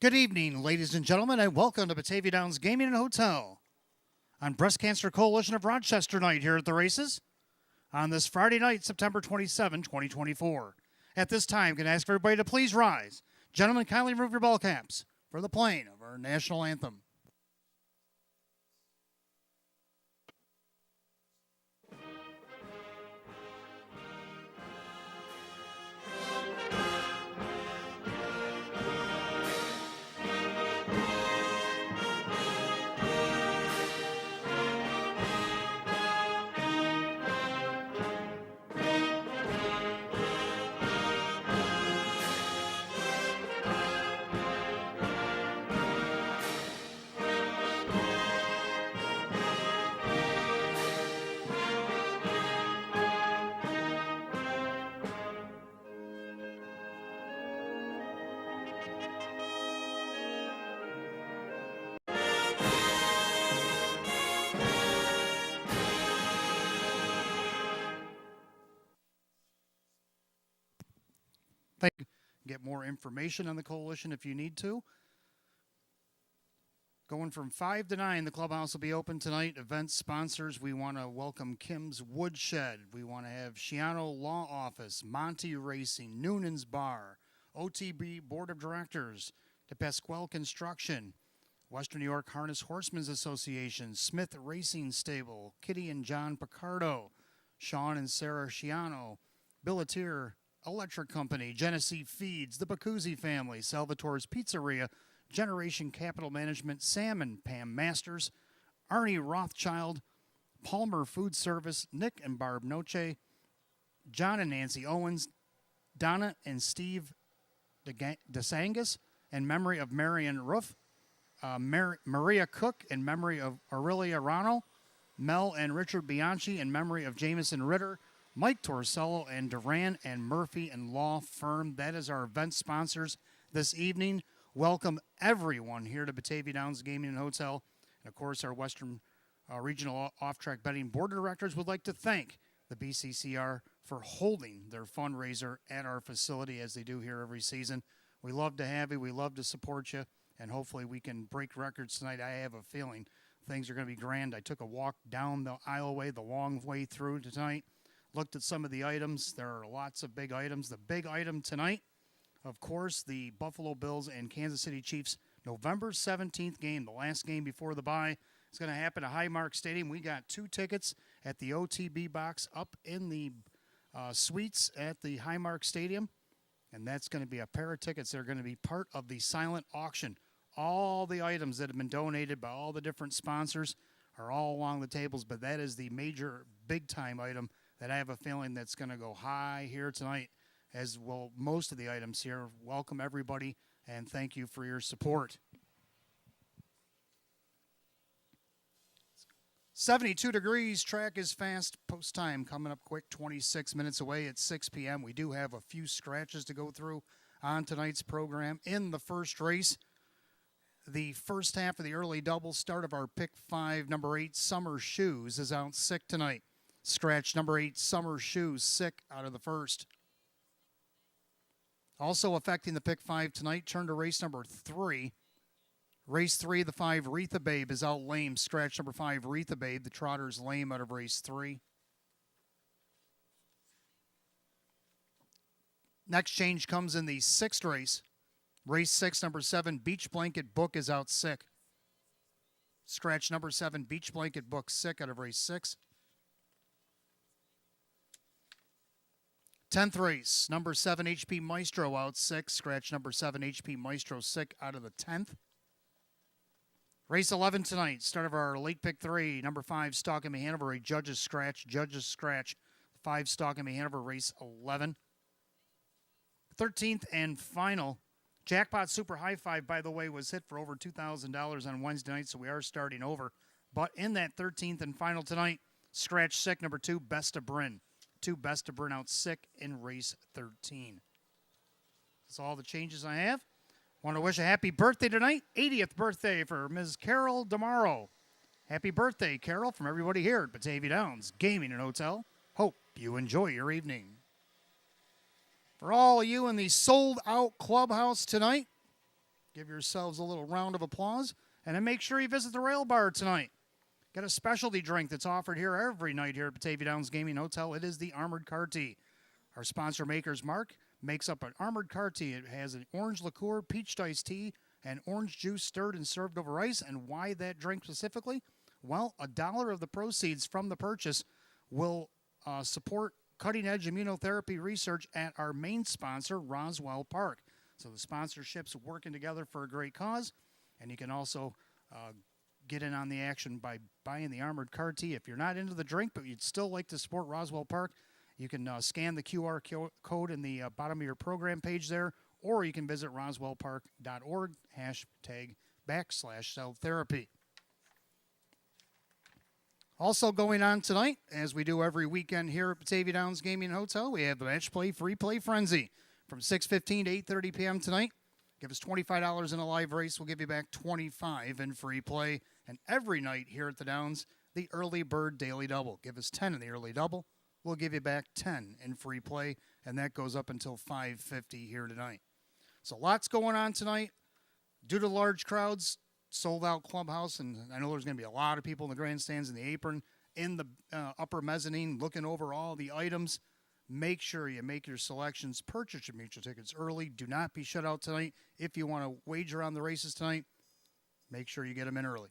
Good evening, ladies and gentlemen, and welcome to Batavia Downs Gaming and Hotel on Breast Cancer Coalition of Rochester night here at the races on this Friday night, September 27, 2024. At this time, can I ask everybody to please rise. Gentlemen, kindly remove your ball caps for the playing of our national anthem. Thank you. Get more information on the coalition if you need to. Going from 5 to 9, the clubhouse will be open tonight. Event sponsors, we want to welcome Kim's Woodshed. We want to have Shiano Law Office, Monty Racing, Noonan's Bar, OTB Board of Directors, DePasquale Construction, Western New York Harness Horsemen's Association, Smith Racing Stable, Kitty and John Picardo, Sean and Sarah Shiano, Billatier Electric Company, Genesee Feeds, the Bacuzzi family, Salvatore's Pizzeria, Generation Capital Management, Sam and Pam Masters, Arnie Rothschild, Palmer Food Service, Nick and Barb Noche, John and Nancy Owens, Donna and Steve DeSangus, in memory of Marion Roof, Maria Cook, in memory of Aurelia Rano, Mel and Richard Bianchi, in memory of Jameson Ritter, Mike Torsello, and Duran and Murphy and Law Firm. That is our event sponsors this evening. Welcome everyone here to Batavia Downs Gaming and Hotel. And of course, our Western Regional Off-Track Betting Board of Directors would like to thank the BCCR for holding their fundraiser at our facility as they do here every season. We love to have you. We love to support you. And hopefully we can break records tonight. I have a feeling things are going to be grand. I took a walk down the aisleway, the long way through tonight. Looked at some of the items. There are lots of big items. The big item tonight, of course, the Buffalo Bills and Kansas City Chiefs November 17th game, the last game before the bye. It's going to happen at Highmark Stadium. We got 2 tickets at the OTB box up in the suites at the Highmark Stadium, and that's going to be a pair of tickets that are going to be part of the silent auction. All the items that have been donated by all the different sponsors are all along the tables, but that is the major big-time item that I have a feeling that's going to go high here tonight, as will most of the items here. Welcome, everybody, and thank you for your support. 72 degrees, track is fast, post time coming up quick, 26 minutes away at 6 p.m. We do have a few scratches to go through on tonight's program. In the first race, the first half of the early double start of our Pick 5, number 8, Summer Shoes, is out sick tonight. Scratch number 8, Summer Shoes, sick out of the first. Also affecting the Pick 5 tonight, turn to race number 3. Race 3, the 5, Retha Babe, is out lame. Scratch number 5, Retha Babe. The trotter's lame out of race 3. Next change comes in the 6th race. Race 6, number 7, Beach Blanket Book, is out sick. Scratch number 7, Beach Blanket Book, sick out of race 6. 10th race, number 7, HP Maestro, out sick. Scratch number 7, HP Maestro, sick out of the 10th. Race 11 tonight, start of our late pick 3, number 5, Stalk and Hanover, a Judge's Scratch. 5, Stalk and Hanover, race 11. 13th and final, Jackpot Super High Five, by the way, was hit for over $2,000 on Wednesday night, so we are starting over. But in that 13th and final tonight, scratch sick, number 2, Best of Bryn. 2, Best of Bryn, out sick in race 13. That's all the changes I have. Want to wish a happy birthday tonight, 80th birthday for Ms. Carol DeMauro. Happy birthday, Carol, from everybody here at Batavia Downs Gaming and Hotel. Hope you enjoy your evening. For all of you in the sold-out clubhouse tonight, Give yourselves a little round of applause. And then make sure you visit the Rail Bar tonight. Got a specialty drink that's offered here every night here at Batavia Downs Gaming Hotel. It is the Armored Car Tea. Our sponsor, Maker's Mark, makes up an Armored Car Tea. It has an orange liqueur, peach iced tea, and orange juice stirred and served over ice. And why that drink specifically? Well, $1 of the proceeds from the purchase will support cutting-edge immunotherapy research at our main sponsor, Roswell Park. So the sponsorships working together for a great cause, and you can also get in on the action by buying the Armored Car Tea. If you're not into the drink, but you'd still like to support Roswell Park, you can scan the QR code in the bottom of your program page there, or you can visit roswellpark.org, #cell therapy. Also going on tonight, as we do every weekend here at Batavia Downs Gaming Hotel, we have the Match Play Free Play Frenzy from 6:15 to 8:30 p.m. tonight. Give us $25 in a live race. We'll give you back $25 in free play. And every night here at the Downs, the Early Bird Daily Double. Give us 10 in the Early Double. We'll give you back 10 in free play, and that goes up until 5:50 here tonight. So lots going on tonight. Due to large crowds, sold-out clubhouse, and I know there's going to be a lot of people in the grandstands in the apron, in the upper mezzanine, looking over all the items. Make sure you make your selections. Purchase your mutual tickets early. Do not be shut out tonight. If you want to wager on the races tonight, make sure you get them in early.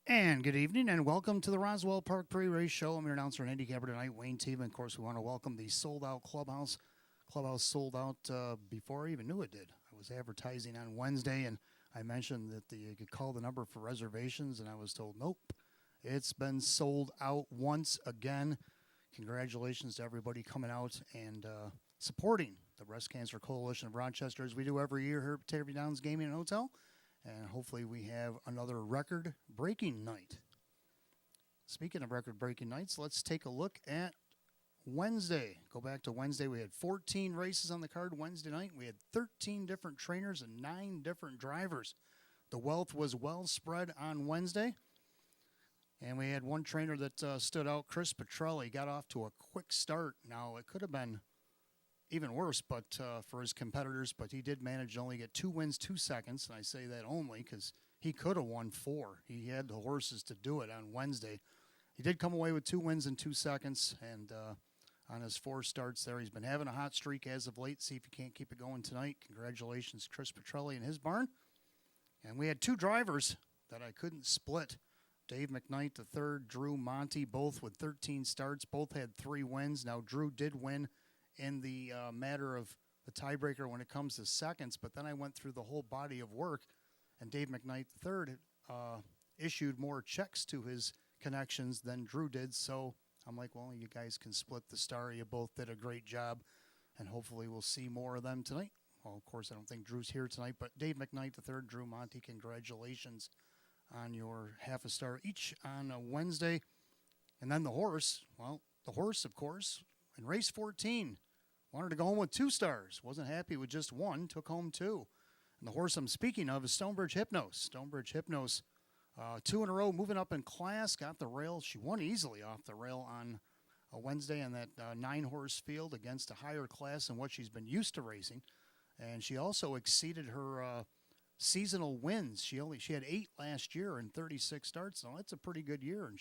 And good evening, and welcome to the Roswell Park Pre-Race Show. I'm your announcer and handicapper tonight, Wayne Teeman. Of course, we want to welcome the sold-out clubhouse. Clubhouse sold out before I even knew it did. I was advertising on Wednesday, and I mentioned that you could call the number for reservations, and I was told, nope, it's been sold out once again. Congratulations to everybody coming out and supporting the Breast Cancer Coalition of Rochester, as we do every year here at Batavia Downs Gaming and Hotel. And hopefully we have another record-breaking night. Speaking of record-breaking nights, let's take a look at Wednesday. Go back to Wednesday. We had 14 races on the card Wednesday night. We had 13 different trainers and 9 different drivers. The wealth was well spread on Wednesday. And we had one trainer that stood out, Chris Petrelli, got off to a quick start. Now, it could have been even worse, but for his competitors, but he did manage to only get 2 wins, 2 seconds, and I say that only because he could have won 4. He had the horses to do it on Wednesday. He did come away with 2 wins and 2 seconds, and on his 4 starts there, he's been having a hot streak as of late. See if he can't keep it going tonight. Congratulations, Chris Petrelli and his barn. And we had 2 drivers that I couldn't split. Dave McKnight III, Drew Monty, both with 13 starts. Both had 3 wins. Now, Drew did win in the matter of the tiebreaker when it comes to seconds, but then I went through the whole body of work, and Dave McKnight III issued more checks to his connections than Drew did, so I'm like, well, you guys can split the star. You both did a great job, and hopefully we'll see more of them tonight. Well, of course, I don't think Drew's here tonight, but Dave McKnight III, Drew Monty, congratulations on your half a star each on a Wednesday. And then the horse, well, the horse, of course, in race 14, wanted to go home with 2 stars. Wasn't happy with just 1, took home 2. And the horse I'm speaking of is Stonebridge Hypnos. Stonebridge Hypnos, 2 in a row, moving up in class, got the rail. She won easily off the rail on a Wednesday in that 9-horse field against a higher class than what she's been used to racing. And she also exceeded her seasonal wins. She had 8 last year in 36 starts. Now that's a pretty good year, and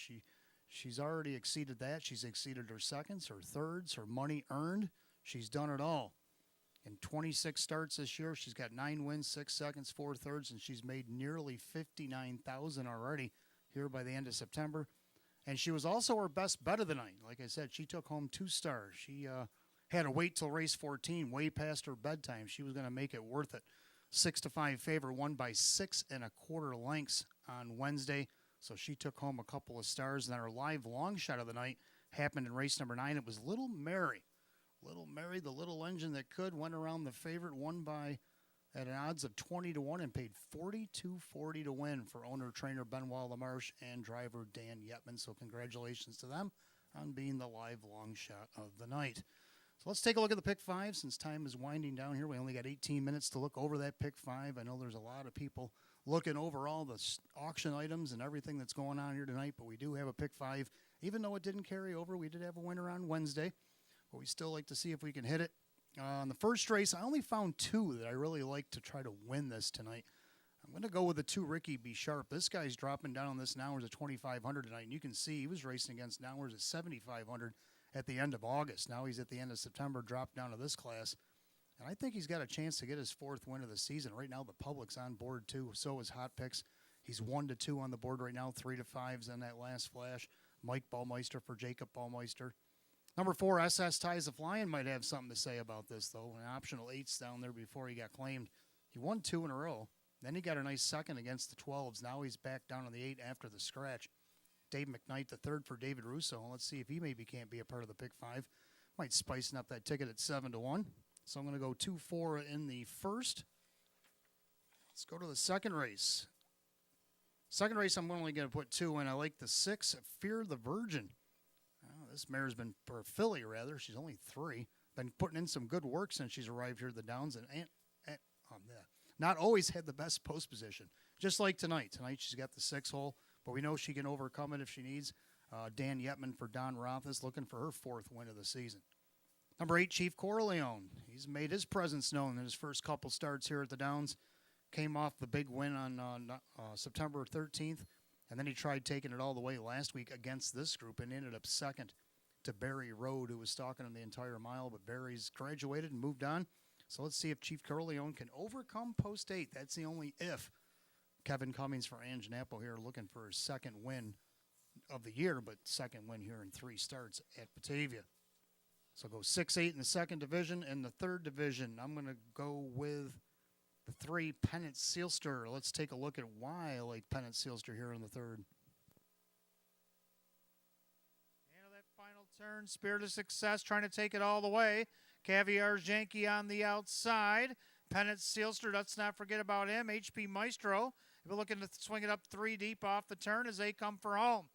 she's already exceeded that. She's exceeded her seconds, her thirds, her money earned. She's done it all. In 26 starts this year, she's got 9 wins, 6 seconds, 4 thirds, and she's made nearly $59,000 already here by the end of September. And she was also our best bet of the night. Like I said, she took home 2 stars. She had to wait till race 14, way past her bedtime. She was going to make it worth it. 6-5 favor, won by 6 1/4 lengths on Wednesday. So she took home a couple of stars. And then her live long shot of the night happened in race number 9. It was Little Mary. Little Mary, the little engine that could, went around the favorite, won by at an odds of 20-1 and paid $42.40 to win for owner-trainer Benoit LaMarche and driver Dan Yetman. So congratulations to them on being the live long shot of the night. So let's take a look at the pick 5 since time is winding down here. We only got 18 minutes to look over that pick 5. I know there's a lot of people looking over all the auction items and everything that's going on here tonight, but we do have a pick 5. Even though it didn't carry over, we did have a winner on Wednesday, but we still like to see if we can hit it. On the first race, I only found 2 that I really like to try to win this tonight. I'm going to go with the 2 Ricky B. Sharp. This guy's dropping down on this Nowers at 2,500 tonight, and you can see he was racing against Nowers at 7,500 at the end of August. Now he's at the end of September, dropped down to this class, and I think he's got a chance to get his 4th win of the season. Right now, the public's on board, too. So is Hot Picks. He's 1-2 on the board right now, 3-5s on that last flash. Mike Ballmeister for Jacob Ballmeister. Number 4, SS Ties the Flying might have something to say about this, though. An optional 8s down there before he got claimed. He won 2 in a row. Then he got a nice second against the 12s. Now he's back down on the 8 after the scratch. Dave McKnight, the 3rd for David Russo. Let's see if he maybe can't be a part of the pick 5. Might spicing up that ticket at 7-1. So I'm going to go 2-4 in the first. Let's go to the second race. Second race, I'm only going to put 2 in. I like the 6, Fear the Virgin. This mare's been, or filly rather, she's only 3. Been putting in some good work since she's arrived here at the Downs, and not always had the best post position. Just like tonight. Tonight she's got the 6 hole, but we know she can overcome it if she needs. Dan Yetman for Don Rothis, looking for her 4th win of the season. Number 8, Chief Corleone. He's made his presence known in his first couple starts here at the Downs. Came off the big win on September 13th. And then he tried taking it all the way last week against this group and ended up second to Barry Road, who was stalking him the entire mile. But Barry's graduated and moved on. So let's see if Chief Corleone can overcome post 8. That's the only if. Kevin Cummings for Ange Napo here looking for his 2nd win of the year, but 2nd win here in 3 starts at Batavia. So go 6-8 in the 2nd division. In the 3rd division, I'm going to go with the 3 Pennant Sealster. Let's take a look at why I like Pennant Sealster here in the 3rd. And that final turn, Spirit of Success trying to take it all the way. Caviar's Yankee on the outside. Pennant Sealster, let's not forget about him. HP Maestro, we're looking to swing it up 3 deep off the turn as they come for home.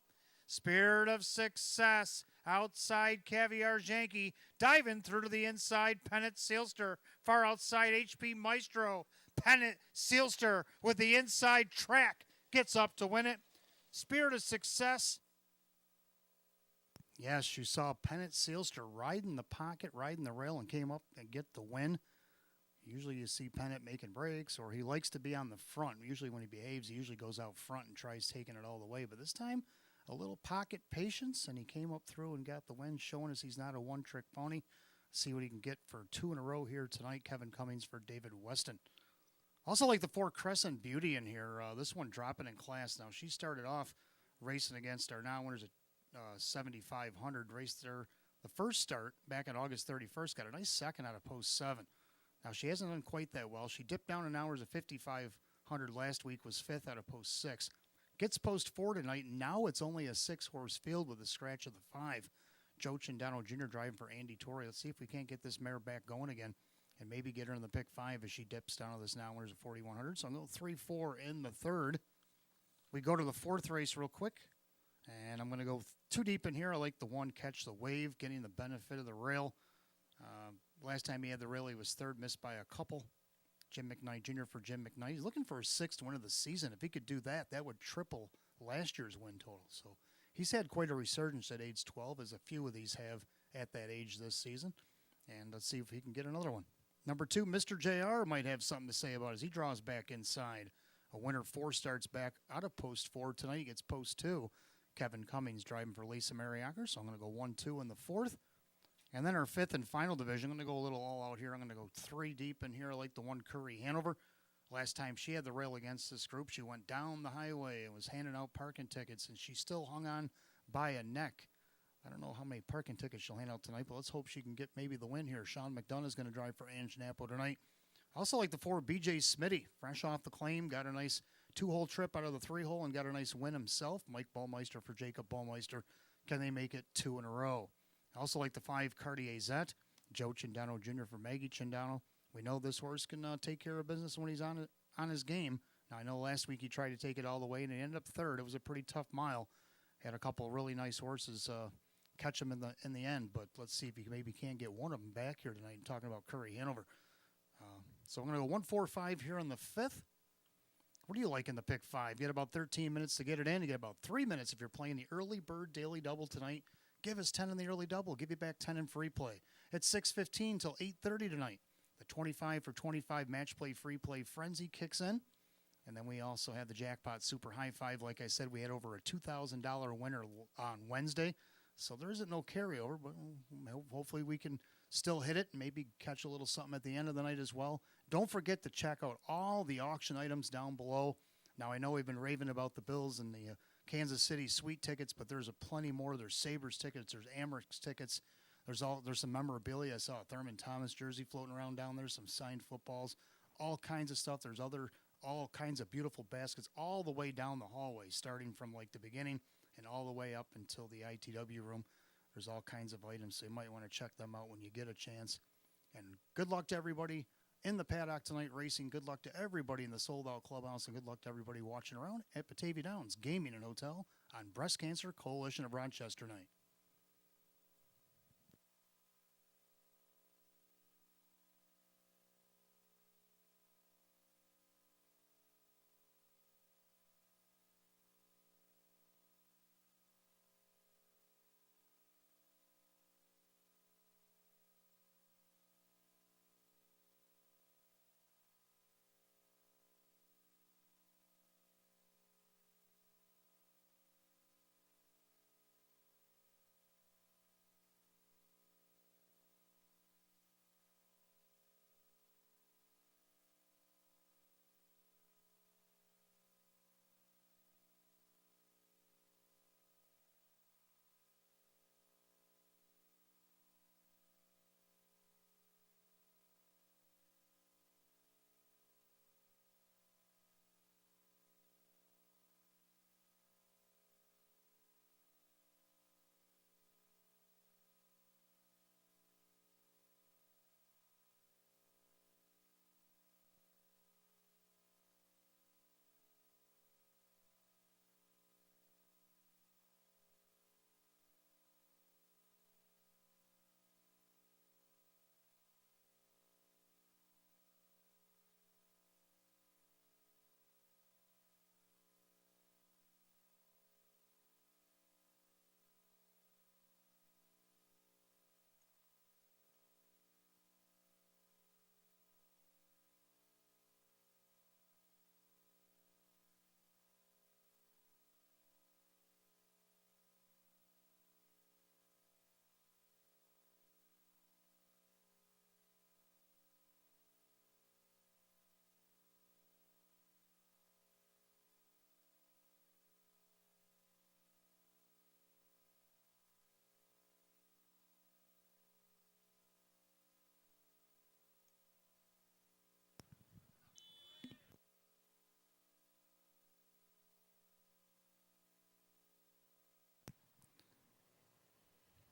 Spirit of Success, outside Caviar's Yankee, diving through to the inside, Pennant Sealster, far outside HP Maestro. Pennant Sealster with the inside track, gets up to win it. Spirit of Success. Yes, you saw Pennant Sealster riding the pocket, riding the rail, and came up and get the win. Usually you see Pennant making breaks, or he likes to be on the front. Usually when he behaves, he usually goes out front and tries taking it all the way. But this time, a little pocket patience, and he came up through and got the win, showing us he's not a one-trick pony. See what he can get for 2 in a row here tonight. Kevin Cummings for David Weston. Also like the 4 Crescent Beauty in here. This one dropping in class now. She started off racing against our now winners at 7,500. Raced there the first start back on August 31st. Got a nice second out of post 7. Now she hasn't done quite that well. She dipped down in hours at 5,500 last week. Was 5th out of post 6. Gets post 4 tonight. And now it's only a 6-horse field with a scratch of the 5. Joe Chindano Jr. driving for Andy Torrey. Let's see if we can't get this mare back going again and maybe get her in the pick 5 as she dips down to this now winners of 4,100. So I'm going to go 3-4 in the 3rd. We go to the 4th race real quick, and I'm going to go 2 deep in here. I like the 1 Catch the Wave, getting the benefit of the rail. Last time he had the rail, he was 3rd, missed by a couple. Jim McKnight Jr. for Jim McKnight. He's looking for his 6th win of the season. If he could do that, that would triple last year's win total. So he's had quite a resurgence at age 12, as a few of these have at that age this season. And let's see if he can get another one. Number 2, Mr. JR might have something to say about it as he draws back inside. A winner 4 starts back out of post 4 tonight. He gets post 2. Kevin Cummings driving for Lisa Mariacker, so I'm going to go 1-2 in the 4th. And then our 5th and final division, I'm going to go a little all out here. I'm going to go 3 deep in here. I like the 1 Curry Hanover. Last time she had the rail against this group, she went down the highway and was handing out parking tickets, and she still hung on by a neck. I don't know how many parking tickets she'll hand out tonight, but let's hope she can get maybe the win here. Sean McDonough is going to drive for Ange Napo tonight. Also like the 4 BJ Smitty, fresh off the claim, got a nice 2-hole trip out of the 3-hole and got a nice win himself. Mike Baumeister for Jacob Baumeister. Can they make it 2 in a row? Also like the 5 Cartier Zet, Joe Chindano Jr. for Maggie Chindano. We know this horse can take care of business when he's on his game. Now, I know last week he tried to take it all the way, and he ended up 3rd. It was a pretty tough mile. Had a couple of really nice horses catch him in the end, but let's see if he maybe can get one of them back here tonight. I'm talking about Curry Hanover. So I'm going to go 1-4-5 here on the 5th. What do you like in the pick 5? You get about 13 minutes to get it in. You get about 3 minutes if you're playing the early bird daily double tonight. Give us 10 in the early double. Give you back 10 in free play. It's 6:15 till 8:30 tonight. The 25 for 25 match play free play frenzy kicks in. And then we also have the jackpot super high five. Like I said, we had over a $2,000 winner on Wednesday. So there isn't no carryover, but hopefully we can still hit it and maybe catch a little something at the end of the night as well. Don't forget to check out all the auction items down below. Now, I know we've been raving about the Bills and the Kansas City Sweet tickets, but there's plenty more. There's Sabres tickets. There's Amerks tickets. There's some memorabilia. I saw a Thurman Thomas jersey floating around down there, some signed footballs, all kinds of stuff. There's all kinds of beautiful baskets all the way down the hallway, starting from like the beginning and all the way up until the ITW room. There's all kinds of items, so you might want to check them out when you get a chance. And good luck to everybody in the paddock tonight racing. Good luck to everybody in the sold-out clubhouse, and good luck to everybody watching around at Batavia Downs Gaming and Hotel on Breast Cancer Coalition of Rochester night.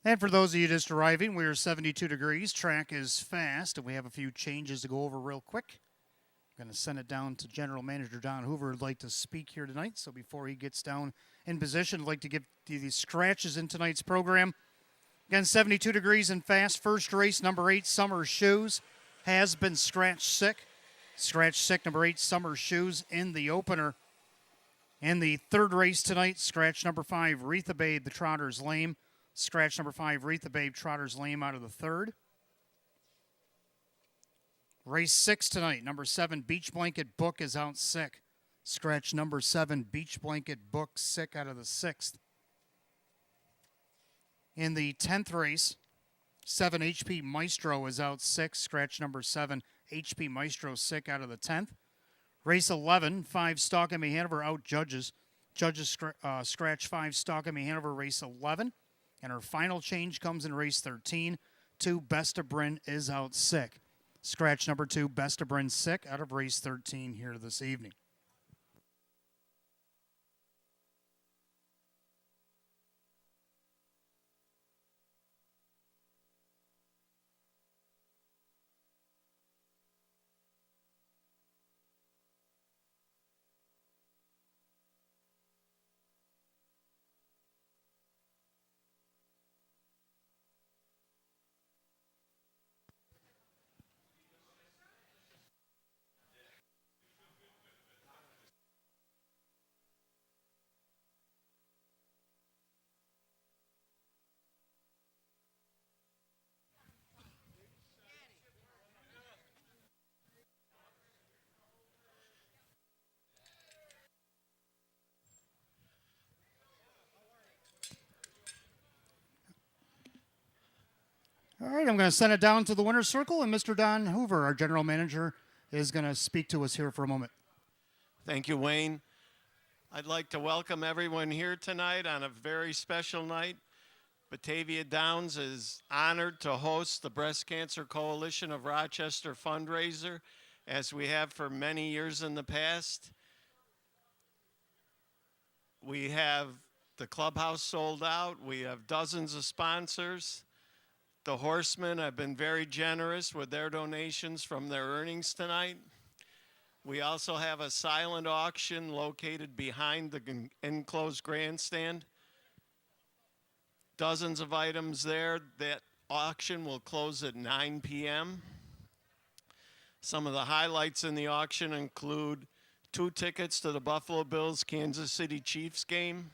And for those of you just arriving, we are 72 degrees. Track is fast, and we have a few changes to go over real quick. I'm going to send it down to General Manager Don Hoover, who'd like to speak here tonight. So before he gets down in position, I'd like to give you these scratches in tonight's program. Again, 72 degrees and fast. First race, number 8, Summer Shoes, has been scratch sick. Scratch sick, number 8, Summer Shoes in the opener. In the third race tonight, scratch number 5, Retha Babe, the Trotter's Lame. Scratch number 5, Retha Babe, Trotter's Lame out of the third. Race 6 tonight. Number 7, Beach Blanket Book is out sick. Scratch number 7, Beach Blanket Book, sick out of the 6th. In the 10th race, 7, HP Maestro is out sick. Scratch number 7, HP Maestro, sick out of the 10th. Race 11, 5, Stalkemy Hanover out judges. Judges scratch 5, Stalkemy Hanover, race 11. And our final change comes in race 13. 2, Best of Bryn is out sick. Scratch number 2, Best of Bryn, sick out of race 13 here this evening. All right, I'm going to send it down to the winner's circle, and Mr. Don Hoover, our general manager, is going to speak to us here for a moment. Thank you, Wayne. I'd like to welcome everyone here tonight on a very special night. Batavia Downs is honored to host the Breast Cancer Coalition of Rochester fundraiser, as we have for many years in the past. We have the clubhouse sold out. We have dozens of sponsors. The Horsemen have been very generous with their donations from their earnings tonight. We also have a silent auction located behind the enclosed grandstand. Dozens of items there. That auction will close at 9 p.m. Some of the highlights in the auction include 2 tickets to the Buffalo Bills Kansas City Chiefs game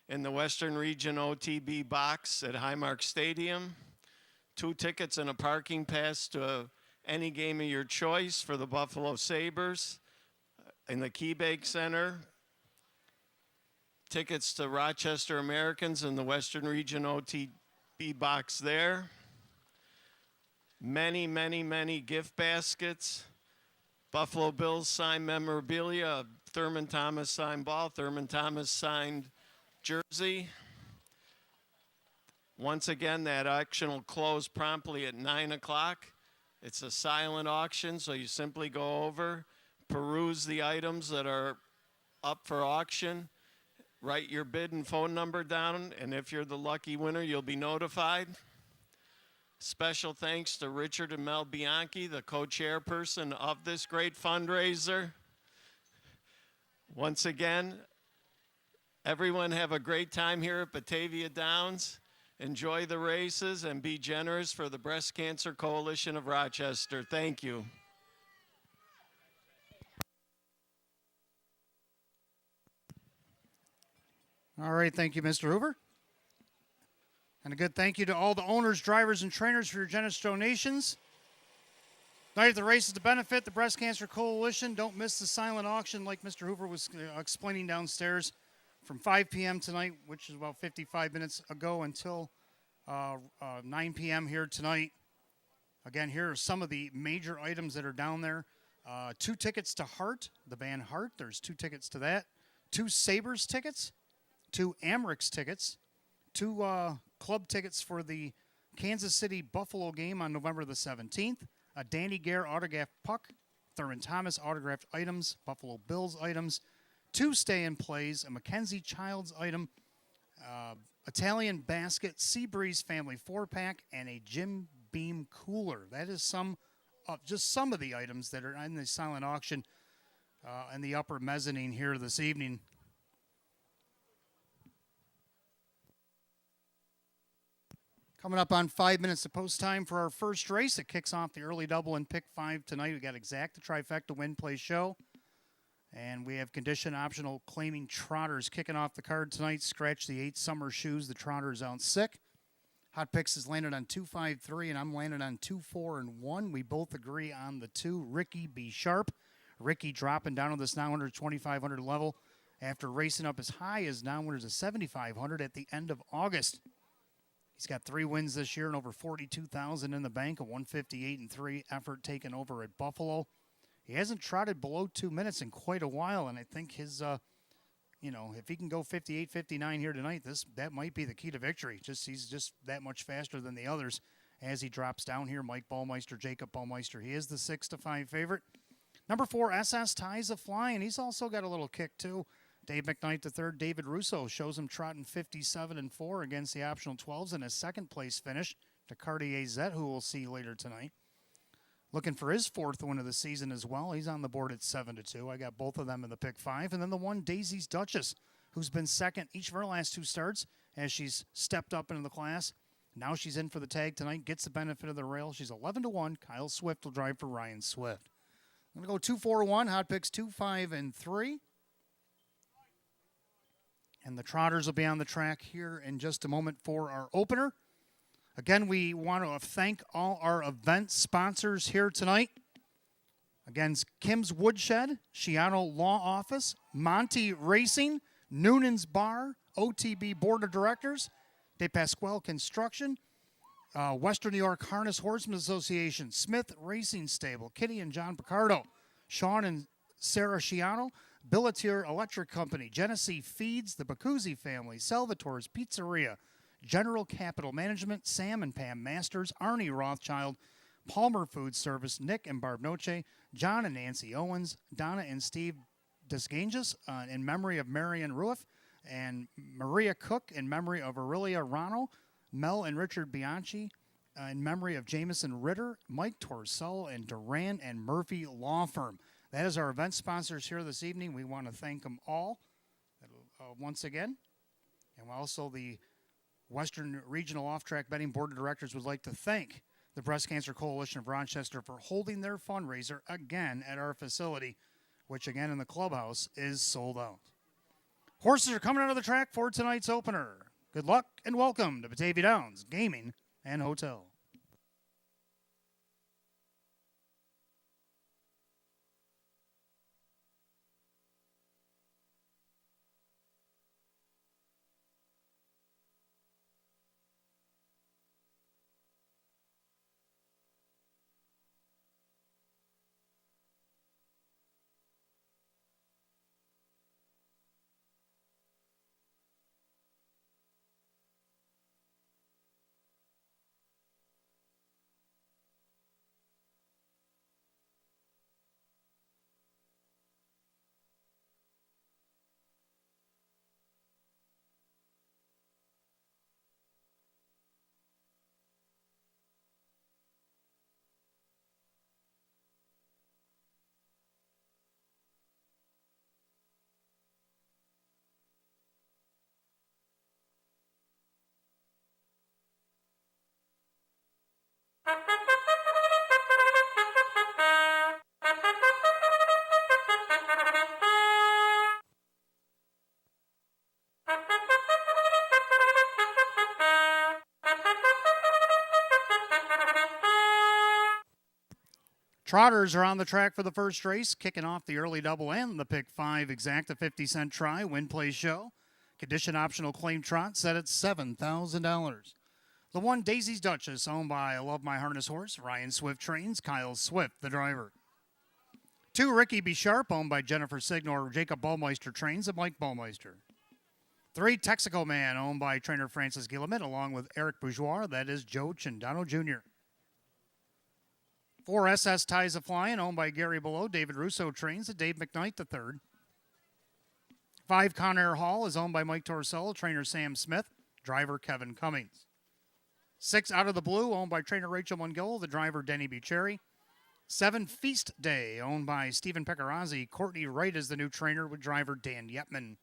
in the Western Region OTB box at Highmark Stadium. 2 tickets and a parking pass to any game of your choice for the Buffalo Sabres in the KeyBank Center. Tickets to Rochester Americans in the Western Region OTB box there. Many, many, many gift baskets. Buffalo Bills signed memorabilia, Thurman Thomas signed ball, Thurman Thomas signed jersey. Once again, that auction will close promptly at 9 o'clock. It's a silent auction, so you simply go over, peruse the items that are up for auction, write your bid and phone number down, and if you're the lucky winner, you'll be notified. Special thanks to Richard and Mel Bianchi, the co-chairperson of this great fundraiser. Once again, everyone have a great time here at Batavia Downs. Enjoy the races and be generous for the Breast Cancer Coalition of Rochester. Thank you. All right, thank you, Mr. Hoover. And a good thank you to all the owners, drivers, and trainers for your generous donations. Tonight at the race is to benefit the Breast Cancer Coalition. Don't miss the silent auction like Mr. Hoover was explaining downstairs from 5 p.m. tonight, which is about 55 minutes ago, until 9 p.m. here tonight. Again, here are some of the major items that are down there. 2 tickets to Heart, the band Heart. There's 2 tickets to that. 2 Sabres tickets. 2 Amherst tickets. 2 club tickets for the Kansas City Buffalo game on November the 17th. A Danny Gare autographed puck. Thurman Thomas autographed items. Buffalo Bills items. 2 stay-in-plays. A Mackenzie Childs item. Italian basket. Seabreeze family 4-pack. And a Jim Beam cooler. That is just some of the items that are in the silent auction in the upper mezzanine here this evening. Coming up on 5 minutes of post time for our first race. It kicks off the early double in pick 5 tonight. We got Exact, the trifecta win, play, show. And we have condition optional claiming trotters kicking off the card tonight. Scratch the 8 summer shoes. The trotters out sick. Hot Picks has landed on 2-5-3, and I'm landed on 2-4-1. We both agree on the 2. Ricky B. Sharp. Ricky dropping down to this now under 2,500 level after racing up as high as now under the 7,500 at the end of August. He's got 3 wins this year and over 42,000 in the bank, a 158-3 effort taken over at Buffalo. He hasn't trotted below 2 minutes in quite a while, and I think his, if he can go 58, 59 here tonight, that might be the key to victory. He's just that much faster than the others as he drops down here. Mike Ballmeister, Jacob Ballmeister. He is the 6-5 favorite. Number 4, SS Ties a Flying. He's also got a little kick too. Dave McKnight III, David Russo shows him trotting 57-4 against the optional 12s in a second place finish to Cartier Zet, who we'll see later tonight. Looking for his 4th win of the season as well. He's on the board at 7-2. I got both of them in the pick 5. And then the one, Daisy's Duchess, who's been second each of her last 2 starts as she's stepped up into the class. Now she's in for the tag tonight, gets the benefit of the rail. She's 11-1. Kyle Swift will drive for Ryan Swift. I'm going to go 2-4-1. Hot Picks 2-5-3. And the Trotters will be on the track here in just a moment for our opener. Again, we want to thank all our event sponsors here tonight. Again, Kim's Woodshed, Shiano Law Office, Monty Racing, Noonan's Bar, OTB Board of Directors, De Pasquale Construction, Western New York Harness Horsemen Association, Smith Racing Stable, Kitty and John Picardo, Sean and Sarah Shiano, Billatier Electric Company, Genesee Feeds, the Bacuzzi family, Salvatore's Pizzeria, General Capital Management, Sam and Pam Masters, Arnie Rothschild, Palmer Food Service, Nick and Barb Noche, John and Nancy Owens, Donna and Steve Desganges, in memory of Marion Ruiff, and Maria Cook in memory of Aurelia Rano, Mel and Richard Bianchi in memory of Jameson Ritter, Mike Torcell, and Duran and Murphy Law Firm. That is our event sponsors here this evening. We want to thank them all once again. And also the Western Regional Off-Track Betting Board of Directors would like to thank the Breast Cancer Coalition of Rochester for holding their fundraiser again at our facility, which again in the clubhouse is sold out. Horses are coming out of the track for tonight's opener. Good luck and welcome to Batavia Downs Gaming and Hotel. Trotters are on the track for the first race, kicking off the early double and the pick 5 exact, a 50-cent try, win, play, show. Condition optional claim trot set at $7,000. The one, Daisy's Duchess, owned by I Love My Harness Horse, Ryan Swift trains, Kyle Swift, the driver. 2, Ricky B. Sharp, owned by Jennifer Signor, Jacob Ballmeister trains, and Mike Ballmeister. 3, Texaco Man, owned by trainer Francis Gilliman, along with Eric Bourgeois, that is Joe Chindano Jr. 4, SS Ties a Flying, owned by Gary Below, David Russo trains, and Dave McKnight III. 5, Conair Hall is owned by Mike Torcell, trainer Sam Smith, driver Kevin Cummings. 6, Out of the Blue, owned by trainer Rachel Mungill, the driver Denny B. Cherry. 7, Feast Day, owned by Stephen Pecorazzi. Courtney Wright is the new trainer with driver Dan Yetman.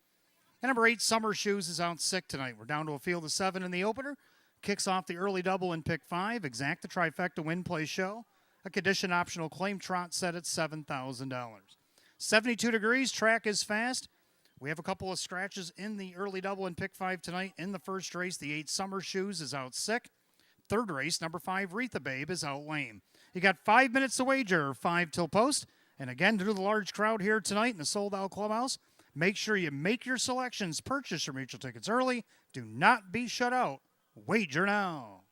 And number 8, Summer Shoes is out sick tonight. We're down to a field of 7 in the opener. Kicks off the early double in pick 5. Exact the trifecta win, play, show. A condition optional claim trot set at $7,000. 72 degrees, track is fast. We have a couple of scratches in the early double in pick 5 tonight. In the first race, the 8, Summer Shoes is out sick. third race, number 5, Retha Babe, is out lame. You got 5 minutes to wager, 5 till post. And again, due to the large crowd here tonight in the sold-out clubhouse, make sure you make your selections, purchase your mutual tickets early. Do not be shut out. Wager now.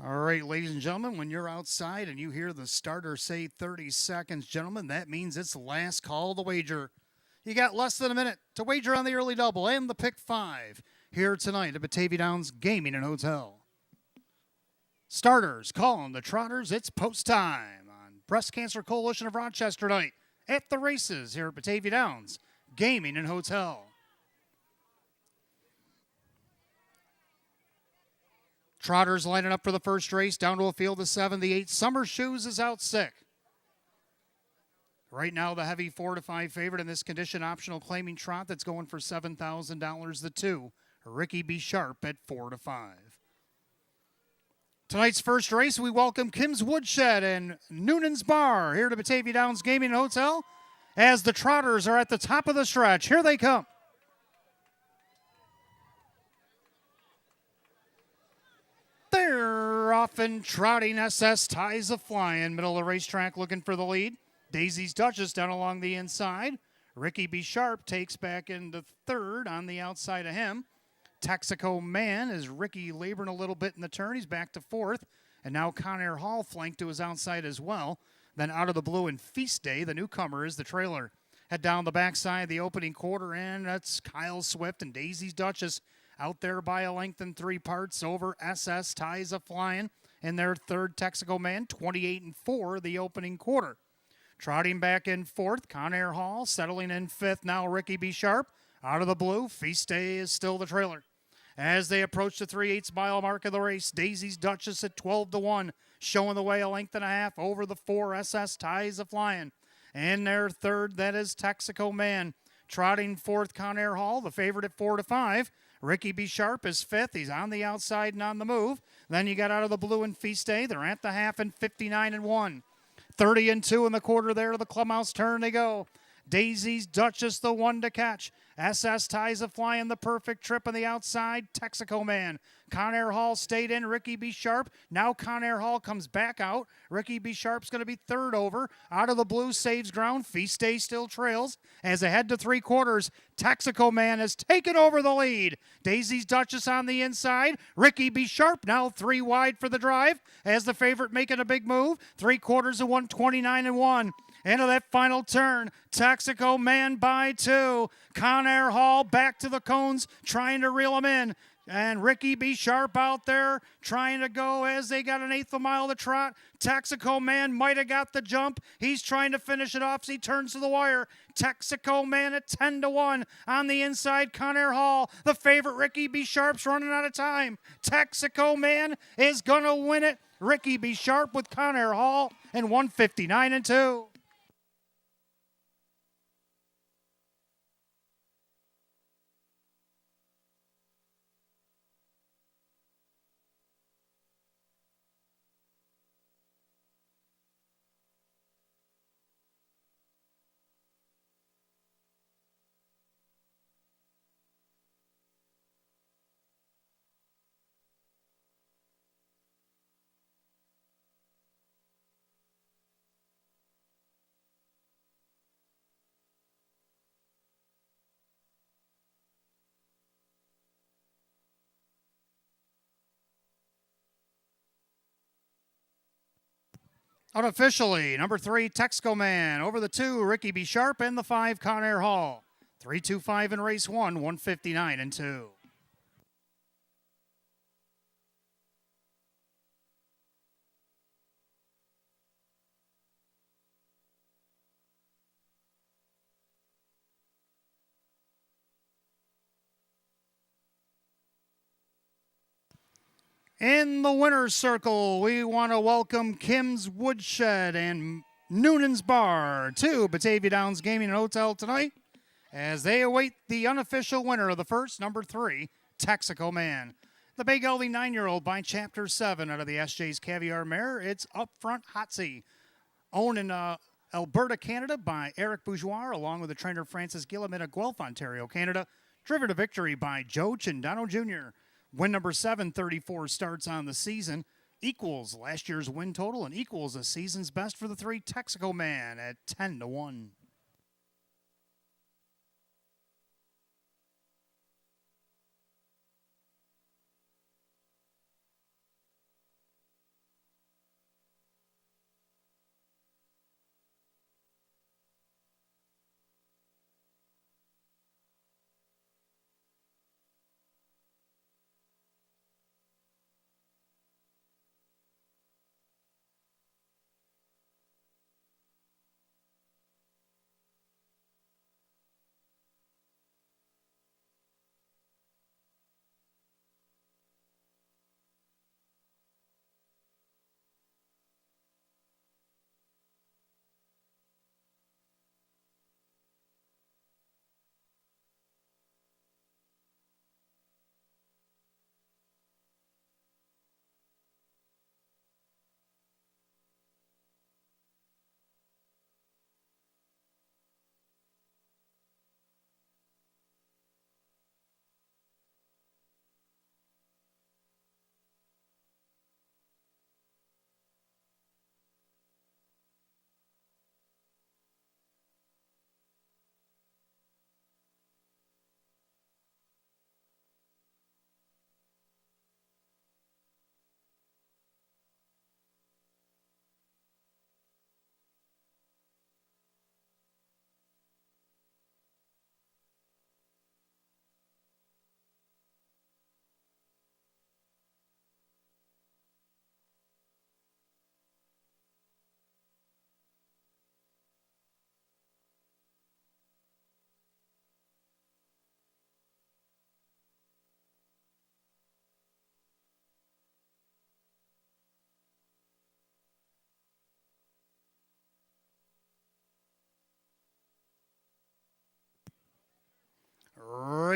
All right, ladies and gentlemen, when you're outside and you hear the starter say 30 seconds, gentlemen, that means it's last call to wager. You got less than a minute to wager on the early double and the pick 5 here tonight at Batavia Downs Gaming and Hotel. Starters calling the Trotters. It's post time on Breast Cancer Coalition of Rochester tonight at the races here at Batavia Downs Gaming and Hotel. Trotters lining up for the first race, down to a field of 7. The 8, Summer Shoes, is out sick. Right now, the heavy 4 to 5 favorite in this condition optional claiming trot that's going for $7,000. The 2, Ricky B. Sharp at 4 to 5. Tonight's first race, we welcome Kim's Woodshed and Noonan's Bar here to Batavia Downs Gaming and Hotel as the Trotters are at the top of the stretch. Here they come. They're off and trotting. SS Ties a Flying. Middle of the racetrack looking for the lead. Daisy's Duchess down along the inside. Ricky B. Sharp takes back into third on the outside of him. Texaco Man is Ricky laboring a little bit in the turn. He's back to fourth. And now Conair Hall flanked to his outside as well. Then out of the blue and Feast Day, the newcomer is the trailer. Head down the backside of the opening quarter, and that's Kyle Swift and Daisy's Duchess out there by a length and 3 parts over SS Ties a Flying. in their third. Texaco Man 28-4 the opening quarter. Trotting back in fourth, Conair Hall. Settling in fifth now, Ricky B. Sharp. Out of the blue, Feast Day is still the trailer. As they approach the 3/8 mile mark of the race, Daisy's Duchess at 12-1, showing the way a length and a half over the 4 SS Ties of Flying. In their third, that is Texaco Man. Trotting fourth, Conair Hall, the favorite at 4-5. Ricky B. Sharp is fifth. He's on the outside and on the move. Then you got Out of the Blue and Feast Day. They're at the half and 59-1. 30-2 in the quarter there to the clubhouse turn they go. Daisy's Duchess, the one to catch. SS Ties of Flying, the perfect trip on the outside. Texaco Man. Conair Hall stayed in. Ricky B. Sharp. Now Conair Hall comes back out. Ricky B. Sharp's going to be third over. Out of the blue, saves ground. Feast Day still trails. As they head to three quarters, Texaco Man has taken over the lead. Daisy's Duchess on the inside. Ricky B. Sharp now 3 wide for the drive. As the favorite making a big move. 3/4 of 129-1. Into that final turn, Texaco Man by 2. Conair Hall back to the cones, trying to reel him in. And Ricky B. Sharp out there trying to go as they got an 1/8 of a mile to trot. Texaco Man might have got the jump. He's trying to finish it off as he turns to the wire. Texaco Man at 10-1 on the inside. Conair Hall, the favorite. Ricky B. Sharp's running out of time. Texaco Man is going to win it. Ricky B. Sharp with Conair Hall and 159-2. Unofficially, number 3, Texaco Man. Over the 2, Ricky B. Sharp, and the 5, Conair Hall. 3-2-5 in race 1, 159-2. In the winner's circle, we want to welcome Kim's Woodshed and Noonan's Bar to Batavia Downs Gaming and Hotel tonight as they await the unofficial winner of the first, number 3, Texaco Man. The Big Eldy 9-year-old by Chapter 7 out of the SJ's Caviar Mare. It's Up Front Hotsy. Owned in Alberta, Canada by Eric Bourgeois, along with the trainer Francis Gilliam of Guelph, Ontario, Canada. Driven to victory by Joe Chindano Jr. Win number 734 starts on the season, equals last year's win total and equals a season's best for the 3, Texaco Man at 10-1.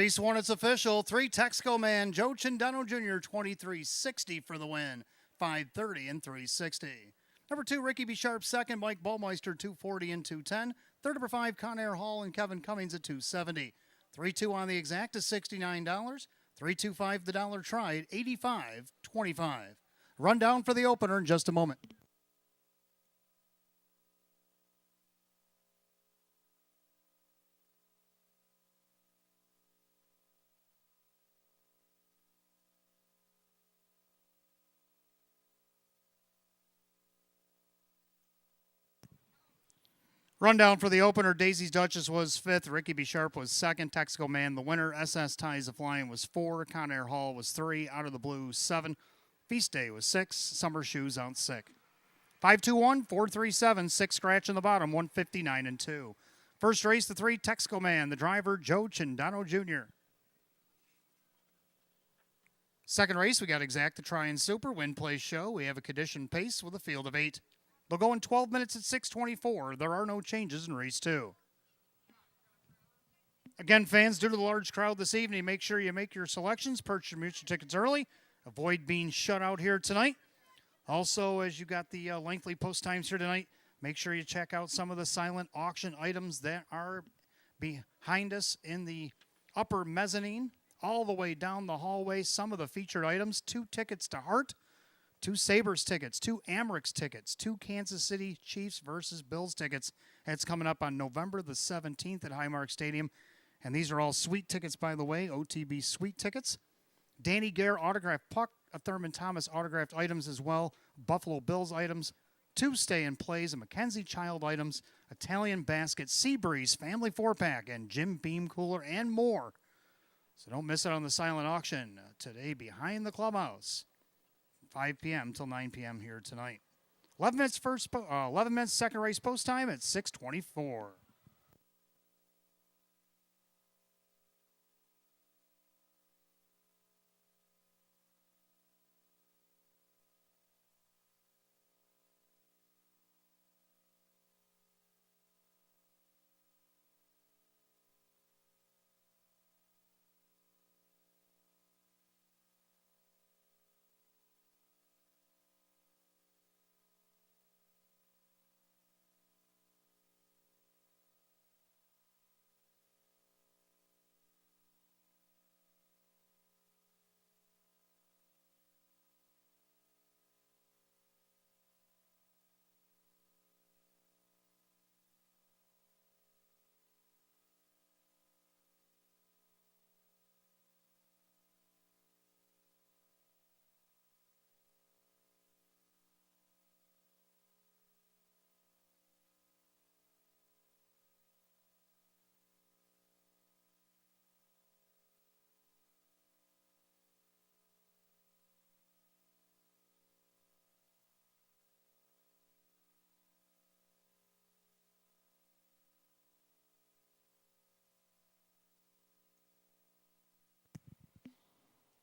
Race 1, it's official. 3 Texaco man, Joe Cindano Jr., 2360 for the win. 530 and 360. Number 2, Ricky B. Sharp, second. Mike Ballmeister, 240 and 210. Third, number 5, Conair Hall and Kevin Cummings at 270. 3-2 on the exact is $69. 3-2-5 the dollar tried, 85.25. Rundown for the opener in just a moment. Rundown for the opener, Daisy's Duchess was 5th, Ricky B. Sharp was 2nd, Texaco Man the winner, SS Ties of Flying was 4, Conair Hall was 3, Out of the Blue 7, Feast Day was 6, Summer Shoes out sick. 5-2-1, 4-3-7, 6 scratch in the bottom, 159 and 2. First race, the 3 Texaco Man, the driver Joe Cindano Jr. Second race, we got Exacta Try and Super, Win Play Show. We have a condition pace with a field of 8. They'll go in 12 minutes at 6:24. There are no changes in race 2. Again, fans, due to the large crowd this evening, make sure you make your selections, purchase your mutual tickets early. Avoid being shut out here tonight. Also, as you got the lengthy post times here tonight, make sure you check out some of the silent auction items that are behind us in the upper mezzanine, all the way down the hallway. Some of the featured items: 2 tickets to Hart, 2 Sabres tickets, 2 Amherst tickets, 2 Kansas City Chiefs versus Bills tickets. That's coming up on November the 17th at Highmark Stadium. And these are all sweet tickets, by the way, OTB sweet tickets. Danny Gare autographed puck, a Thurman Thomas autographed items as well, Buffalo Bills items, 2 stay and plays, a Mackenzie Child items, Italian basket, Seabreeze family 4-pack, and Jim Beam cooler, and more. So don't miss it on the silent auction today behind the clubhouse. 5 p.m. till 9 p.m. here tonight. 11 minutes second race post time at 6:24.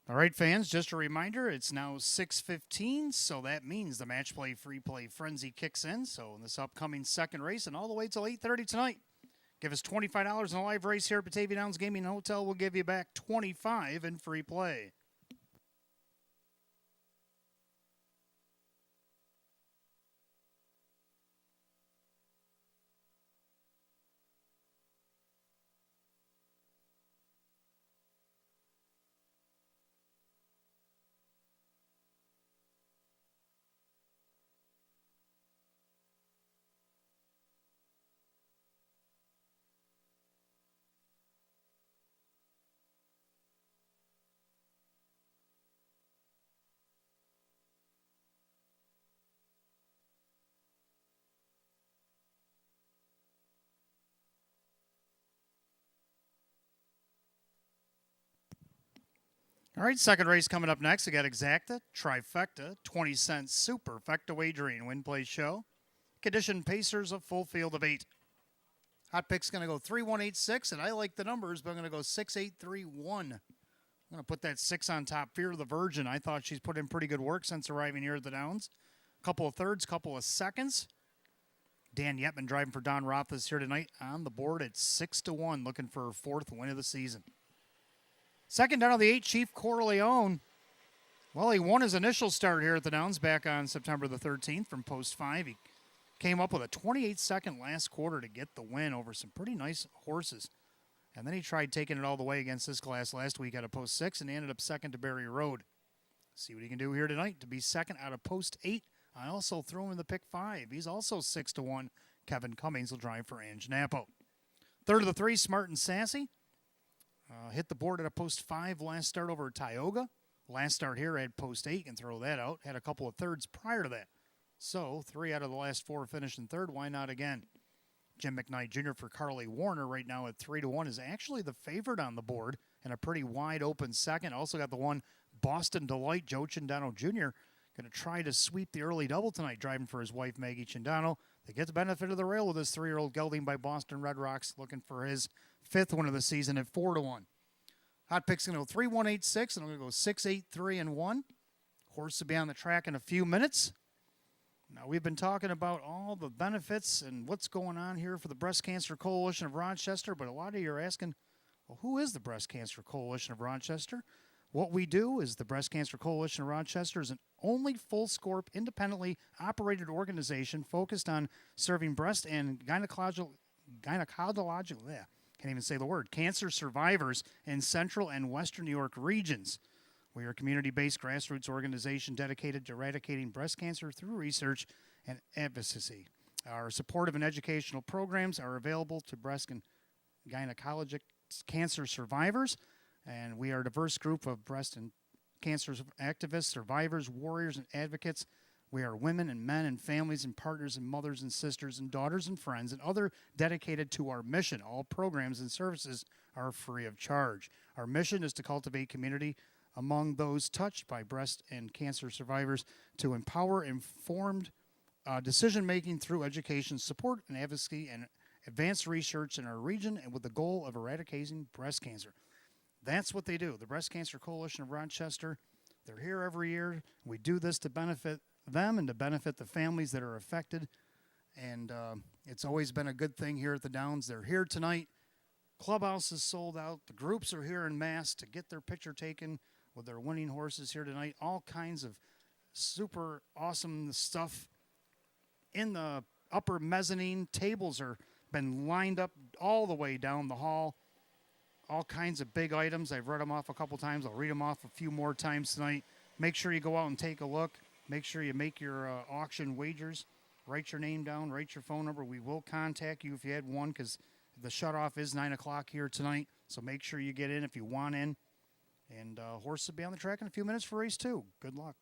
All right, fans, just a reminder, it's now 6:15, so that means the match play, free play frenzy kicks in. So in this upcoming second race and all the way till 8:30 tonight, give us $25 in a live race here at Batavia Downs Gaming Hotel. We'll give you back $25 in free play. All right, second race coming up next. We got Exacta, Trifecta, 20-cent Superfecta wagering, win play show. Condition Pacers, a full field of 8. Hot pick's going to go 3-1-8-6, and I like the numbers, but I'm going to go 6-8-3-1. I'm going to put that 6 on top. Fear of the Virgin. I thought she's put in pretty good work since arriving here at the Downs. Couple of thirds, couple of seconds. Dan Yetman driving for Don Roth is here tonight on the board at 6-1, looking for her 4th win of the season. Second down of the 8, Chief Corleone. Well, he won his initial start here at the Downs back on September the 13th from post 5. He came up with a 28-second last quarter to get the win over some pretty nice horses. And then he tried taking it all the way against this class last week out of post 6, and he ended up second to Berry Road. See what he can do here tonight to be second out of post 8. I also threw him in the pick 5. He's also 6-1. Kevin Cummings will drive for Ange Napo. Third of the 3, Smart and Sassy. Hit the board at a post 5 last start over Tioga. Last start here had post 8, can throw that out. Had a couple of thirds prior to that. So 3 out of the last 4 finished in third. Why not again? Jim McKnight Jr. for Carly Warner right now at 3-1 is actually the favorite on the board and a pretty wide open second. Also got the one Boston Delight, Joe Chindano Jr. Going to try to sweep the early double tonight, driving for his wife Maggie Chindano. They get the benefit of the rail with this 3-year-old gelding by Boston Red Rocks, looking for his 5th win of the season at 4-1. Hot pick's going to go 3-1-8-6, and I'm going to go 6-8-3-1. Horse will be on the track in a few minutes. Now, we've been talking about all the benefits and what's going on here for the Breast Cancer Coalition of Rochester, but a lot of you are asking, well, who is the Breast Cancer Coalition of Rochester? What we do is the Breast Cancer Coalition of Rochester is an only full-scope, independently operated organization focused on serving breast and gynecological can't even say the word, cancer survivors in Central and Western New York regions. We are a community-based grassroots organization dedicated to eradicating breast cancer through research and advocacy. Our supportive and educational programs are available to breast and gynecologic cancer survivors, and we are a diverse group of breast and cancer activists, survivors, warriors, and advocates. We are women and men and families and partners and mothers and sisters and daughters and friends and other dedicated to our mission. All programs and services are free of charge. Our mission is to cultivate community among those touched by breast and cancer survivors to empower informed decision-making through education, support, and advocacy, and advanced research in our region, and with the goal of eradicating breast cancer. That's what they do. The Breast Cancer Coalition of Rochester, they're here every year. We do this to benefit them and to benefit the families that are affected. And it's always been a good thing here at the Downs. They're here tonight. Clubhouse is sold out. The groups are here en masse to get their picture taken with their winning horses here tonight. All kinds of super awesome stuff in the upper mezzanine. Tables are been lined up all the way down the hall. All kinds of big items. I've read them off a couple times. I'll read them off a few more times tonight. Make sure you go out and take a look. Make sure you make your auction wagers. Write your name down. Write your phone number. We will contact you if you had one, because the shutoff is 9 o'clock here tonight. So make sure you get in if you want in. And horse will be on the track in a few minutes for race 2. Good luck.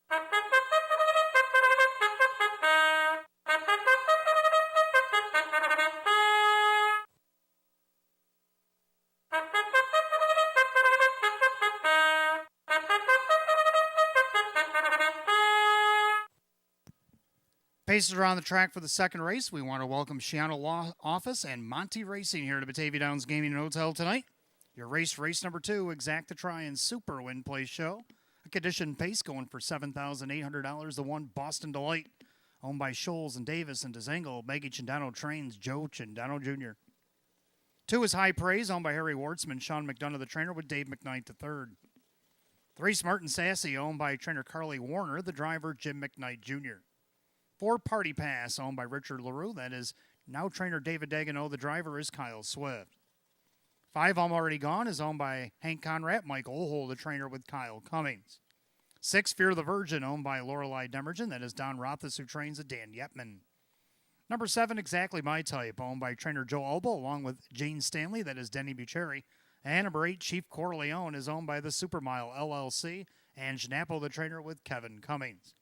Paces are on the track for the second race. We want to welcome Shiano Law Office and Monty Racing here to Batavia Downs Gaming and Hotel tonight. Your race number 2, Exacta Try and Super Win Play Show. A condition pace going for $7,800. The 1, Boston Delight, owned by Scholes and Davis and DeZangle. Maggie Chindano trains Joe Chindano Jr. 2 is High Praise, owned by Harry Wartzman. Sean McDonough, the trainer, with Dave McKnight, the third. 3, Smart and Sassy, owned by trainer Carly Warner. The driver, Jim McKnight Jr. 4, Party Pass, owned by Richard LaRue. That is now trainer David Dagenot. The driver is Kyle Swift. 5, I'm Already Gone, is owned by Hank Conrad. Mike Olhol, the trainer, with Kyle Cummings. 6, Fear the Virgin, owned by Lorelei Demergen. That is Don Rothis, who trains at Dan Yetman. Number 7, Exactly My Type, owned by trainer Joe Albo, along with Jane Stanley. That is Denny Bucheri. And number 8, Chief Corleone, is owned by the Supermile LLC. And Schnappel, the trainer, with Kevin Cummings.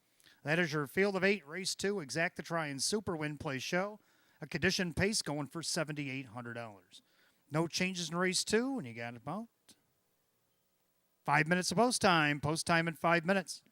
That is your field of 8, race 2, Exacta Try and Super Win Play Show. A condition pace going for $7,800. No changes in race 2, and you got about 5 minutes of post time. Post time in 5 minutes.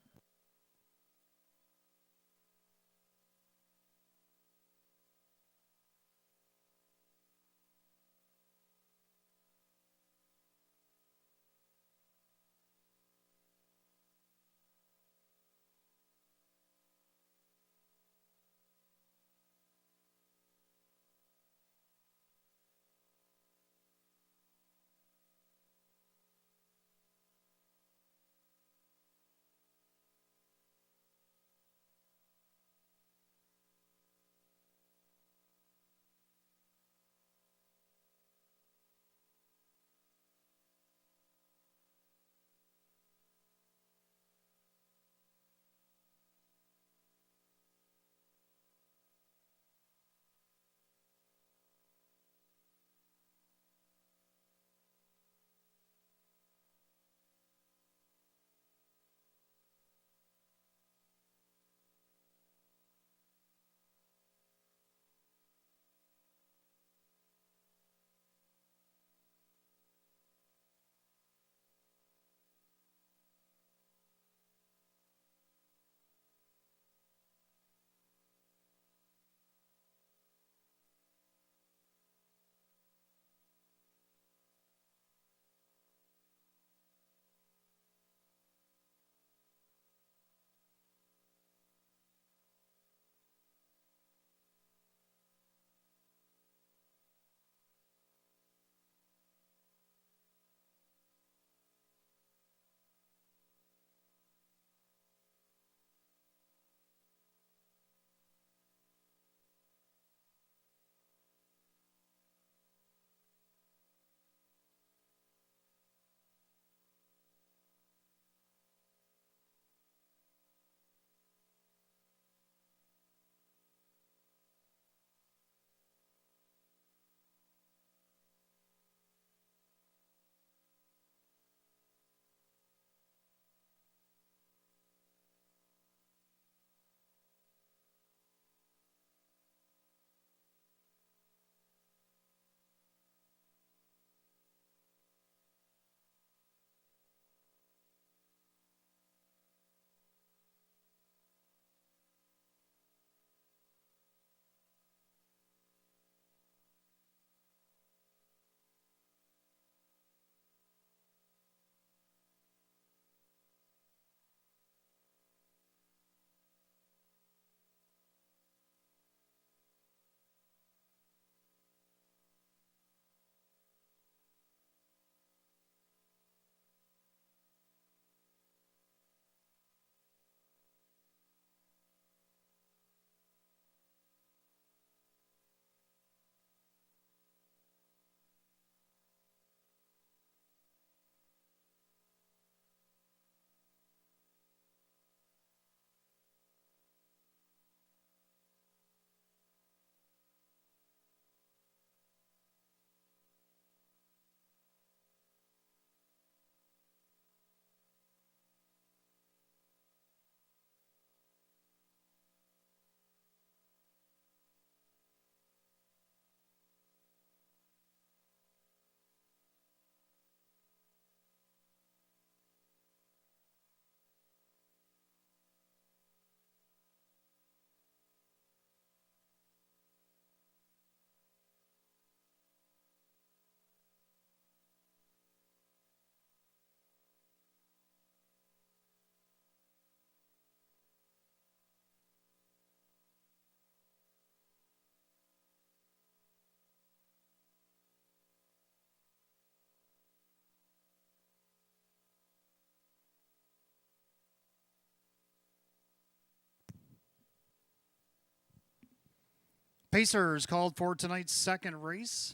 Pacers called for tonight's second race.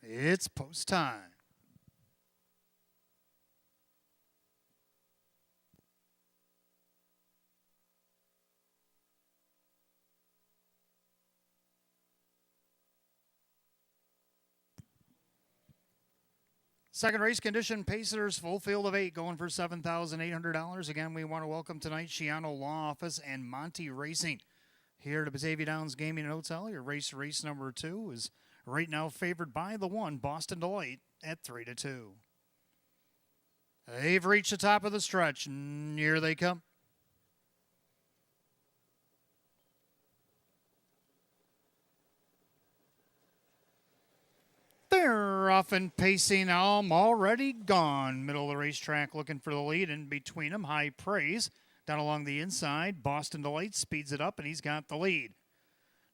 It's post time. Second race condition, Pacers, full field of 8, going for $7,800. Again, we want to welcome tonight Shiano Law Office and Monty Racing here to Batavia Downs Gaming and Hotel. Your race number 2 is right now favored by the 1, Boston Delight, at 3-2. They've reached the top of the stretch, and here they come. They're off and pacing. Already gone. Middle of the racetrack looking for the lead. In between them, High Praise. Down along the inside, Boston Delight speeds it up, and he's got the lead.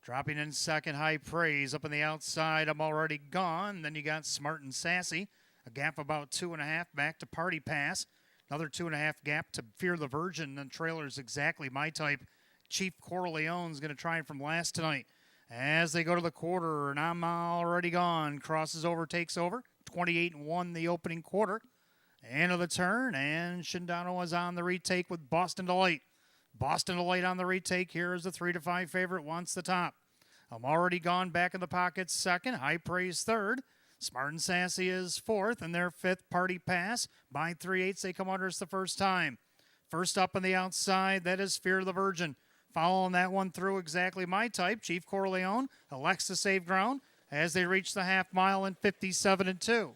Dropping in second, High Praise. Up on the outside, Already Gone. Then you got Smart and Sassy. A gap about 2.5 back to Party Pass. Another 2.5 gap to Fear the Virgin. And trailer's exactly my type. Chief Corleone's going to try it from last tonight. As they go to the quarter, and I'm Already Gone. Crosses over, takes over. 28-1 the opening quarter. End of the turn, and Shindano is on the retake with Boston Delight. Boston Delight on the retake. Here is the 3-5 favorite, wants the top. I'm Already Gone back in the pocket second. High Praise third. Smart and Sassy is fourth, and their fifth, Party Pass. By 3/8, they come under us the first time. First up on the outside, that is Fear the Virgin. Following that one through, exactly my type, Chief Corleone elects to save ground as they reach the half mile in 57-2.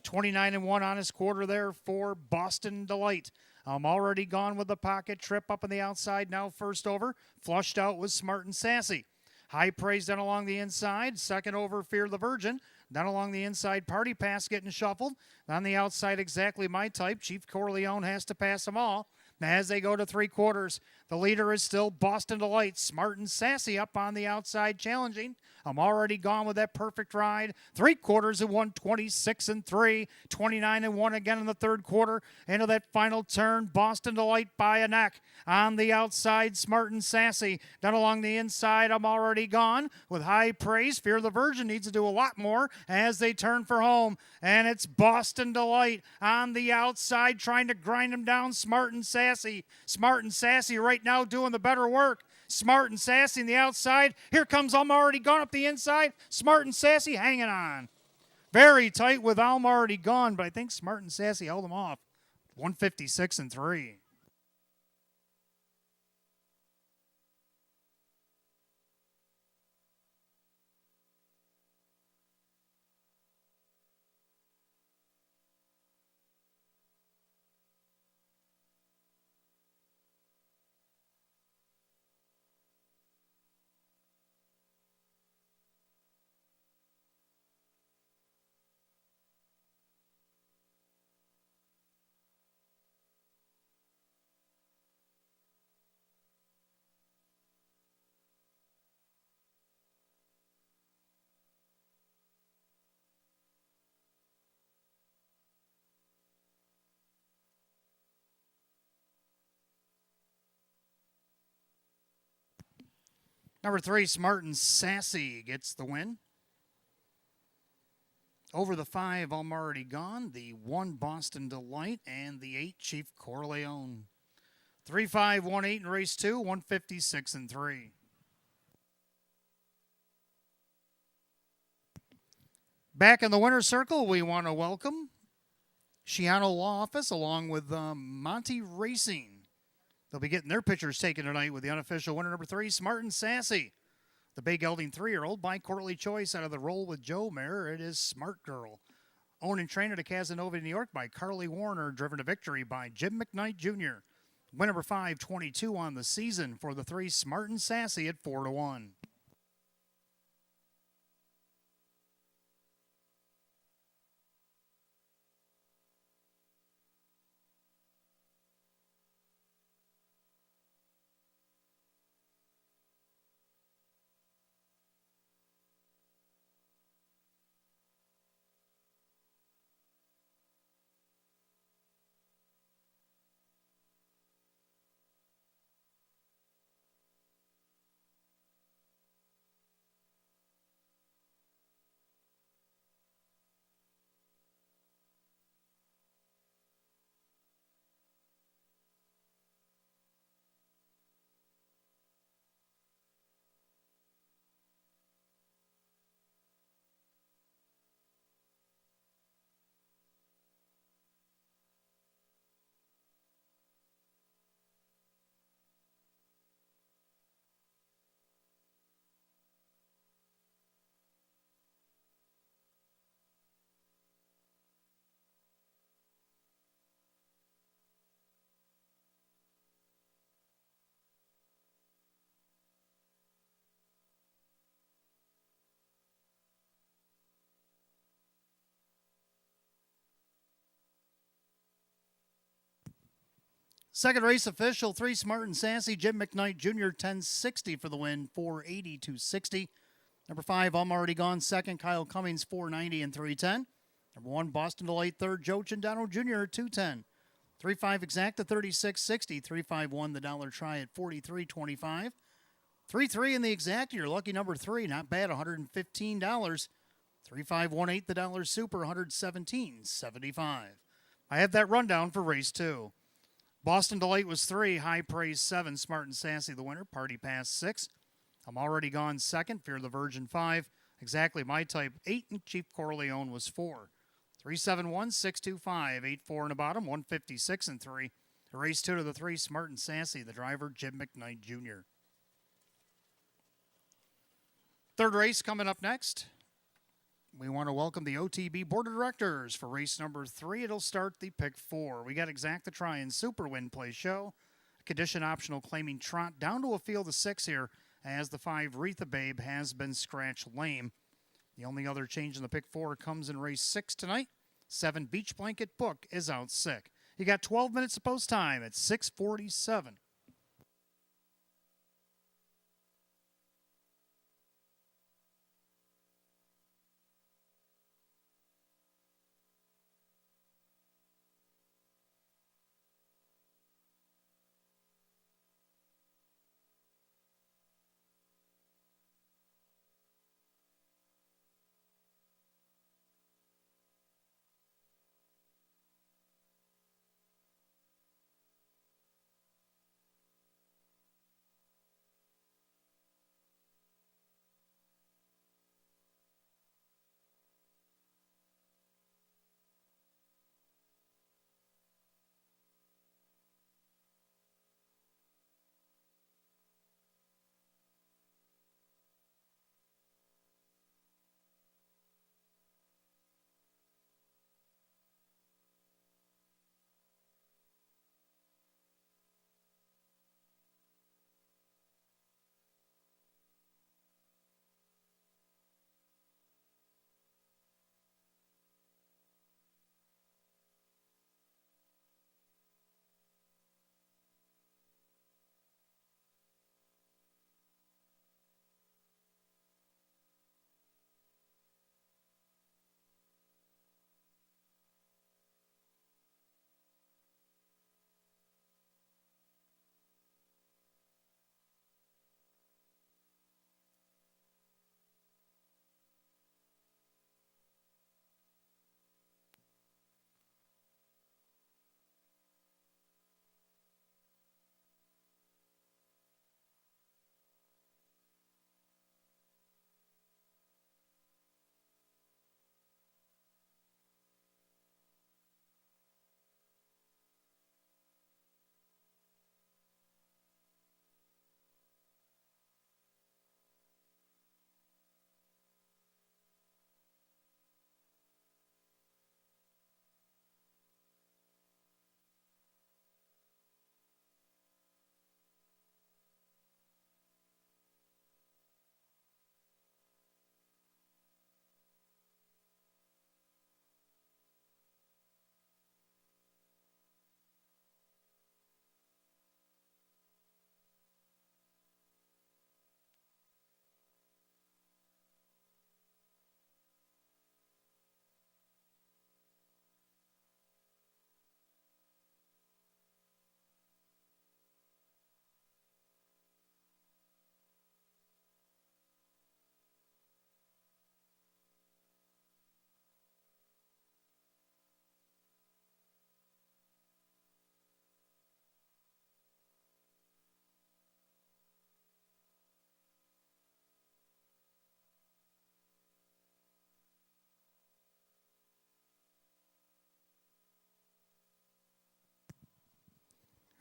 29-1 on his quarter there for Boston Delight. I'm Already Gone with the pocket trip up on the outside, now first over. Flushed out with Smart and Sassy. High Praise down along the inside. Second over, Fear the Virgin. Down along the inside, Party Pass getting shuffled. On the outside, exactly my type. Chief Corleone has to pass them all. As they go to 3/4, the leader is still Boston Delight. Smart and Sassy up on the outside challenging. I'm Already Gone with that perfect ride. 3/4 at 126-3. 29-1 again in the third quarter. Into that final turn, Boston Delight by a neck. On the outside, Smart and Sassy. Down along the inside, I'm Already Gone with High Praise. Fear the Virgin needs to do a lot more as they turn for home. And it's Boston Delight on the outside trying to grind him down. Smart and Sassy. Smart and Sassy right now doing the better work. Smart and Sassy on the outside. Here comes I'm Already Gone up the inside. Smart and Sassy hanging on. Very tight with I'm Already Gone, but I think Smart and Sassy held him off. 156-3. Number 3, Smart and Sassy gets the win. Over the 5, I'm Already Gone. The 1, Boston Delight. And the 8, Chief Corleone. 3-5-1-8 in race 2, 156-3. Back in the winner's circle, we want to welcome Shiano Law Office along with Monty Racing. They'll be getting their pictures taken tonight with the unofficial winner, number 3, Smart and Sassy. The big gelding 3-year-old by Courtly Choice out of the Roll with Joe mare. It is Smart Girl. Owned and trained at Casanova, New York by Carly Warner. Driven to victory by Jim McKnight Jr. Win number 522 on the season for the 3, Smart and Sassy at 4-1. Second race official, 3 Smart and Sassy, Jim McKnight Jr., 1060 for the win, 480 to 60. Number 5, I'm Already Gone, second, Kyle Cummings, 490 and 310. Number 1, Boston Delight, third, Joe Chindano Jr., 210. 3-5 Exacta, 3660. 3-5-1 the dollar try at 43.25. 3-3 in the Exacta, your lucky number 3, not bad, $115. 3-5-1-8 the dollar super, $117.75. I have that rundown for race 2. Boston Delight was 3, High Praise 7, Smart and Sassy the winner, Party Pass 6. I'm Already Gone second, Fear the Virgin 5, Exactly My Type 8, and Chief Corleone was 4. 3-7-1, 6-2-5, 8-4 in the bottom, 156 and 3. Race 2 to the 3, Smart and Sassy, the driver, Jim McKnight Jr. Third race coming up next. We want to welcome the OTB Board of Directors for race number 3. It'll start the pick 4. We got Exacta Try and Super Win Play Show. Condition optional claiming trot down to a field of 6 here as the 5 Retha Babe has been scratched lame. The only other change in the pick 4 comes in race 6 tonight. 7 Beach Blanket Book is out sick. You got 12 minutes of post time at 6:47.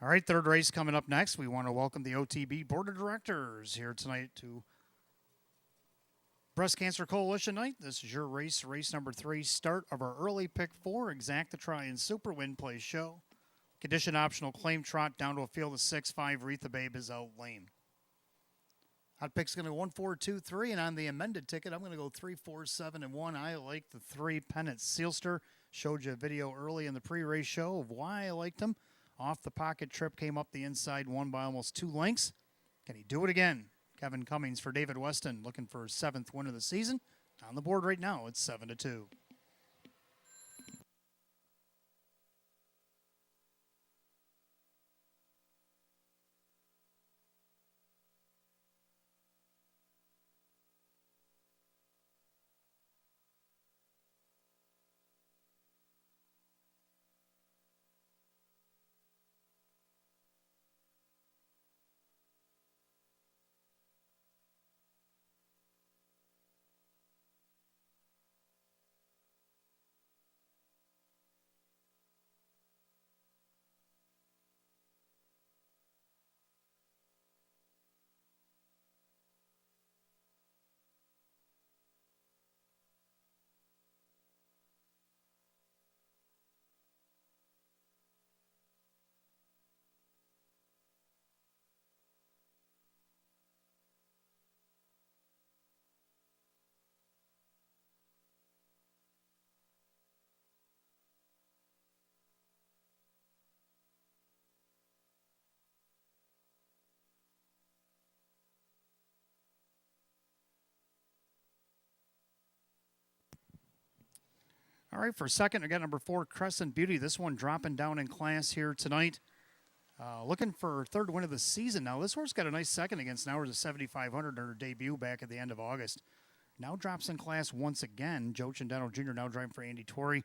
All right, third race coming up next. We want to welcome the OTB Board of Directors here tonight to Breast Cancer Coalition Night. This is your race, race number 3, start of our early pick 4, Exacta Try and Super Win Play Show. Condition optional claim trot down to a field of 6, 5 Retha Babe is out lame. Hot pick's going to go 1, 4, 2, 3, and on the amended ticket, I'm going to go 3, 4, 7, and 1. I like the 3 Pennant Sealster. Showed you a video early in the pre-race show of why I liked him. Off the pocket trip, came up the inside, won by almost 2 lengths. Can he do it again? Kevin Cummings for David Weston, looking for his 7th win of the season. On the board right now, it's 7-2. All right, for second, I got number 4, Crescent Beauty. This one dropping down in class here tonight. Looking for 3rd win of the season now. This horse got a nice second against Nowers of 7,500 in her debut back at the end of August. Now drops in class once again. Joe Chendano Jr. now driving for Andy Torrey.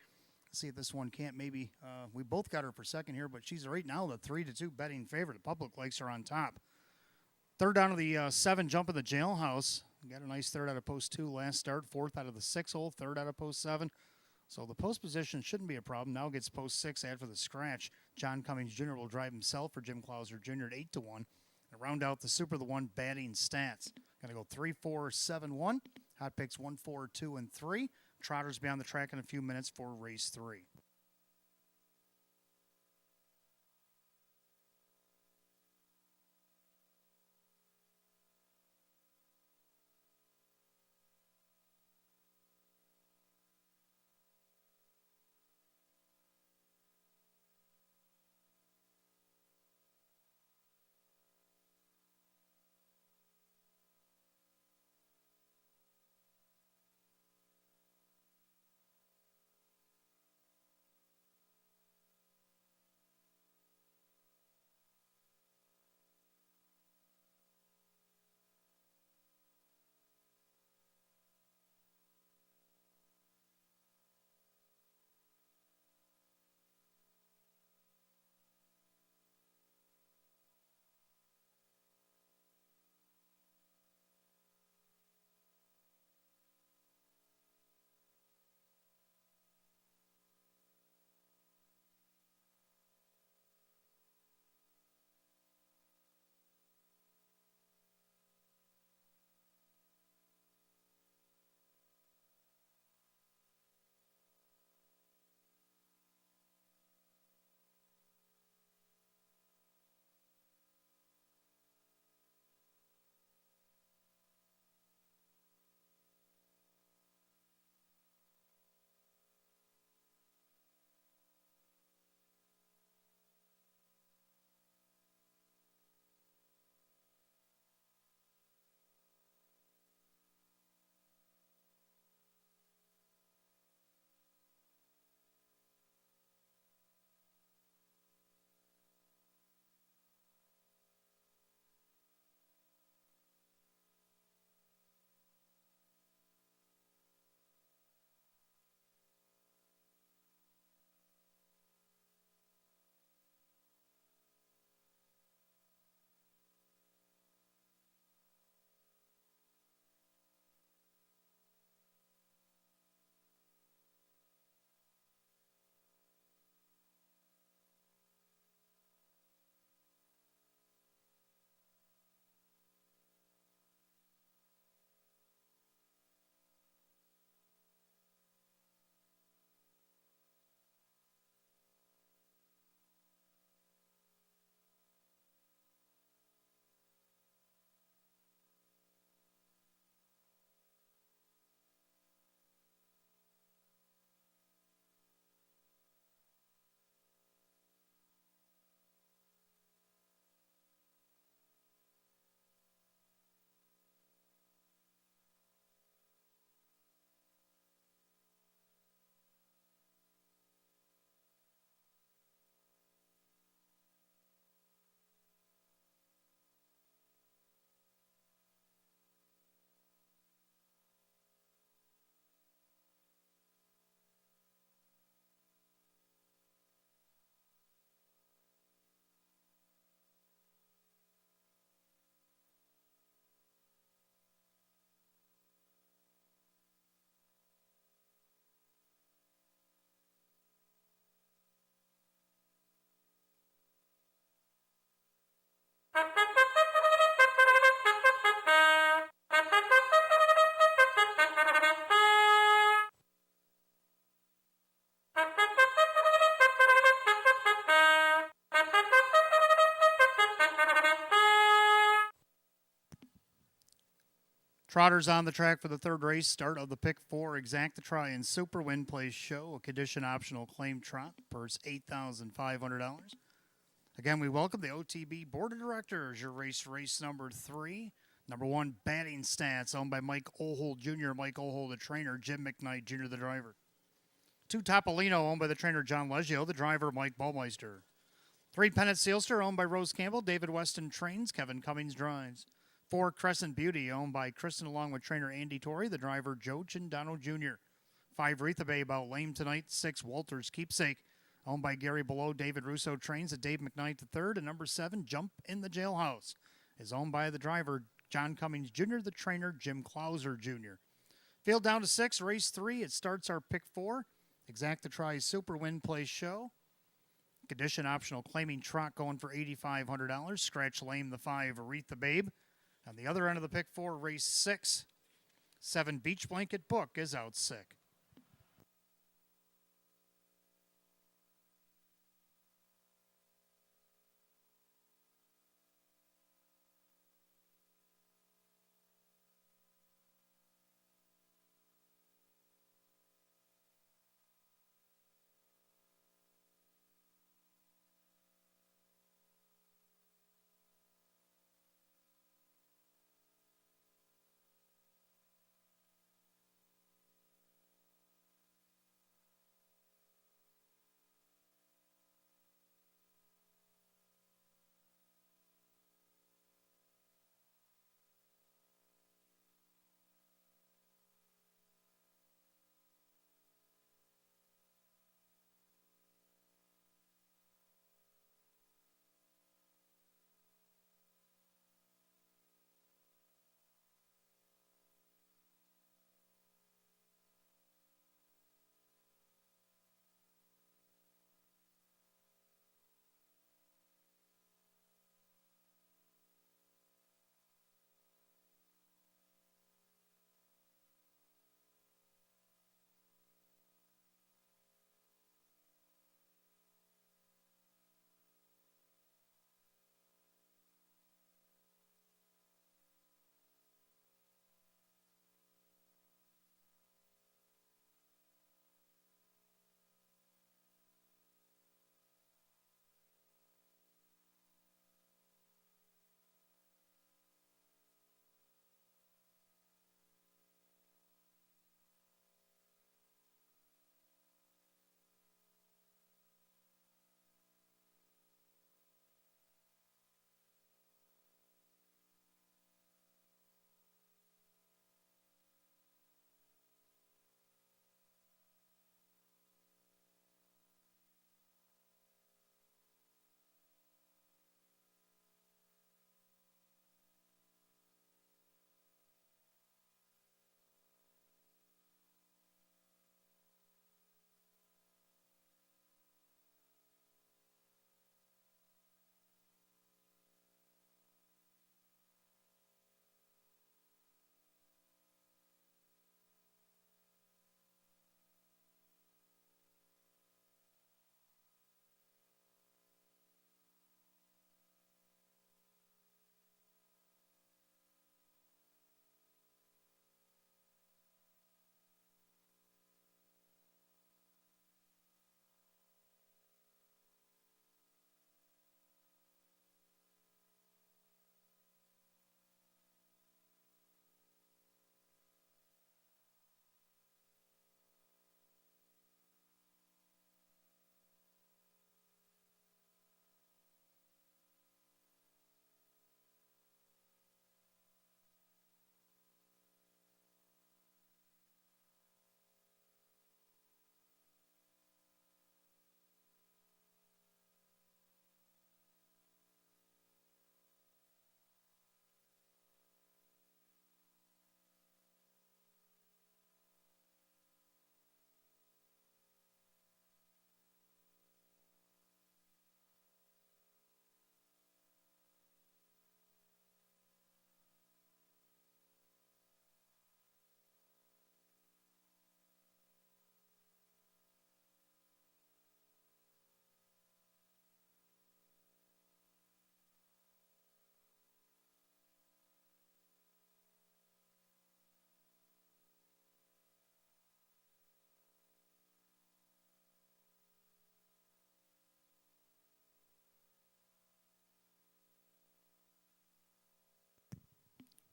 See if this one can't maybe. We both got her for second here, but she's right now the 3-2 betting favorite. The public likes her on top. 3rd down of the 7 jump in the jailhouse. Got a nice 3rd out of post 2 last start. 4th out of the 6 hole. 3rd out of post 7. So the post position shouldn't be a problem. Now gets post 6 after the scratch. John Cummings Jr. will drive himself for Jim Clauser Jr. at 8-1. And round out the Super the 1 batting stats. Going to go 3, 4, 7, 1. Hot picks 1, 4, 2, and 3. Trotters be on the track in a few minutes for race 3. Trotters on the track for the third race. Start of the pick four. Exacta Try and Super Win Place Show. A condition optional claim trot. Purse $8,500. Again, we welcome the OTB Board of Directors. Your race number 3. Number 1, Batting Stats, owned by Mike Ohold Jr. Mike Ohold, the trainer. Jim McKnight Jr., the driver. 2, Topolino, owned by the trainer John Leggio, the driver Mike Baumeister. 3, Pennant Sealster, owned by Rose Campbell. David Weston trains. Kevin Cummings drives. 4, Crescent Beauty, owned by Kristen along with trainer Andy Torrey, the driver Joe Chindano Jr. 5, Retha Bay, about lame tonight. 6, Walter's Keepsake, owned by Gary Below. David Russo trains at Dave McKnight III. And number 7, Jump in the Jailhouse, is owned by the driver John Cummings Jr., the trainer Jim Clauser Jr. Field down to 6, race 3. It starts our pick 4. Exacta Try Super Win Place Show. Condition optional claiming trot going for $8,500. Scratch lame the 5, Aretha Babe. On the other end of the pick 4, race 6. 7, Beach Blanket Book is out sick.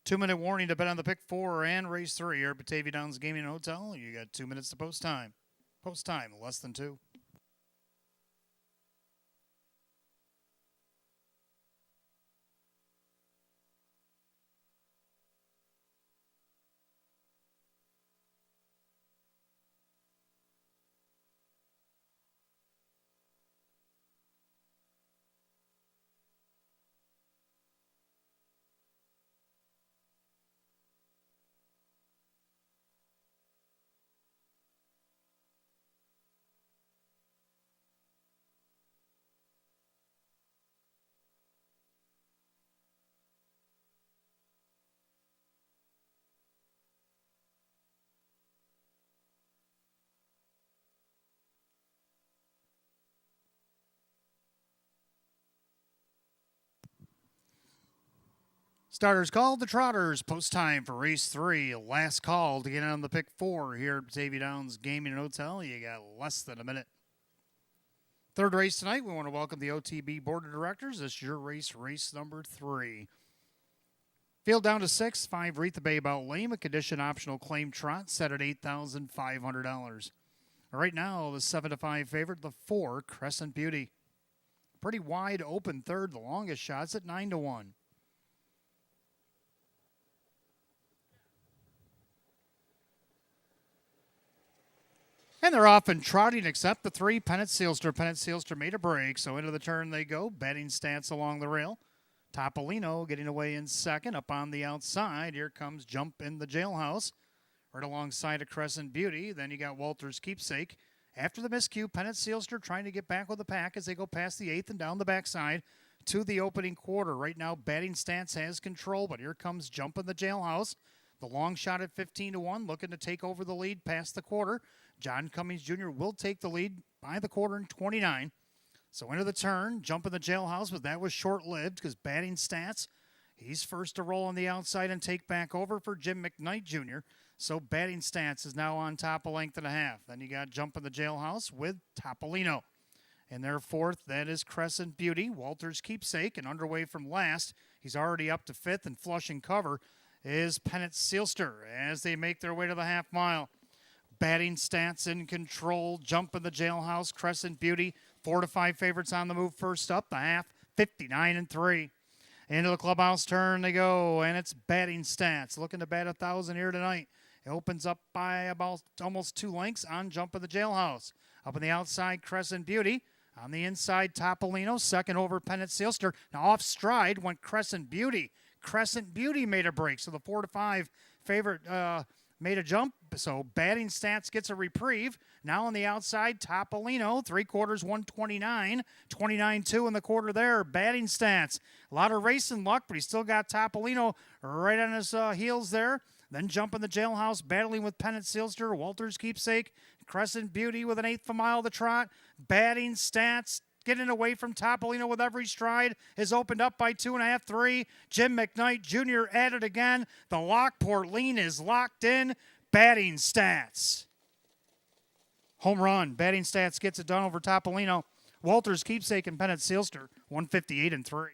2-minute warning to bet on the pick 4 and race 3 here at Batavia Downs Gaming and Hotel. You got 2 minutes to post time. Post time, less than 2. Starters called, the Trotters. Post time for race 3. Last call to get on the pick 4 here at Batavia Downs Gaming and Hotel. You got less than a minute. Third race tonight, we want to welcome the OTB Board of Directors. This is your race, race number 3. Field down to 6, 5 Wreath the Bay About Lame, a condition optional claim trot set at $8,500. Right now, the 7-5 favorite, the 4 Crescent Beauty. Pretty wide open third, the longest shot's at 9-1. And they're off and trotting, except the 3, Pennant Sealster. Pennant Sealster made a break, so into the turn they go. Batting stance along the rail. Topolino getting away in second. Up on the outside, here comes Jump in the Jailhouse. Right alongside of Crescent Beauty. Then you got Walter's Keepsake. After the miscue, Pennant Sealster trying to get back with the pack as they go past the 8th and down the backside to the opening quarter. Right now, Batting Stance has control, but here comes Jump in the Jailhouse. The long shot at 15-1, looking to take over the lead past the quarter. John Cummings Jr. will take the lead by the quarter in 29. So into the turn, Jump in the Jailhouse, but that was short-lived because Batting Stats, he's first to roll on the outside and take back over for Jim McKnight Jr. So Batting Stats is now on top a length and a half. Then you got Jump in the Jailhouse with Topolino. And their fourth, that is Crescent Beauty, Walter's Keepsake, and underway from last. He's already up to 5th and flushing cover is Pennant Sealster as they make their way to the half mile. Batting Stats in control. Jump in the Jailhouse. Crescent Beauty. 4-5 favorites on the move first up. The half, 59-3. Into the clubhouse turn they go, and it's Batting Stats. Looking to bat 1,000 here tonight. It opens up by about almost 2 lengths on Jump in the Jailhouse. Up on the outside, Crescent Beauty. On the inside, Topolino. Second over, Pennant Sealster. Now off stride went Crescent Beauty. Crescent Beauty made a break, so the 4-5 favorite made a jump, so Batting Stats gets a reprieve. Now on the outside, Topolino, 3/4, 129, 29-2 in the quarter there. Batting Stats, a lot of racing luck, but he still got Topolino right on his heels there. Then Jump in the Jailhouse, battling with Pennant Sealster, Walter's Keepsake, Crescent Beauty with an 1/8 a mile to trot. Batting Stats getting away from Topolino with every stride is opened up by 2.5, 3. Jim McKnight Jr. at it again. The Lockport lean is locked in. Batting Stats. Home run. Batting Stats gets it done over Topolino. Walter's Keepsake and Pennant Sealster, 158-3.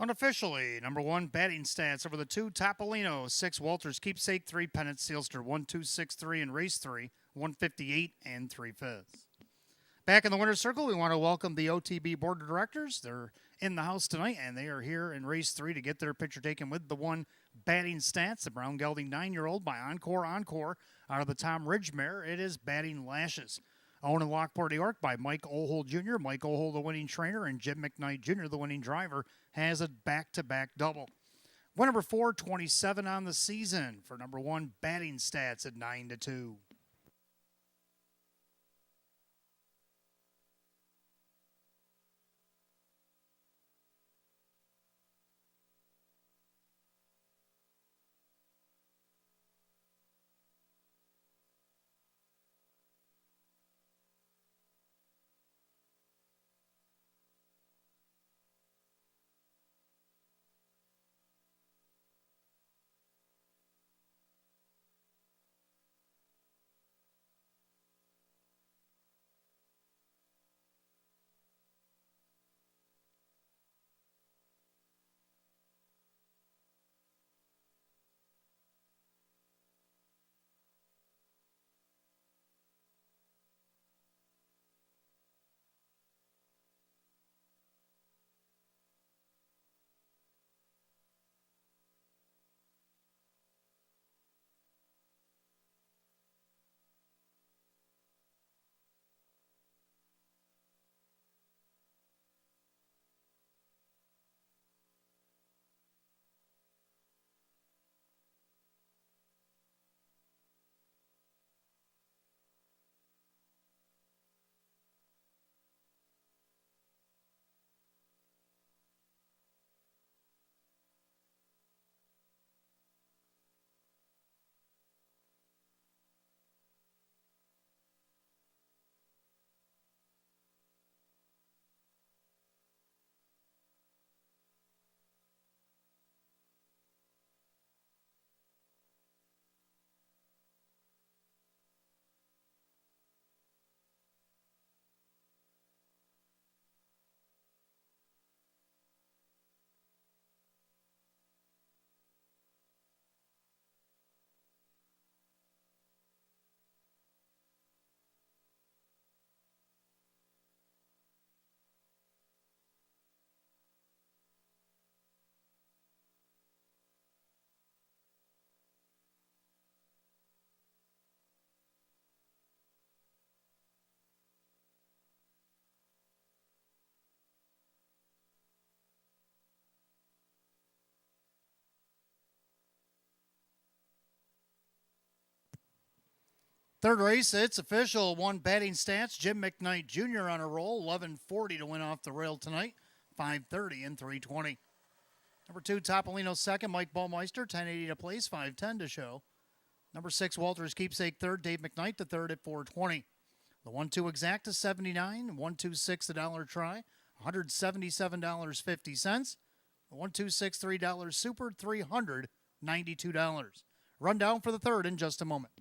Unofficially, number 1, Batting Stats over the 2, Topolino, 6, Walter's Keepsake, 3, Pennant Sealster, 1-2-6-3 in race 3, 158 3/5. Back in the winner's circle, we want to welcome the OTB Board of Directors. They're in the house tonight, and they are here in race 3 to get their picture taken with the 1, Batting Stats, the brown gelding 9-year-old by Encore out of the Tom Ridge mare. It is Batting Lashes. Owned in Lockport, New York by Mike Ohold Jr. Mike Ohold, the winning trainer, and Jim McKnight Jr., the winning driver, has a back-to-back double. Win number 4, 27 on the season for number 1, batting stats at 9-2. Third race, it's official. 1 batting stats. Jim McKnight Jr. on a roll. 11:40 to win off the rail tonight. 5:30 and 3:20. Number 2, Topolino second. Mike Baumeister, 10:80 to place. 5:10 to show. Number 6, Walters Keepsake third. Dave McKnight the third at 4:20. The 1-2 exacta 79. 1-2-6 the dollar try. $177.50. The 1-2-6 $3 super $392. Rundown for the third in just a moment.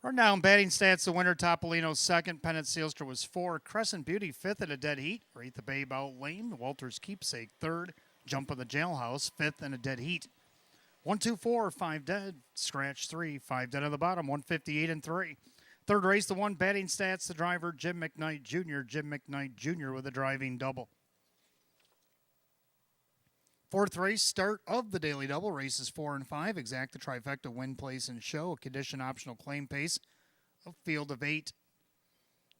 Rundown batting stats, the winner, Topolino second, Pennant Sealster was 4, Crescent Beauty fifth at a dead heat, Wraith the Babe out lame, Walters Keepsake third, Jump of the Jailhouse fifth in a dead heat. 1-2-4, 5 dead, Scratch 3, 5 dead on the bottom, 158 and 3. Third race, the 1 batting stats, the driver, Jim McKnight Jr., Jim McKnight Jr. with a driving double. Fourth race, start of the daily double, races 4 and 5, exact the trifecta, win, place, and show, a condition optional claim pace, a field of 8.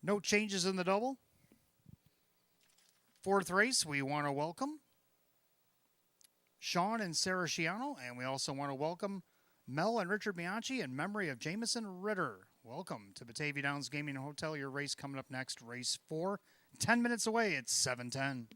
No changes in the double. Fourth race, we want to welcome Sean and Sarah Sciano, and we also want to welcome Mel and Richard Bianchi in memory of Jameson Ritter. Welcome to Batavia Downs Gaming and Hotel. Your race coming up next, race 4. 10 minutes away, it's 7:10.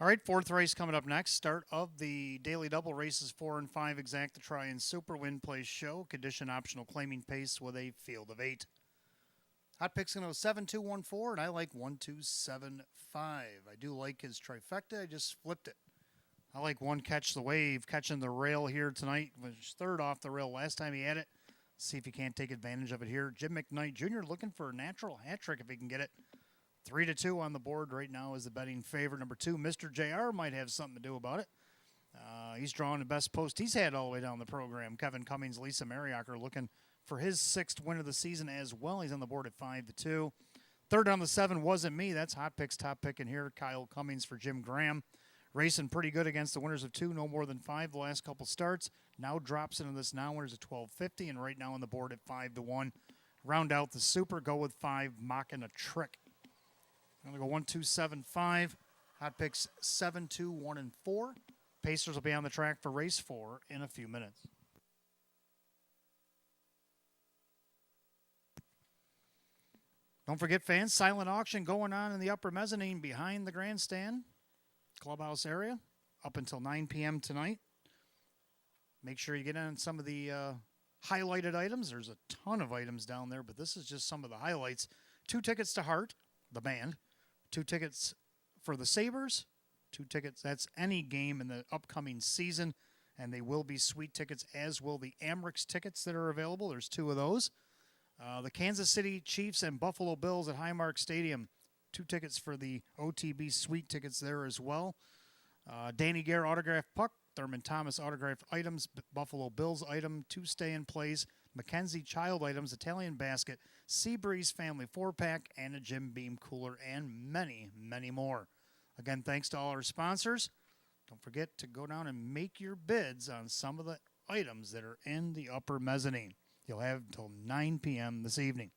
All right, fourth race coming up next. Start of the daily double races 4 and 5 exact to try and super win place show. Condition optional claiming pace with a field of 8. Hot pick's going to go 7-2-1-4, and I like 1-2-7-5. I do like his trifecta. I just flipped it. I like One Catch the Wave, catching the rail here tonight. Was third off the rail last time he had it. See if he can't take advantage of it here. Jim McKnight Jr. looking for a natural hat trick if he can get it. 3-2 on the board right now is the betting favorite. Number 2, Mr. JR might have something to do about it. He's drawing the best post he's had all the way down the program. Kevin Cummings, Lisa Mariacker looking for his 6th win of the season as well. He's on the board at 5-2. Third on the 7 wasn't me. That's Hot Pick's top pick in here. Kyle Cummings for Jim Graham. Racing pretty good against the winners of 2, no more than 5 the last couple starts. Now drops into this now winners at 12.50 and right now on the board at 5-1. Round out the super, go with 5, mocking a trick. I'm going to go 1-2-7-5. Hot picks 7-2-1-4. Pacers will be on the track for race 4 in a few minutes. Don't forget, fans, silent auction going on in the upper mezzanine behind the grandstand, clubhouse area, up until 9 p.m. tonight. Make sure you get in on some of the highlighted items. There's a ton of items down there, but this is just some of the highlights. 2 tickets to Heart, the band. 2 tickets for the Sabres. 2 tickets. That's any game in the upcoming season, and they will be sweet tickets, as will the Amrex tickets that are available. There's 2 of those. The Kansas City Chiefs and Buffalo Bills at Highmark Stadium. 2 tickets for the OTB sweet tickets there as well. Danny Gare autographed puck. Thurman Thomas autographed items. Buffalo Bills item. 2 stay-in plays. Mackenzie Child items. Italian basket. Seabreeze family 4-pack. And a Jim Beam cooler. And many, many more. Again, thanks to all our sponsors. Don't forget to go down and make your bids on some of the items that are in the upper mezzanine. You'll have until 9 p.m. this evening.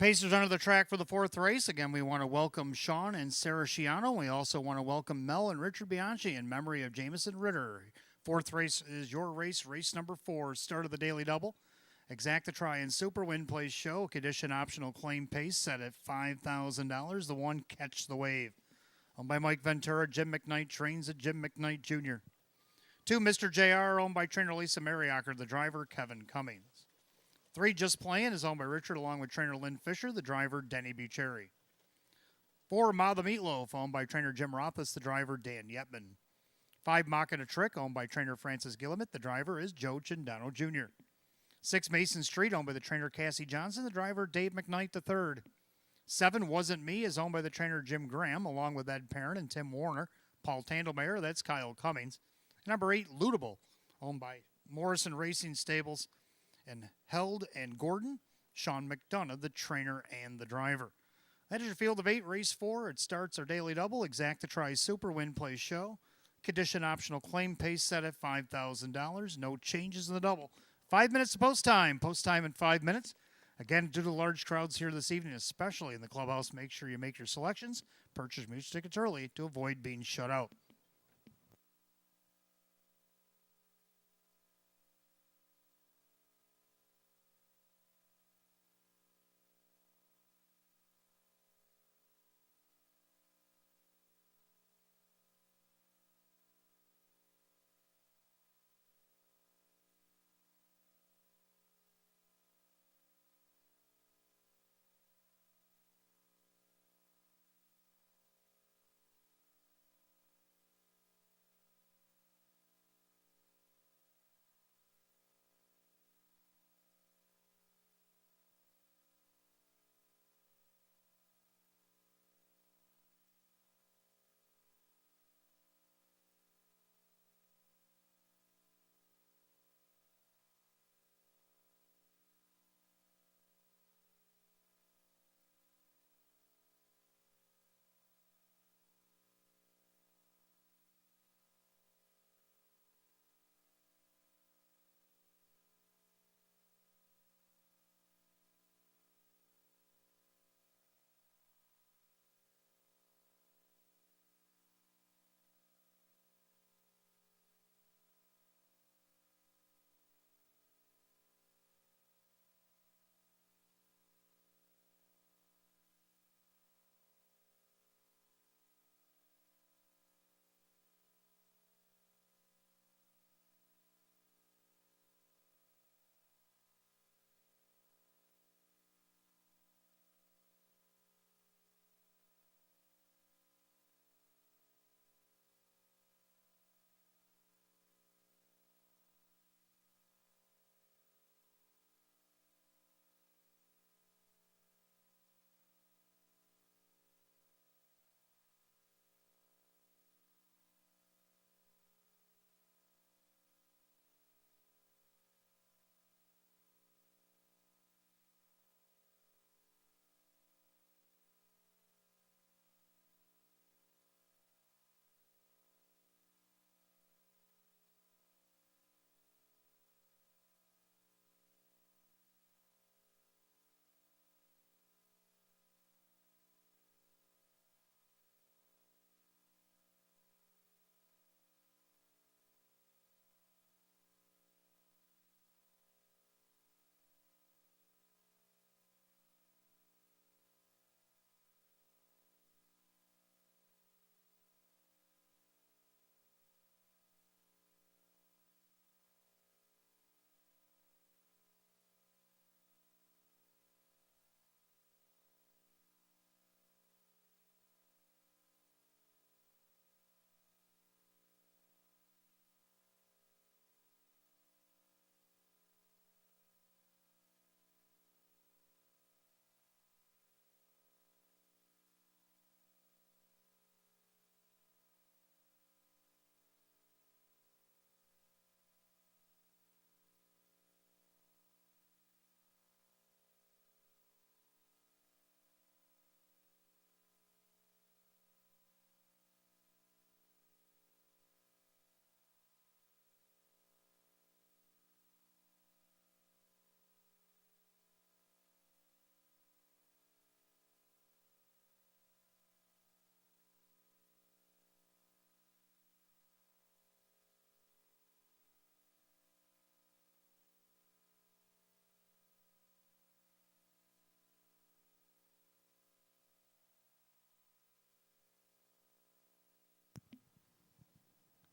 Pacers under the track for the fourth race. Again, we want to welcome Sean and Sarah Sciano. We also want to welcome Mel and Richard Bianchi in memory of Jamison Ritter. Fourth race is your race, race number 4, start of the daily double. Exacta Try and Super Win Place Show, condition optional claim pace set at $5,000. The one, Catch the Wave. Owned by Mike Ventura, Jim McKnight trains at Jim McKnight Jr. 2, Mr. JR, owned by trainer Lisa Mariacker, the driver, Kevin Cummings. 3, Just Playing, is owned by Richard along with trainer Lynn Fisher, the driver, Denny Bucherri. 4, Ma the Meatloaf, owned by trainer Jim Rothfuss, the driver, Dan Yetman. 5, Mocking a Trick, owned by trainer Francis Gillimet, the driver is Joe Chindano Jr. 6, Mason Street, owned by the trainer Cassie Johnson, the driver, Dave McKnight III. 7, Wasn't Me, is owned by the trainer Jim Graham, along with Ed Parent and Tim Warner. Paul Tandelmayer, that's Kyle Cummings. Number 8, Lootable, owned by Morrison Racing Stables, and Held and Gordon, Sean McDonough, the trainer and the driver. That is your field of 8, race 4. It starts our daily double, Exacta Try Super Win Play Show. Condition optional claim pace set at $5,000. No changes in the double. 5 minutes to post time. Post time in 5 minutes. Again, due to large crowds here this evening, especially in the clubhouse, make sure you make your selections. Purchase music tickets early to avoid being shut out.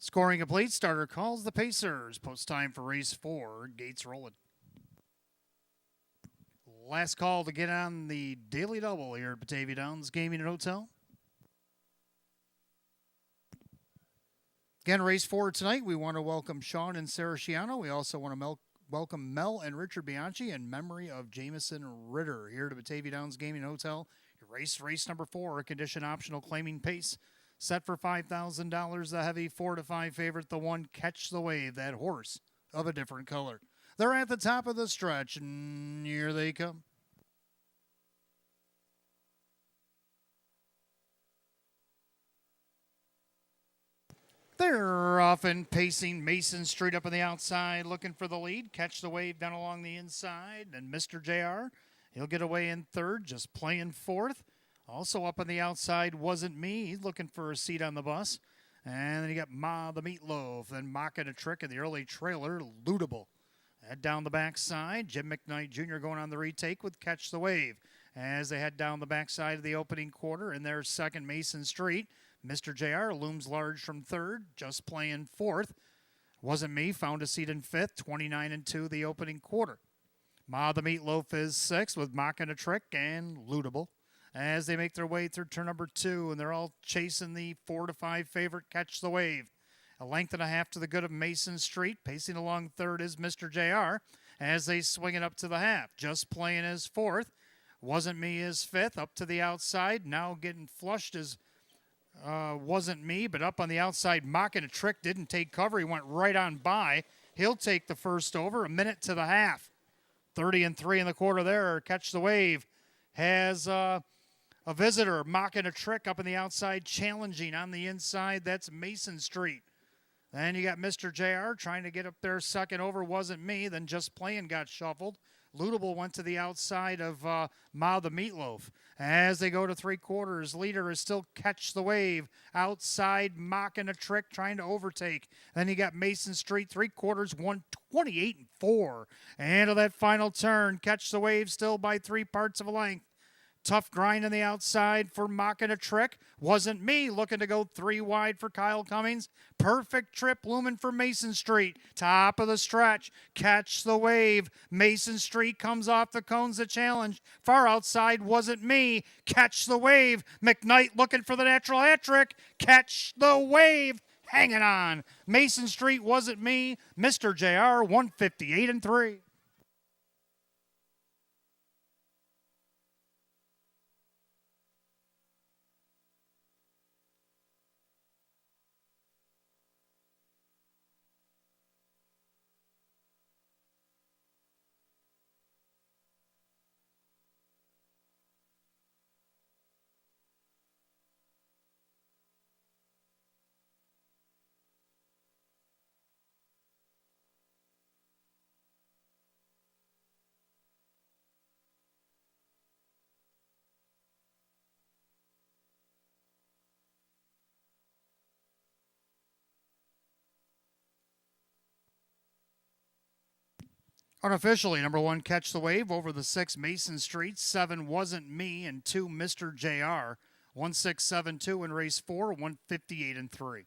Scoring complete. Starter calls the Pacers. Post time for race 4. Gates rolling. Last call to get on the daily double here at Batavia Downs Gaming and Hotel. Again, race 4 tonight. We want to welcome Sean and Sarah Sciano. We also want to welcome Mel and Richard Bianchi in memory of Jamison Ritter here to Batavia Downs Gaming and Hotel. Race number 4, condition optional, claiming pace. Set for $5,000, the heavy 4 to 5 favorite, the one Catch the Wave, that horse of a different color. They're at the top of the stretch, and here they come. They're off and pacing Mason Street up on the outside, looking for the lead. Catch the Wave down along the inside, and Mr. JR, he'll get away in third, just playing fourth. Also up on the outside, Wasn't Me. He's looking for a seat on the bus. And then you got Ma the Meatloaf, then Mocking a Trick in the early trailer, Lootable. Head down the backside, Jim McKnight Jr. going on the retake with Catch the Wave. As they head down the backside of the opening quarter, in their second, Mason Street, Mr. JR looms large from third, just playing fourth. Wasn't Me found a seat in fifth, 29-2 the opening quarter. Ma the Meatloaf is sixth with Mocking a Trick and Lootable. As they make their way through turn number 2, and they're all chasing the 4 to 5 favorite Catch the Wave. A length and a half to the good of Mason Street. Pacing along third is Mr. JR as they swing it up to the half. Just playing as fourth. Wasn't Me is fifth. Up to the outside. Now getting flushed is Wasn't Me, but up on the outside, Mocking a Trick didn't take cover. He went right on by. He'll take the first over. A minute to the half. 30-3 in the quarter there. Catch the Wave has a visitor Mocking a Trick up on the outside, challenging on the inside. That's Mason Street. Then you got Mr. JR trying to get up there second over. Wasn't Me. Then Just Playing got shuffled. Lootable went to the outside of Ma the Meatloaf. As they go to three quarters, leader is still Catch the Wave. Outside, Mocking a Trick, trying to overtake. Then you got Mason Street, three quarters, 128-4. And of that final turn, Catch the Wave still by 3 parts of a length. Tough grind on the outside for Mocking a Trick. Wasn't Me, looking to go 3 wide for Kyle Cummings. Perfect trip looming for Mason Street. Top of the stretch. Catch the Wave. Mason Street comes off the cones to challenge. Far outside, Wasn't Me. Catch the Wave. McKnight looking for the natural hat trick. Catch the Wave. Hanging on. Mason Street, Wasn't Me. Mr. JR, 158-3. Unofficially, number 1, Catch the Wave over the 6, Mason Street. 7, Wasn't Me, and 2, Mr. JR. 1672 in race 4, 158-3.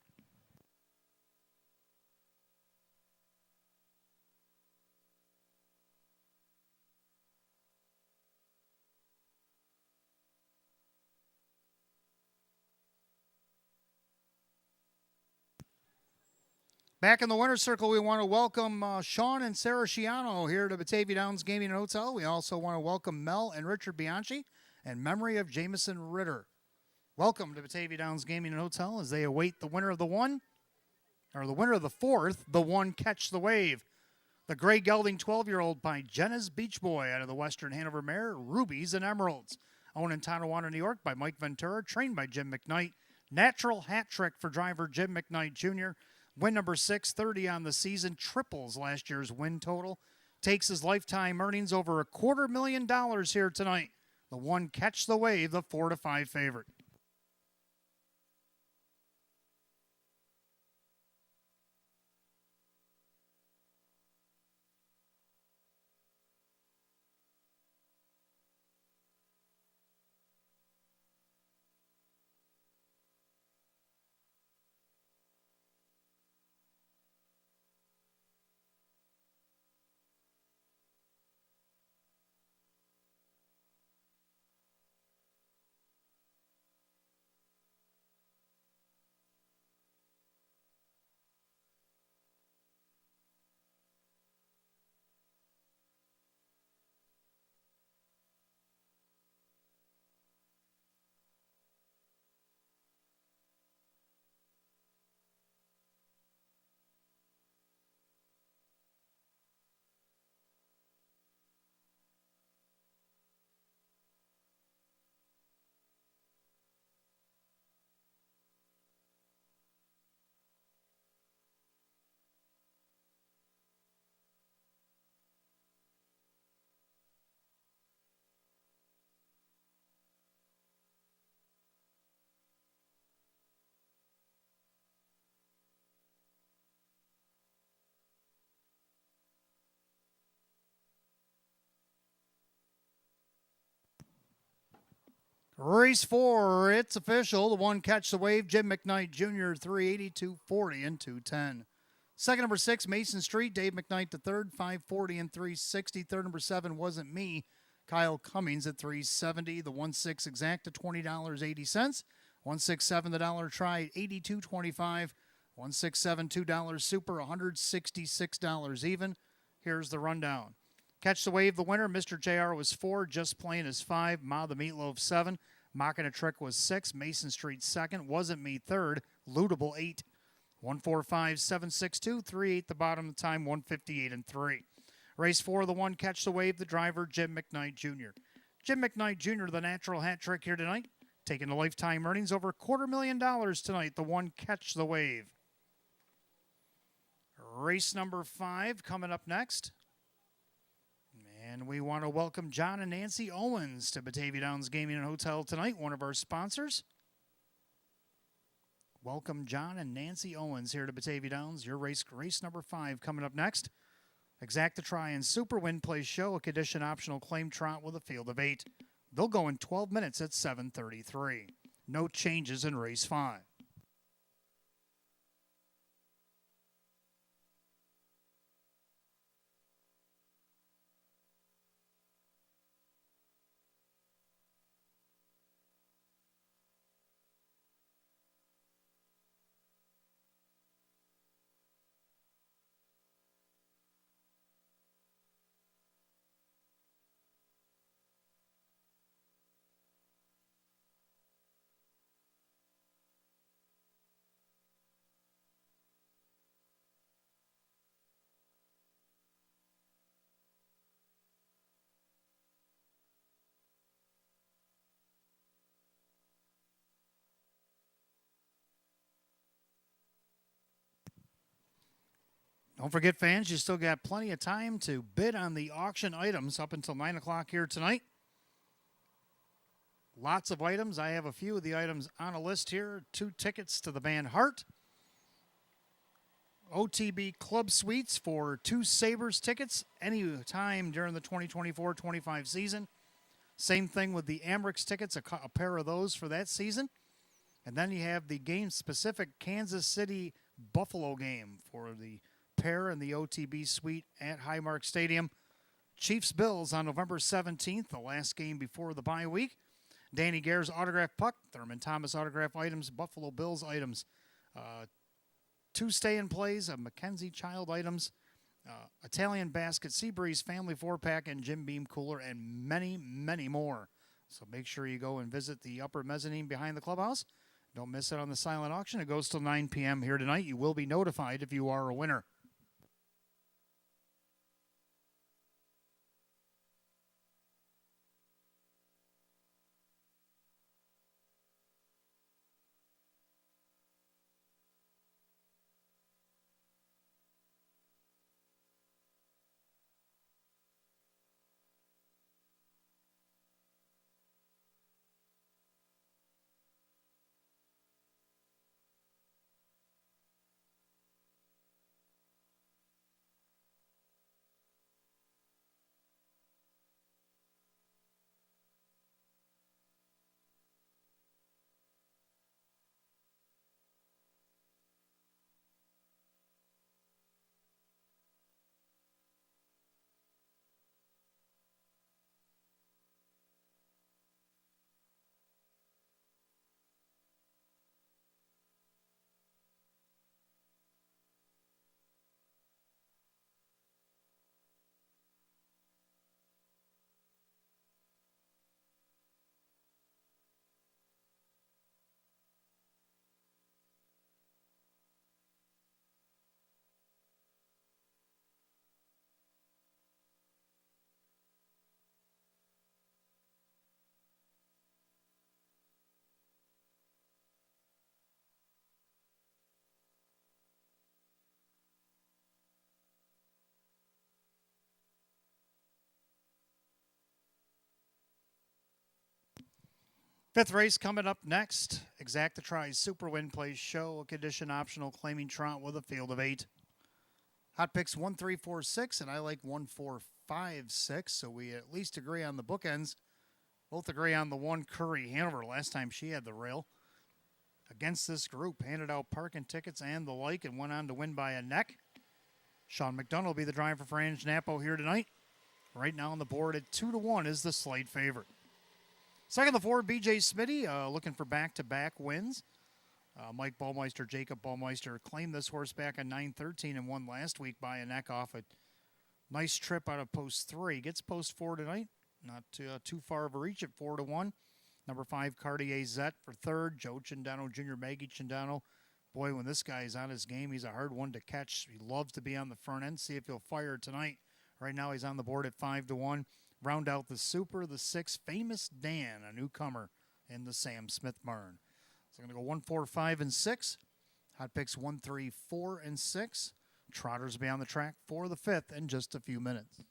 Back in the winner's circle, we want to welcome Sean and Sarah Sciano here to Batavia Downs Gaming and Hotel. We also want to welcome Mel and Richard Bianchi in memory of Jamison Ritter. Welcome to Batavia Downs Gaming and Hotel as they await the winner of the winner of the 4th, the 1, Catch the Wave. The gray gelding 12-year-old by Jenna's Beach Boy out of the Western Hanover Mare, Rubies and Emeralds. Owned in Tonawanda, New York by Mike Ventura, trained by Jim McKnight. Natural hat trick for driver Jim McKnight Jr. Win number 630 on the season, triples last year's win total. Takes his lifetime earnings over $250,000 here tonight. The 1, Catch the Wave, the 4 to 5 favorite. Race 4, it's official. The one catch the wave, Jim McKnight Jr., 380, 240, and 210. Second, number 6, Mason Street, Dave McKnight the third, 540 and 360. Third, number 7, Wasn't Me, Kyle Cummings at 370. The 1-6 exact to $20.80. 167 the dollar try at $82.25. 167 $2 super, $166 even. Here's the rundown. Catch the Wave, the winner. Mr. JR was 4. Just Plain is 5. Ma the Meatloaf 7. Mocking a Trick was 6. Mason Street 2nd. Wasn't Me 3rd. Lootable 8. 145 762 38 the bottom of the time, 158 and 3. Race 4, the one Catch the Wave, the driver Jim McKnight Jr. Jim McKnight Jr., the natural hat trick here tonight, taking the lifetime earnings over $250,000 tonight. The one Catch the Wave. Race number 5 coming up next. And we want to welcome John and Nancy Owens to Batavia Downs Gaming and Hotel tonight, one of our sponsors. Welcome John and Nancy Owens here to Batavia Downs. Your race number 5 coming up next. Exact the Try and Super Win Play Show, a condition optional claim trot with a field of 8. They'll go in 12 minutes at 7:33. No changes in race 5. Don't forget, fans, you still got plenty of time to bid on the auction items up until 9 o'clock here tonight. Lots of items. I have a few of the items on a list here. 2 tickets to the band Heart. OTB Club Suites for 2 Sabres tickets any time during the 2024-25 season. Same thing with the Amherst tickets, a pair of those for that season. And then you have the game-specific Kansas City Buffalo game for the pair in the OTB suite at Highmark Stadium. Chiefs-Bills on November 17th, the last game before the bye week. Danny Gare's autograph puck, Thurman Thomas autograph items, Buffalo Bills items. 2 stay-in plays of Mackenzie Child items, Italian basket, Seabreeze family 4-pack, and Jim Beam cooler, and many, many more. So make sure you go and visit the upper mezzanine behind the clubhouse. Don't miss it on the silent auction. It goes till 9 p.m. here tonight. You will be notified if you are a winner. Fifth race coming up next. Exact the Try Super Win Play Show, a condition optional claiming trot with a field of 8. Hot picks 1, 3, 4, 6, and I like 1, 4, 5, 6. So we at least agree on the bookends. Both agree on the one. Curry Hanover, last time she had the rail. Against this group, handed out parking tickets and the like, and went on to win by a neck. Sean McDonough will be the driver for Ange Napo here tonight. Right now on the board at 2-1 is the slight favorite. Second, the forward, B.J. Smitty, looking for back-to-back wins. Mike Baumeister, Jacob Baumeister claimed this horse back on 9:13 and won last week by a neck off a nice trip out of post 3. Gets post 4 tonight. Not too far of a reach at 4-1. Number 5, Cartier Zet for third. Joe Chindano Jr., Maggie Chindano. Boy, when this guy is on his game, he's a hard one to catch. He loves to be on the front end. See if he'll fire tonight. Right now he's on the board at 5-1. Round out the Super, the 6, Famous Dan, a newcomer in the Sam Smith barn. So I'm going to go 1, 4, 5, and 6. Hot picks 1, 3, 4, and 6. Trotters will be on the track for the 5th in just a few minutes.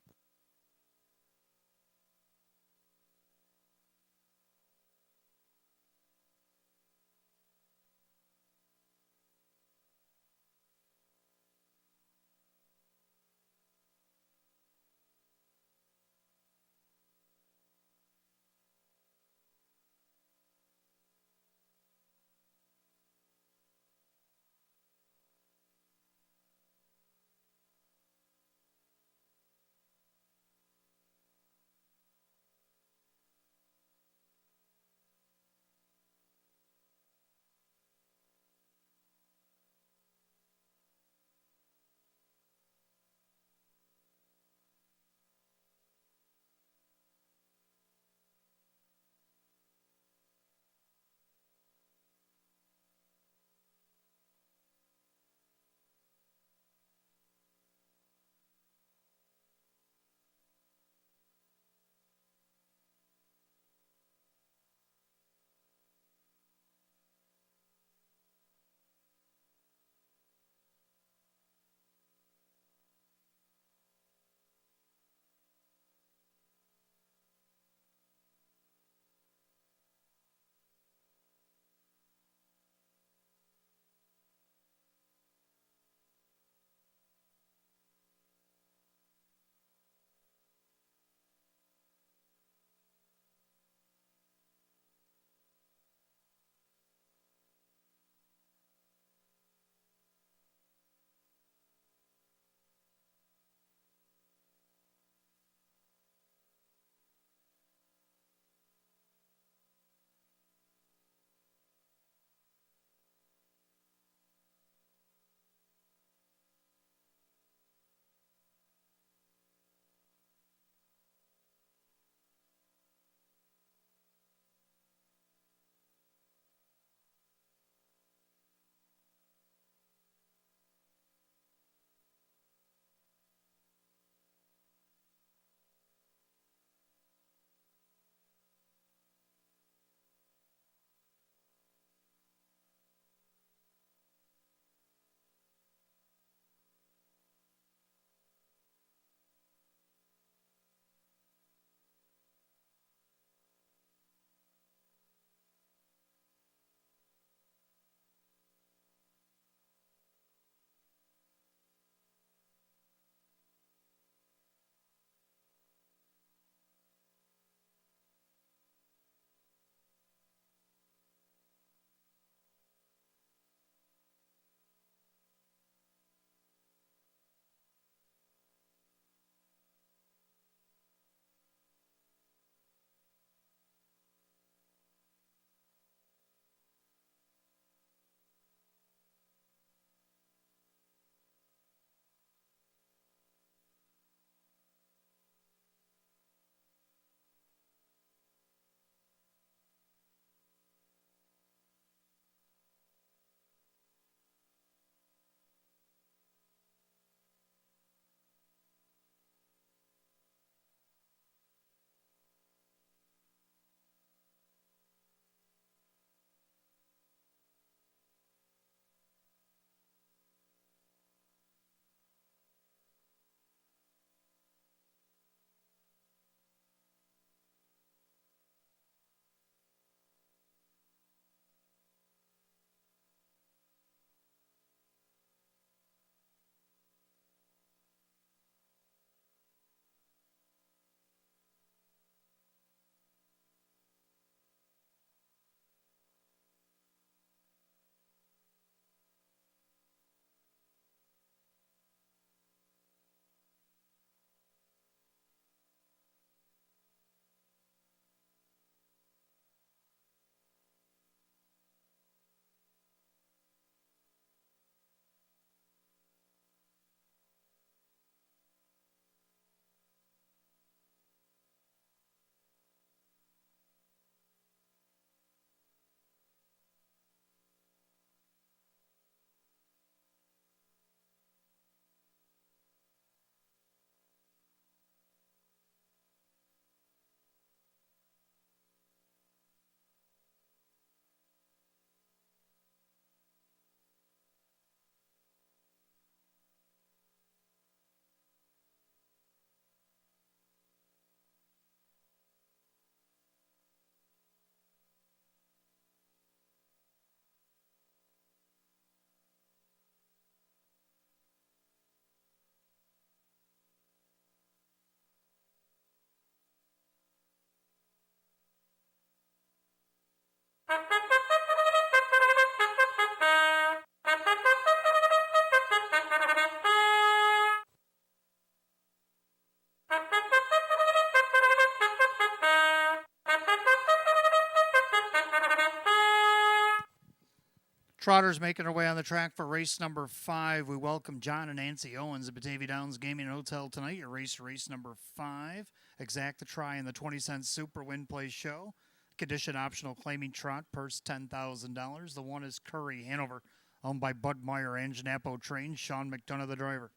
Trotters making their way on the track for race number 5. We welcome John and Nancy Owens at Batavia Downs Gaming and Hotel tonight. Your race number 5. Exact the try in the 20-cent Super Win Play Show. Condition optional claiming trot, purse $10,000. The one is Curry, Hanover, owned by Bud Meyer and Janapo Train, Sean McDonough the driver.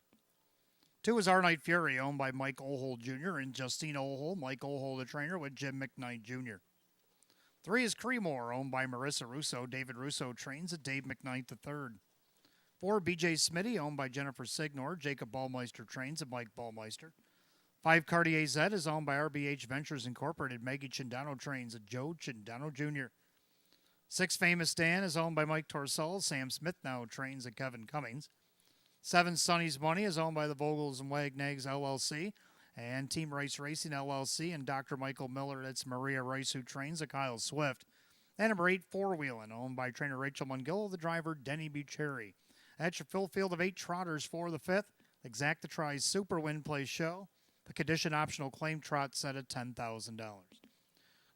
2 is Our Night Fury, owned by Mike Ohold Jr. and Justine Ohold, Mike Ohold the trainer with Jim McKnight Jr. 3 is Creemore, owned by Marissa Russo. David Russo trains at Dave McKnight III. 4, BJ Smitty, owned by Jennifer Signor. Jacob Ballmeister trains at Mike Ballmeister. 5, Cartier Z is owned by RBH Ventures Incorporated. Maggie Chindano trains at Joe Chindano Jr. 6, Famous Dan is owned by Mike Torsell. Sam Smith now trains at Kevin Cummings. 7, Sonny's Money is owned by the Vogels and Wagnags LLC. And Team Rice Racing LLC and Dr. Michael Miller, that's Maria Rice, who trains at Kyle Swift. And number 8, Four Wheelin', owned by trainer Rachel Mungill, the driver Denny Bucherri. That's your full field of 8 trotters for the 5th. Exact the Tries Super Win Play Show. The condition optional claim trot set at $10,000.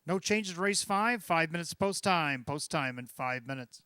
No changes to race 5. 5 minutes post time. Post time in 5 minutes.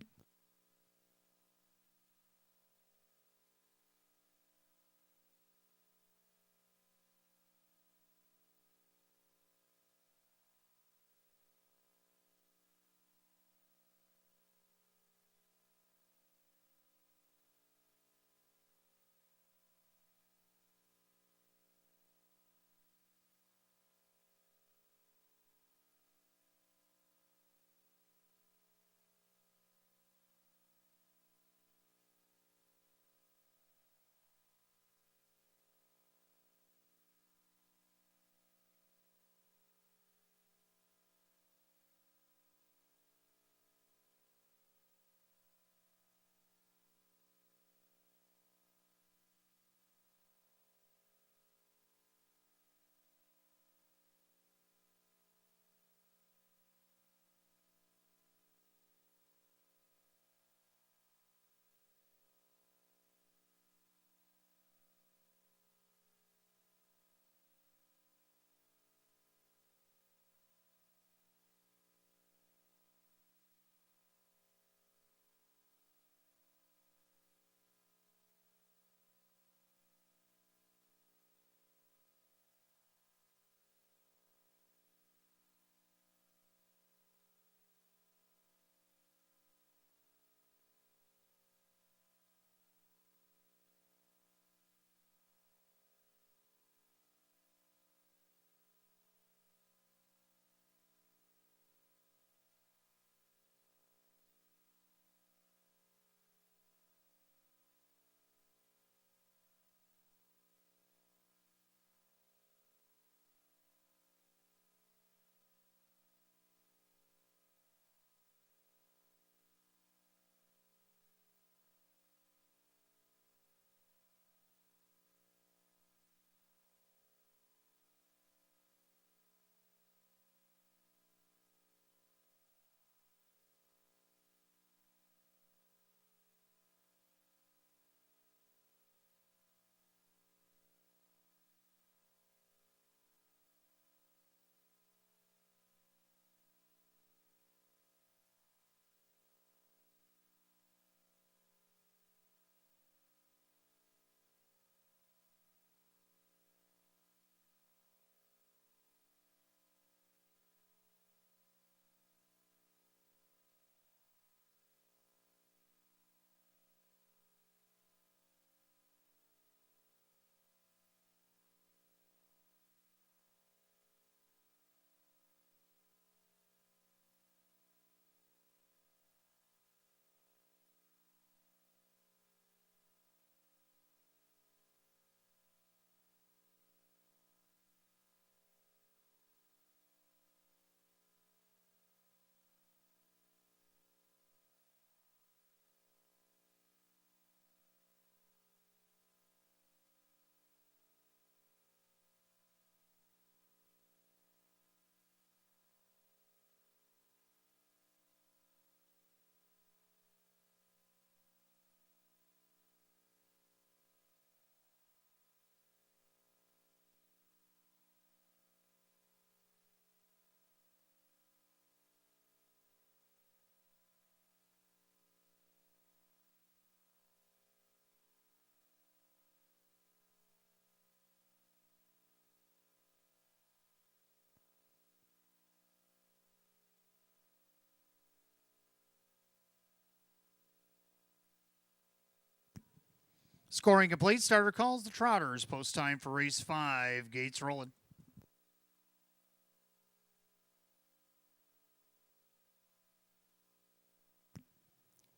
Scoring complete. Starter calls the Trotters. Post time for race 5. Gates rolling.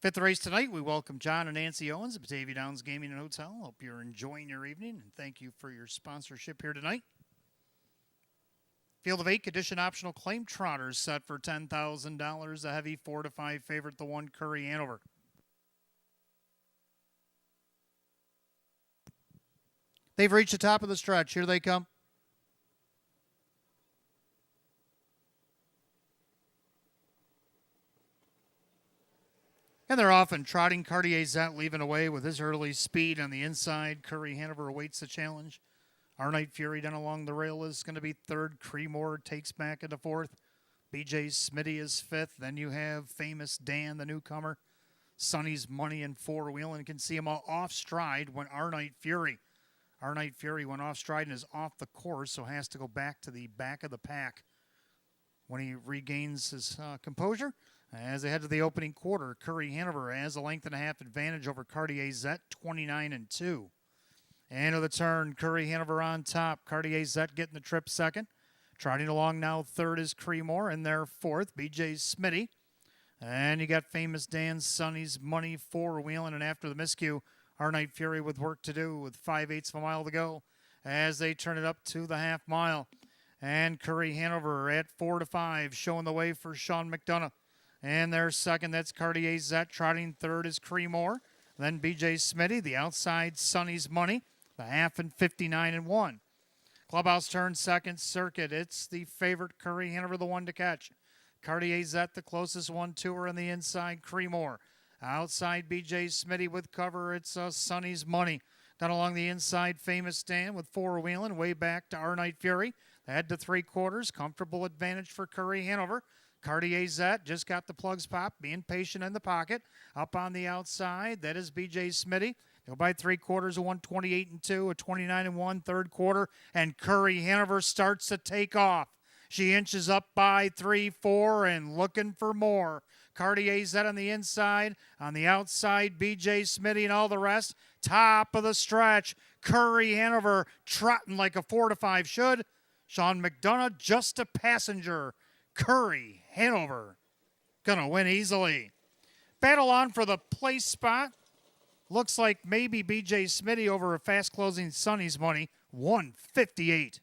Fifth race tonight, we welcome John and Nancy Owens at Batavia Downs Gaming and Hotel. Hope you're enjoying your evening, and thank you for your sponsorship here tonight. Field of 8, condition optional claim Trotters set for $10,000. A heavy 4-5 favorite, the 1 Curry Hanover. They've reached the top of the stretch. Here they come. And they're off and trotting. Cartier Zet leaving away with his early speed on the inside. Curry Hanover awaits the challenge. Our Night Fury down along the rail is going to be third. Creemore takes back into fourth. BJ Smitty is fifth. Then you have Famous Dan, the newcomer. Sonny's Money and Four Wheel, and you can see him all off stride when Our Night Fury. Our Night Fury went off stride and is off the course, so has to go back to the back of the pack when he regains his composure. As they head to the opening quarter, Curry Hanover has a length and a half advantage over Cartier Zet, 29-2. And of the turn, Curry Hanover on top. Cartier Zet getting the trip second. Trotting along now third is Creemore, and there fourth, BJ Smitty. And you got Famous Dan, Sonny's Money, four-wheeling, and after the miscue, Our Night Fury with work to do with 5/8 of a mile to go as they turn it up to the half mile. And Curry Hanover at 4-5, showing the way for Sean McDonough. And their second, that's Cartier Zet. Trotting third is Creemore. Then BJ Smitty, the outside, Sonny's Money, the half and 59-1. Clubhouse turn second circuit. It's the favorite Curry Hanover, the one to catch. Cartier Zet, the closest one to her on the inside, Creemore. Outside BJ Smitty with cover, it's Sonny's Money. Down along the inside, Famous Dan with four-wheeling, way back to Our Night Fury. Head to three-quarters, comfortable advantage for Curry Hanover. Cartier Zet just got the plugs popped, being patient in the pocket. Up on the outside, that is BJ Smitty. They'll by three-quarters, a 128-2, a 29-1 third quarter, and Curry Hanover starts to take off. She inches up by 3-4 and looking for more. Cartier Zet on the inside, on the outside, BJ Smitty and all the rest. Top of the stretch, Curry Hanover trotting like a 4-5 should. Sean McDonough just a passenger. Curry Hanover gonna win easily. Battle on for the place spot. Looks like maybe BJ Smitty over a fast closing Sonny's Money, 158.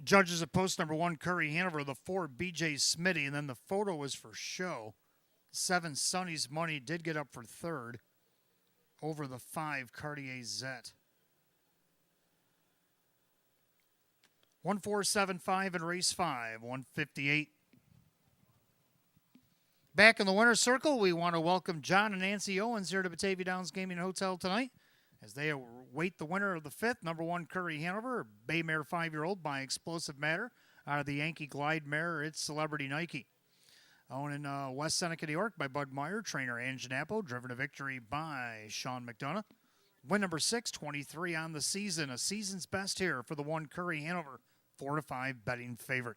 Judges at post number 1, Curry Hanover, the 4, BJ Smitty, and then the photo was for show. 7, Sonny's Money did get up for third over the 5, Cartier Zet. 1-4-7-5 in race 5, 158. Back in the winner's circle, we want to welcome John and Nancy Owens here to Batavia Downs Gaming Hotel tonight as they await the winner of the 5th, number 1 Curry Hanover, Baymare 5-year-old by Explosive Matter. Out of the Yankee Glide Mare, it's Celebrity Nike. Owned in West Seneca, New York by Bud Meyer, trainer Ann Janapo, driven to victory by Sean McDonough. Win number 6, 23 on the season. A season's best here for the 1 Curry Hanover, 4-5 betting favorite.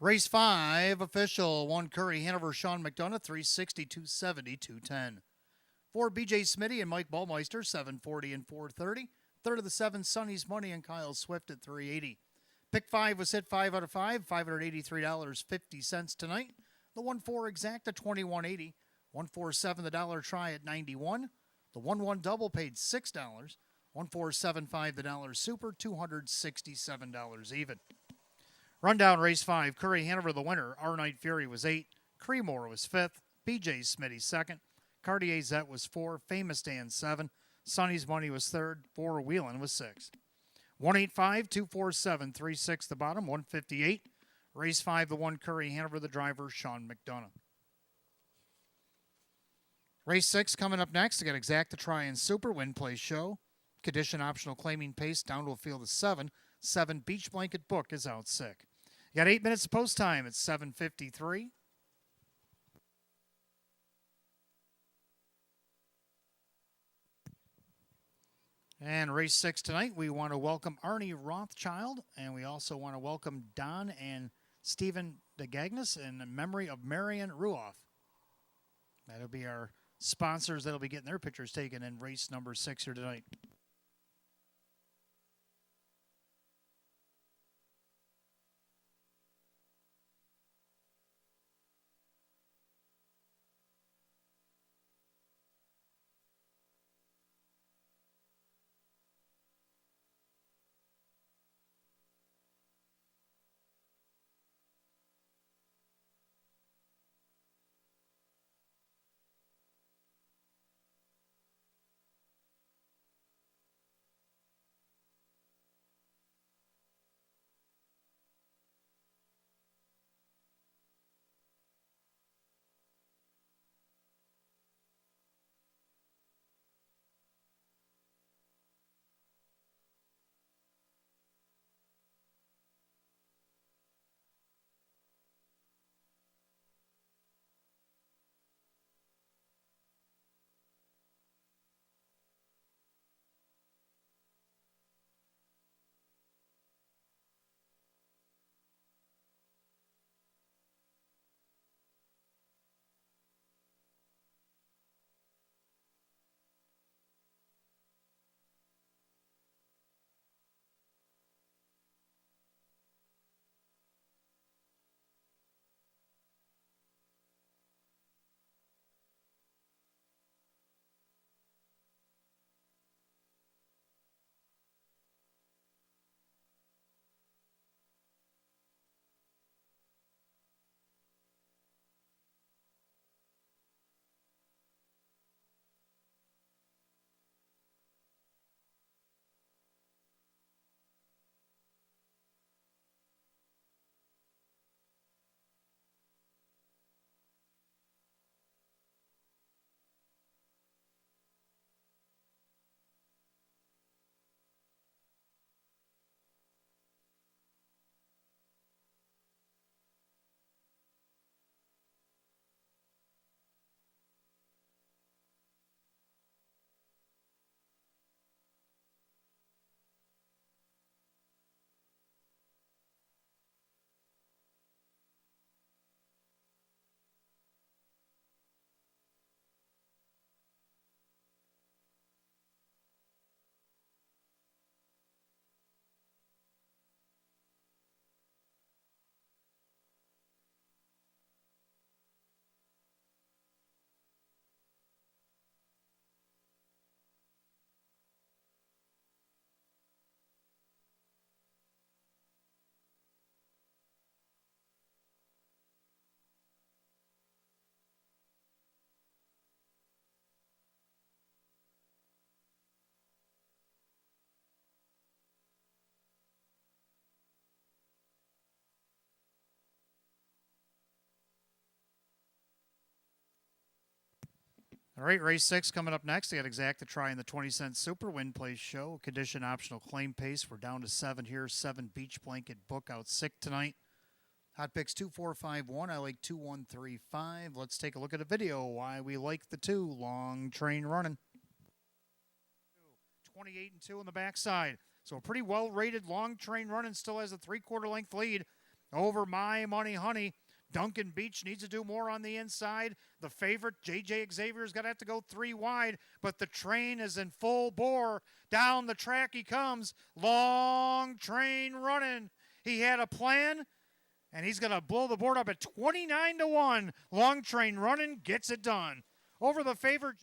Race 5, official, 1 Curry, Hanover, Sean McDonough, 360, 270, 210. 4 BJ Smitty and Mike Ballmeister, 740 and 430. Third of the 7, Sonny's Money and Kyle Swift at 380. Pick 5 was hit 5 out of 5, $583.50 tonight. The 1-4 exacta, $21.80. 147 the dollar try at 91. The 1-1 double paid $6. 1475 the dollar super, $267 even. Rundown race 5, Curry Hanover the winner. Our Night Fury was 8. Creemore was 5th. BJ Smitty 2nd. Cartier Zet was 4. Famous Dan 7. Sonny's Money was 3rd. 4 Wheelan was 6th. 185, 247, 36 the bottom, 158. Race 5, the 1 Curry Hanover the driver, Sean McDonough. Race 6 coming up next. I got Exacta Try and Super Win Play Show. Condition optional claiming pace down to a field of 7. 7 Beach Blanket Book is out sick. You got 8 minutes of post time. It's 7:53. And race 6 tonight, we want to welcome Arnie Rothschild, and we also want to welcome Don and Stephen DeGagnes in memory of Marion Ruoff. That'll be our sponsors that'll be getting their pictures taken in race number 6 here tonight. All right, race 6 coming up next. I got Exacta Try in the 20-cent Super Win Play Show. Condition optional claim pace. We're down to 7 here. 7 Beach Blanket Book out sick tonight. Hot picks 2, 4, 5, 1. I like 2, 1, 3, 5. Let's take a look at a video why we like the 2. Long train running. 28 and 2 on the backside. So a pretty well-rated long train running still has a 3/4 length lead. over My Money Honey. Duncan Beach needs to do more on the inside. The favorite, J.J. Xavier's going to have to go 3 wide, but the train is in full bore. Down the track he comes. Long Train running. He had a plan, and he's going to blow the board up at 29-1. Long Train running gets it done. Over the favorite.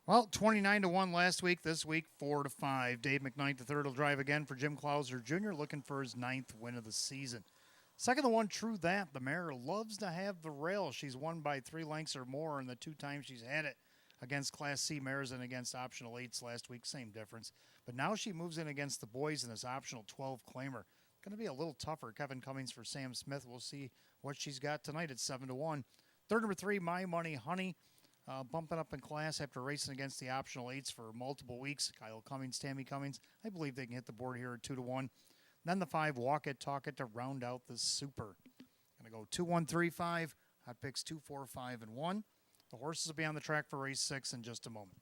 Well, 29-1 last week. This week, 4-5. Dave McKnight III will drive again for Jim Clauser Jr., looking for his 9th win of the season. Second, the one True That. The mare loves to have the rail. She's won by 3 lengths or more in the 2 times she's had it against Class C mares and against optional 8s last week. Same difference. But now she moves in against the boys in this optional 12 claimer. Going to be a little tougher. Kevin Cummings for Sam Smith. We'll see what she's got tonight at 7-1. Third, number 3, My Money Honey. Bumping up in class after racing against the optional 8s for multiple weeks. Kyle Cummings, Tammy Cummings. I believe they can hit the board here at 2-1. Then the 5, Walk It, Talk It to round out the super. Going to go 2, 1, 3, 5. Hot picks 2, 4, 5, and 1. The horses will be on the track for race 6 in just a moment.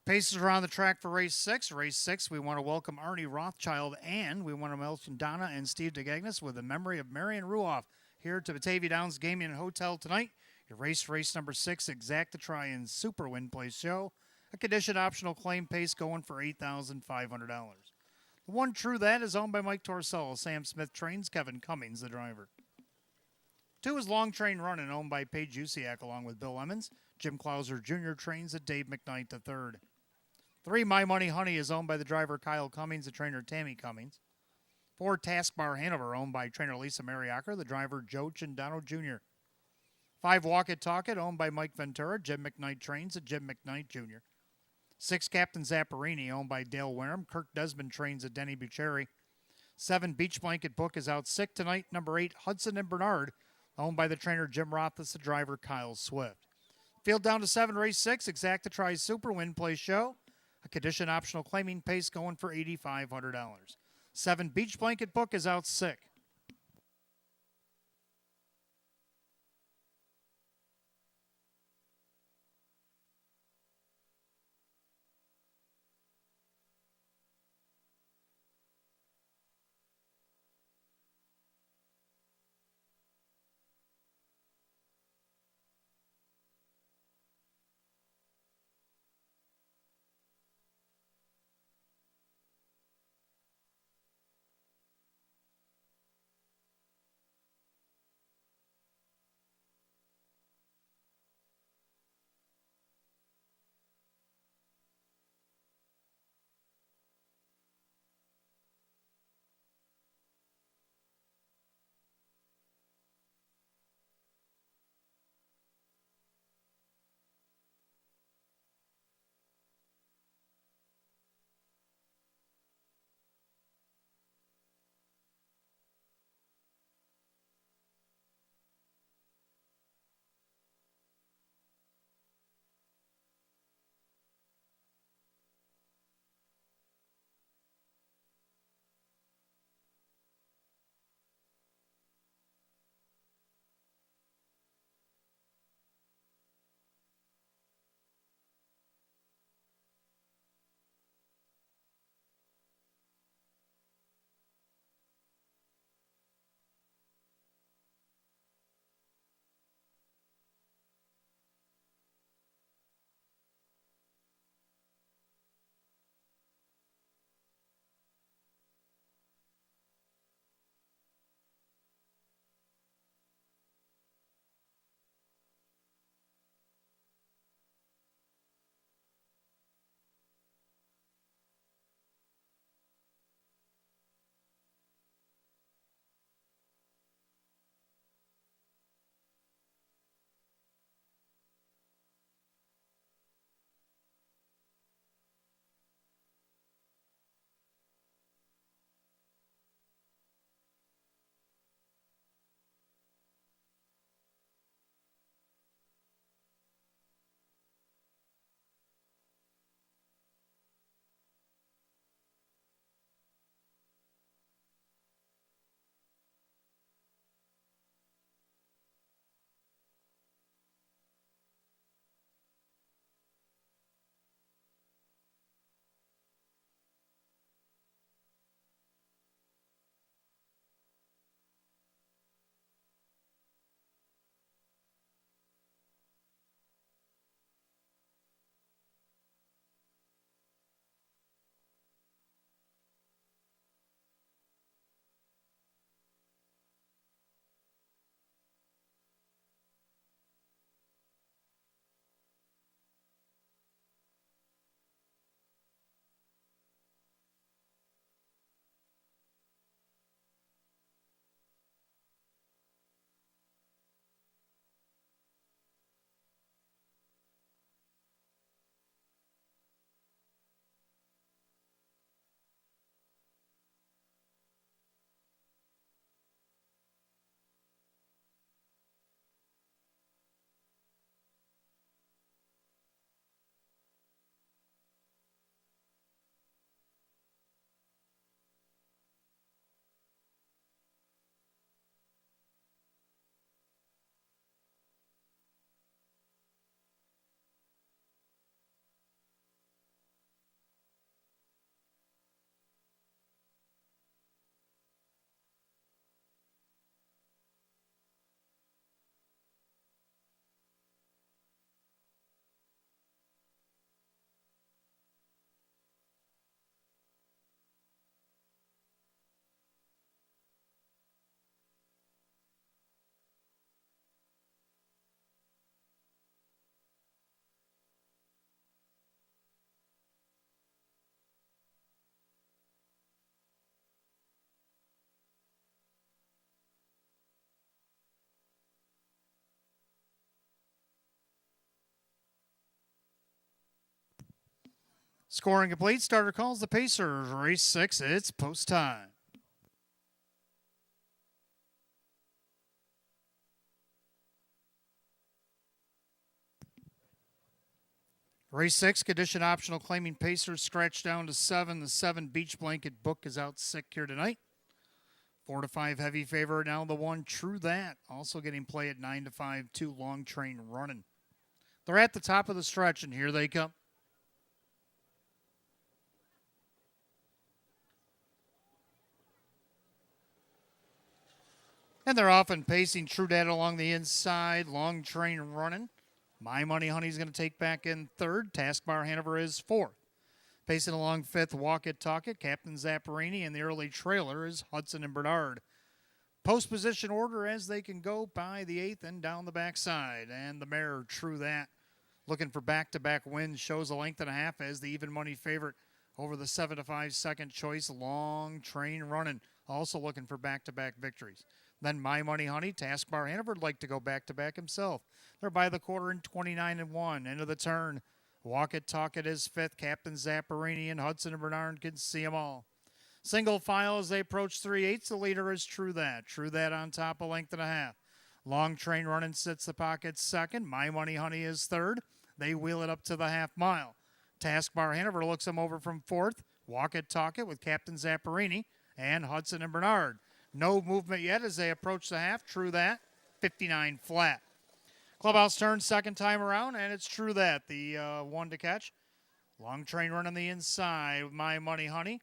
Paces are on the track for race 6. Race 6, we want to welcome Arnie Rothschild, and we want to welcome Donna and Steve DeGagnis with the memory of Marion Ruoff here to Batavia Downs Gaming and Hotel tonight. Your race number 6, Exact the Try and Super Win Place Show. A condition optional claim pace going for $8,500. The one True That is owned by Mike Torsello. Sam Smith trains, Kevin Cummings the driver. 2 is Long Train Running, owned by Paige Usiak along with Bill Emmons. Jim Clauser Jr. trains at Dave McKnight III. 3, My Money Honey is owned by the driver Kyle Cummings, the trainer Tammy Cummings. 4, Taskbar Hanover, owned by trainer Lisa Mariacker, the driver Joe Chindano Jr. 5, Walk It, Talk It, owned by Mike Ventura. Jim McKnight trains at Jim McKnight Jr. 6, Captain Zapparini, owned by Dale Wareham. Kirk Desmond trains at Denny Bucheri. 7, Beach Blanket Book is out sick tonight. Number 8, Hudson and Bernard, owned by the trainer Jim Rothfuss, the driver Kyle Swift. Field down to 7, race 6, Exact to Try Super Win Place Show. A condition optional claiming pace going for $8,500. 7, Beach Blanket Book is out sick. Scoring complete. Starter calls the Pacers. Race 6. It's post time. Race 6, condition optional, claiming Pacers scratched down to 7. The 7 beach blanket book is out sick here tonight. 4 to 5 heavy favorite. Now the 1 True That, also getting play at 9 to 5. 2 Long Train Running. They're at the top of the stretch, and here they come. And they're off and pacing. True Dat along the inside. Long Train Running. My Money Honey's going to take back in third. Taskbar Hanover is fourth. Pacing along fifth, Walk It, Talk It, Captain Zapparini, and the early trailer is Hudson and Bernard. Post position order as they can go by the eighth and down the backside. And the mare, True That, looking for back-to-back wins, shows a length and a half as the even money favorite over the 7 to 5 second choice, Long Train Running, also looking for back-to-back victories. Then My Money Honey, Taskbar Hanover would like to go back-to-back himself. They're by the quarter in 29 and 1. End of the turn. Walk It, Talk It is fifth. Captain Zapparini and Hudson and Bernard can see them all. Single file as they approach 3/8. The leader is True That. True That on top, a length and a half. Long Train Running sits the pocket second. My Money Honey is third. They wheel it up to the half mile. Taskbar Hanover looks them over from fourth. Walk It, Talk It with Captain Zapparini and Hudson and Bernard. No movement yet as they approach the half. True That, 59 flat. Clubhouse turns second time around, and it's True That, the one to catch. Long Train Running the inside with My Money Honey.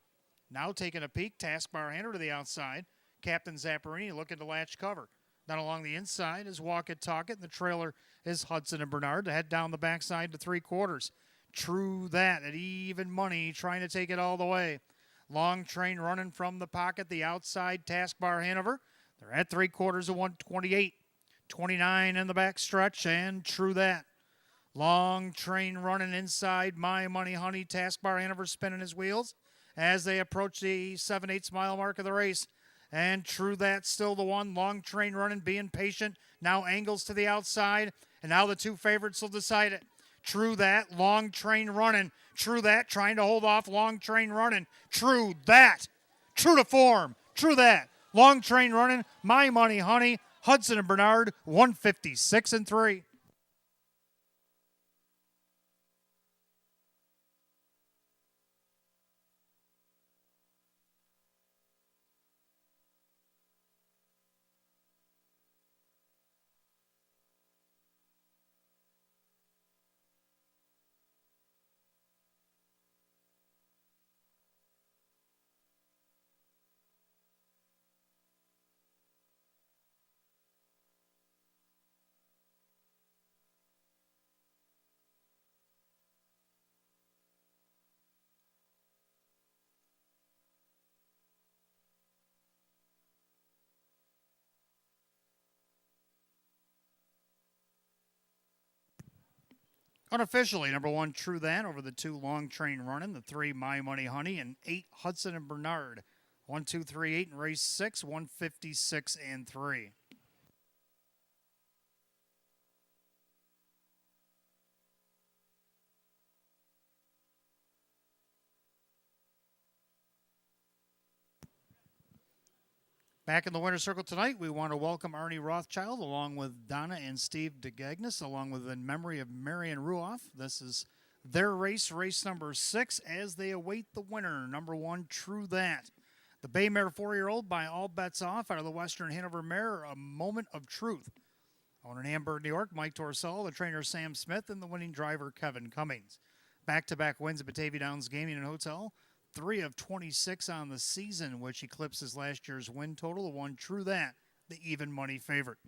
Now taking a peek, Taskbar Hanover to the outside. Captain Zapparini looking to latch cover. Then along the inside is Walk It, Talk It, and the trailer is Hudson and Bernard to head down the backside to 3/4. True That at even money, trying to take it all the way. Long Train Running from the pocket, the outside, Taskbar Hanover. They're at 3/4 of 128. 29 in the back stretch, and True That. Long Train Running inside, My Money Honey, Taskbar Hanover spinning his wheels as they approach the 7/8 mile mark of the race. And True That still the one. Long Train Running being patient. Now angles to the outside, and now the two favorites will decide it. True That, Long Train Running. True That trying to hold off Long Train Running. True That. True to form. True That. Long Train Running. My Money Honey. Hudson and Bernard, 156 and 3. Unofficially, number 1, True That, over the 2, Long Train Running, the 3, My Money Honey, and 8, Hudson and Bernard. 1, 2, 3, 8 in race 6, 156 and 3. Back in the winner's circle tonight, we want to welcome Arnie Rothschild along with Donna and Steve DeGagnis, along with in memory of Marion Ruoff. This is their race, race number 6, as they await the winner, number 1, True That. The Bay Mare 4-year-old by all bets off out of the Western Hanover Mare, A Moment of Truth. Owner in Hamburg, New York, Mike Torcell, the trainer Sam Smith, and the winning driver Kevin Cummings. Back-to-back wins at Batavia Downs Gaming and Hotel. 3 of 26 on the season, which eclipses last year's win total. The 1, True That, the even money favorite.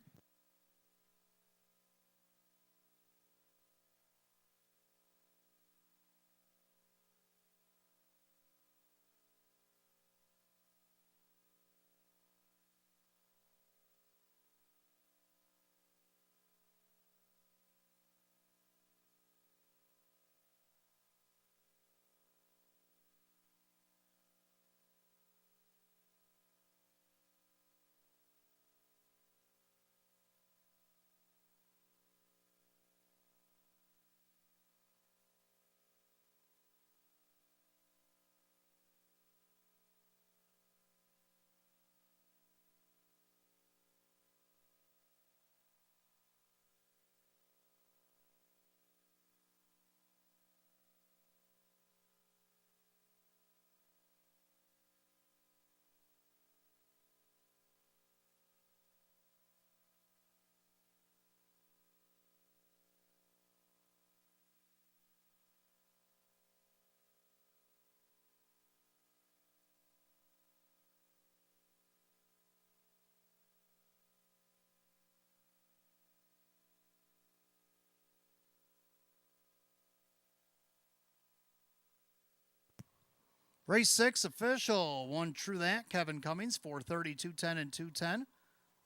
Race 6 official. 1 True That. Kevin Cummings, 430, 210, and 210.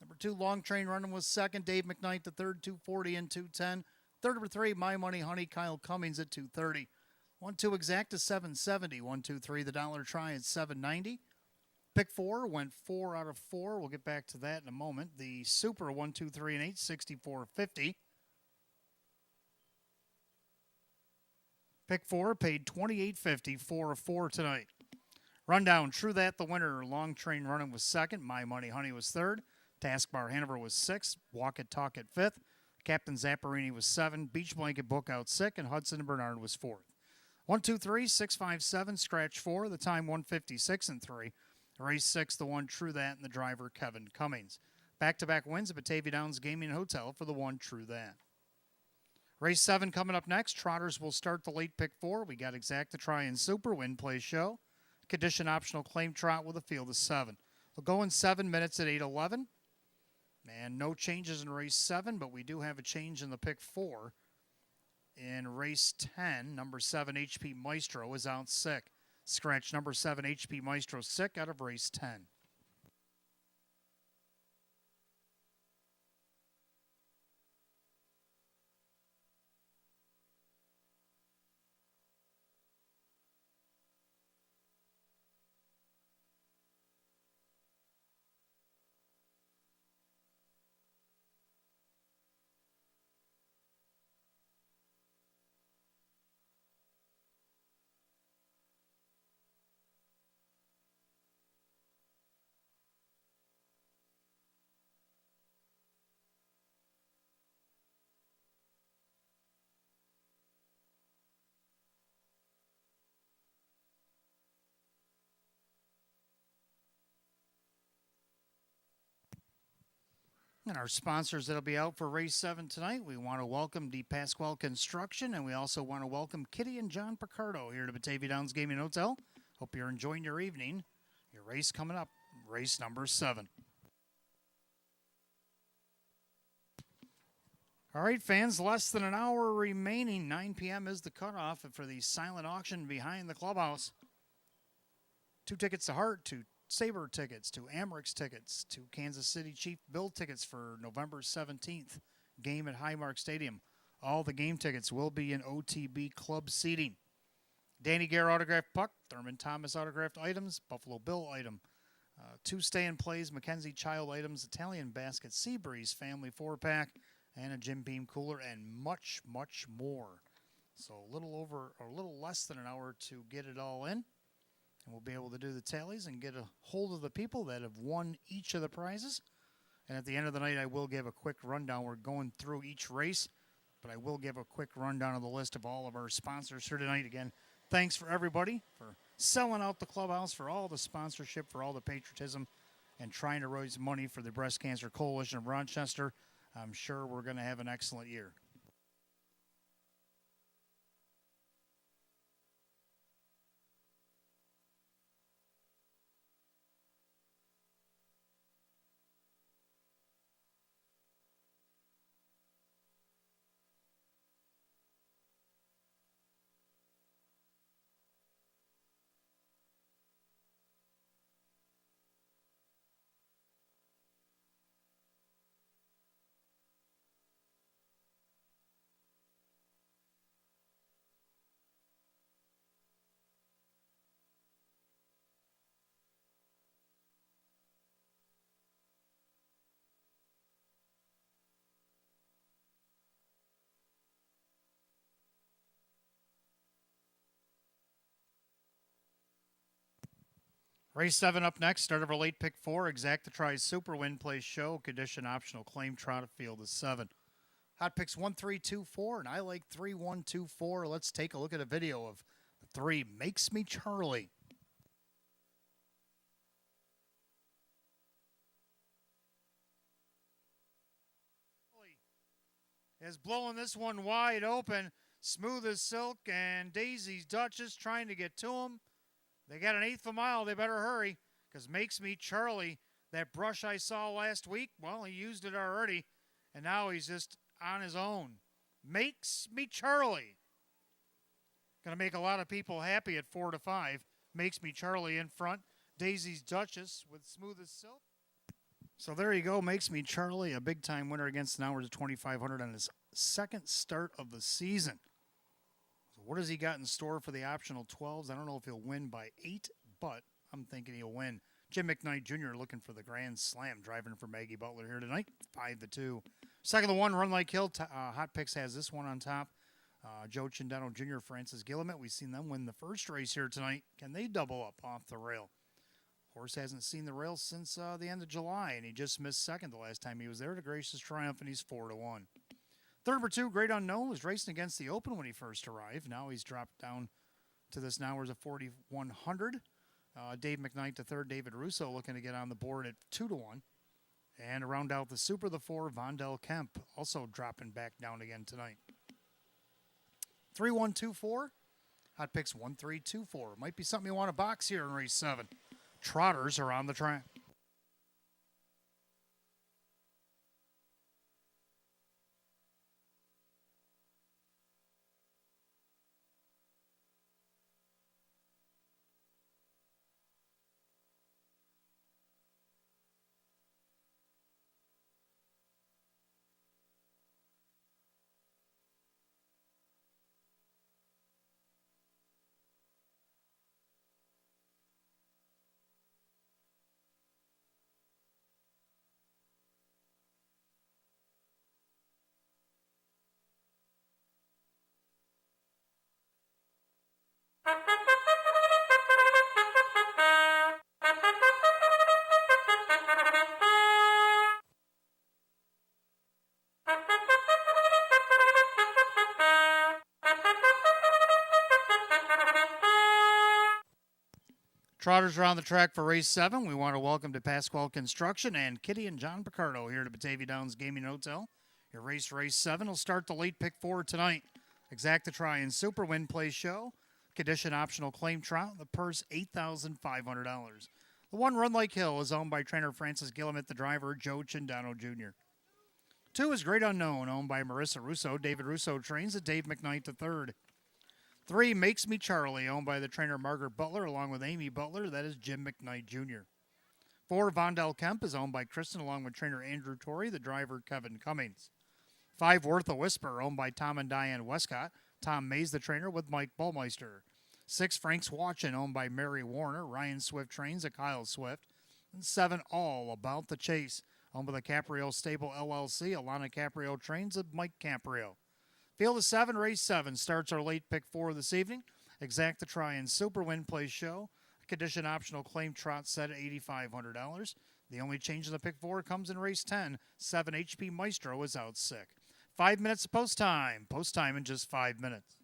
Number 2, Long Train Running was second. Dave McKnight, the third, 240 and 210. Third, number 3, My Money Honey, Kyle Cummings at 230. 1-2 Exacta, 770. 1-2-3, The Dollar Try at 790. Pick 4 went 4 out of 4. We'll get back to that in a moment. The Super 1, 2, 3, and 8, 64.50. Pick 4 paid $28.50, 4 of 4 tonight. Rundown, True That, the winner. Long Train Running was second. My Money Honey was third. Taskbar Hanover was sixth. Walk It Talk It fifth. Captain Zapparini was 7. Beach Blanket Book Out 6th. And Hudson and Bernard was 4th. 1, 2, 3, 6, 5, 7. Scratch 4. The time 156 and 3. Race 6, the 1 True That, and the driver Kevin Cummings. Back-to-back wins at Batavia Downs Gaming and Hotel for the 1 True That. Race 7 coming up next. Trotters will start the late pick 4. We got Exacta Try and Super Win Play Show. Condition optional claim trot with a field of 7. We'll go in 7 minutes at 8:11. And no changes in race 7, but we do have a change in the pick 4. In race 10, number 7 HP Maestro is out sick. Scratch number 7 HP Maestro sick out of race 10. And our sponsors that'll be out for race 7 tonight, we want to welcome De Pasquale Construction, and we also want to welcome Kitty and John Picardo here to Batavia Downs Gaming Hotel. Hope you're enjoying your evening. Your race coming up, race number 7. All right, fans, less than an hour remaining. 9 p.m. is the cutoff for the silent auction behind the clubhouse. 2 tickets to Hart, 2 Sabre tickets, 2 Amerix tickets, 2 Kansas City Chief Bill tickets for November 17th, game at Highmark Stadium. All the game tickets will be in OTB club seating. Danny Gare autographed puck, Thurman Thomas autographed items, Buffalo Bill item, 2 stay-and-plays, Mackenzie Child items, Italian basket, Seabreeze family 4-pack, and a Jim Beam cooler, and much, much more. So a little less than an hour to get it all in. And we'll be able to do the tallies and get a hold of the people that have won each of the prizes. And at the end of the night, I will give a quick rundown. We're going through each race, but I will give a quick rundown of the list of all of our sponsors here tonight. Again, thanks for everybody for selling out the clubhouse, for all the sponsorship, for all the patriotism, and trying to raise money for the Breast Cancer Coalition of Rochester. I'm sure we're going to have an excellent year. Race 7 up next. Start of our late pick 4. Exacta Tries Super Win Play Show. Condition optional claim trot field is 7. Hot picks 1, 3, 2, 4. And I like 3, 1, 2, 4. Let's take a look at a video of 3 Makes Me Charlie. Is blowing this one wide open. Smooth as silk, and Daisy's Duchess trying to get to him. They got an 1/8 of a mile. They better hurry, because Makes Me Charlie, that brush I saw last week, well, he used it already, and now he's just on his own. Makes Me Charlie. Going to make a lot of people happy at 4 to 5. Makes Me Charlie in front. Daisy's Duchess with Smooth as Silk. So there you go. Makes Me Charlie, a big-time winner against an hours of 2,500 on his second start of the season. So what has he got in store for the optional 12s? I don't know if he'll win by 8, but I'm thinking he'll win. Jim McKnight Jr. looking for the Grand Slam, driving for Maggie Butler here tonight, 5-2. Second of the one, Run Like Hill. Hot Picks has this one on top. Joe Chindano Jr., Francis Gillimet. We've seen them win the first race here tonight. Can they double up off the rail? Horse hasn't seen the rail since the end of July, and he just missed second the last time he was there to gracious triumph, and he's 4-1. Third number 2, Great Unknown, was racing against the Open when he first arrived. Now he's dropped down to this now as a 4,100. Dave McKnight to third, David Russo looking to get on the board at 2-1. And to round out the Super, the 4, Vondell Kemp, also dropping back down again tonight. 3-1-2-4. Hot Picks 1-3-2-4. Might be something you want to box here in race 7. Trotters are on the track. Trotters are on the track for race 7. We want to welcome to Pasquale Construction and Kitty and John Picardo here to Batavia Downs Gaming Hotel. Your race 7 will start the late pick 4 tonight. Exacta Try and Super Win Play Show. Condition optional claim trot. The purse $8,500. The one Run Like Hill is owned by trainer Francis Gillimet, the driver Joe Chindano Jr. 2 is Great Unknown, owned by Marissa Russo. David Russo trains at Dave McKnight to third. 3, Makes Me Charlie, owned by the trainer Margaret Butler, along with Amy Butler. That is Jim McKnight Jr. 4, Vondell Kemp is owned by Kristen, along with trainer Andrew Torrey, the driver Kevin Cummings. 5, Worth a Whisper, owned by Tom and Diane Westcott. Tom Mays, the trainer, with Mike Bullmeister. 6, Frank's Watchin', owned by Mary Warner. Ryan Swift trains at Kyle Swift. And 7, All About the Chase, owned by the Caprio Stable LLC. Alana Caprio trains at Mike Caprio. Field of 7, race 7 starts our late pick 4 this evening. Exacta Try and Super Win Play Show. Condition optional claim trot set at $8,500. The only change in the pick 4 comes in race 10. 7 HP Maestro is out sick. 5 minutes of post time. Post time in just 5 minutes.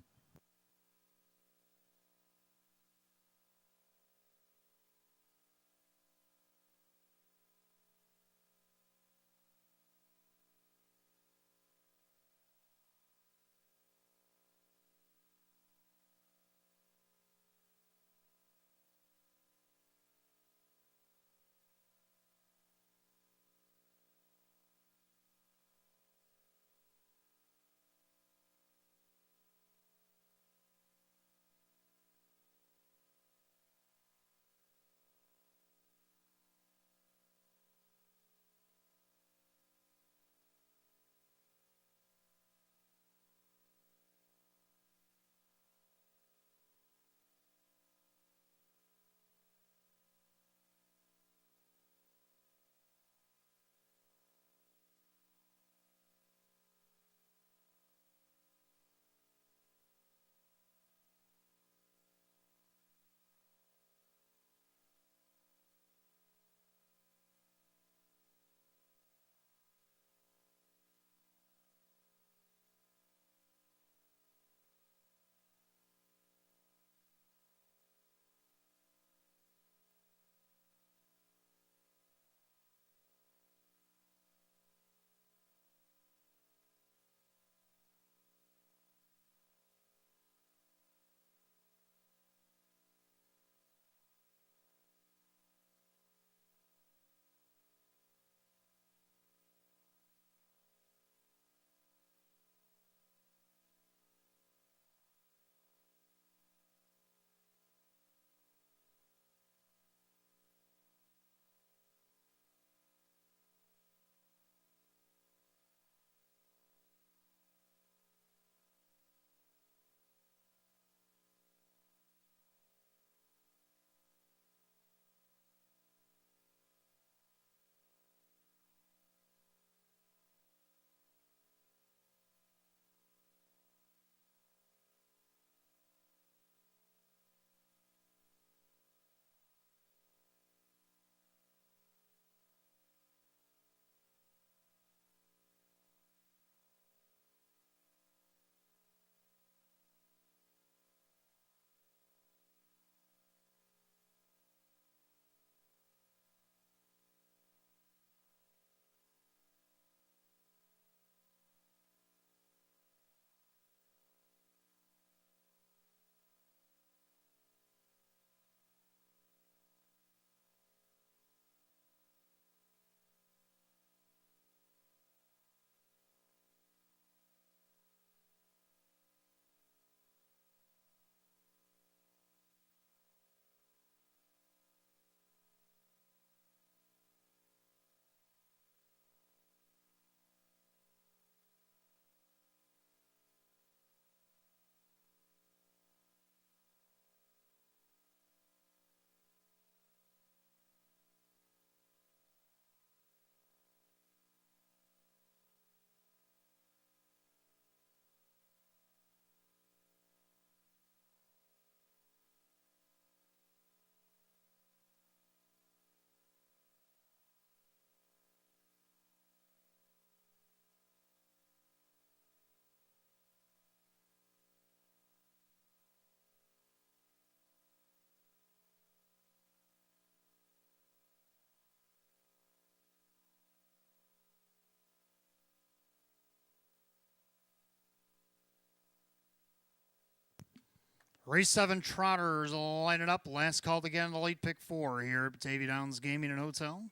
Race 7 trotters line it up. Last call to get on the late pick 4 here at Batavia Downs Gaming and Hotel.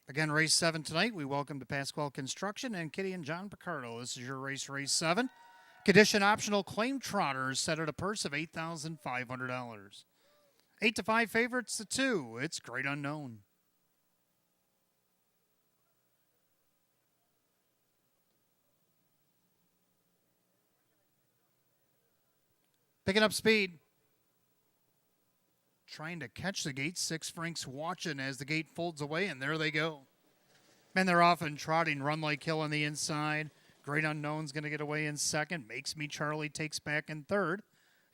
Again, race 7 tonight. We welcome to Pasquale Construction and Kitty and John Picardo. This is your race 7. Condition optional claim trotters set at a purse of $8,500. 8 to 5 favorites to 2. It's Great Unknown. Picking up speed. Trying to catch the gate. 6 Frank's watching as the gate folds away, and there they go. And they're off and trotting. Run Like Hill on the inside. Great Unknown's going to get away in second. Makes Me Charlie takes back in third.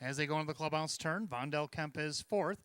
As they go into the clubhouse turn, Vondel Kemp is fourth.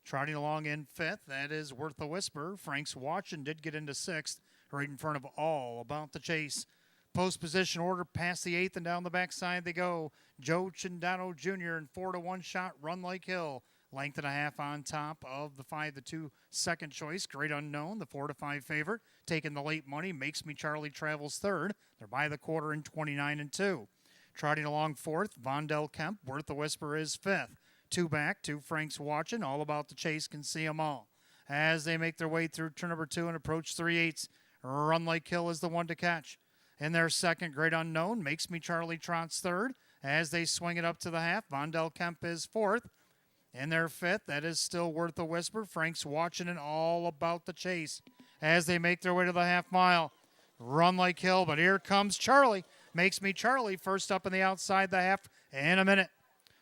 Trotting along in fifth, that is Worth the Whisper. Frank's watching did get into sixth, right in front of All About the Chase. Post position order past the eighth and down the backside they go. Joe Chindano Jr. in 4-1 shot, Run Like Hill. Length and a half on top of the 5-2 second choice. Great Unknown, the 4-5 favorite. Taking the late money, Makes Me Charlie travels third. They're by the quarter in 29-2. Trotting along fourth, Vondel Kemp. Worth the Whisper is fifth. 2 back, 2 Frank's watching. All About the Chase can see them all. As they make their way through turn number 2 and approach 3/8, Run Like Hill is the one to catch. In their second, Great Unknown. Makes Me Charlie trots third. As they swing it up to the half, Vondel Kemp is fourth. In their fifth, that is still Worth a Whisper. Frank's watching and All About the Chase. As they make their way to the half mile, Run Like Hill, but here comes Charlie. Makes Me Charlie first up in the outside the half in a minute.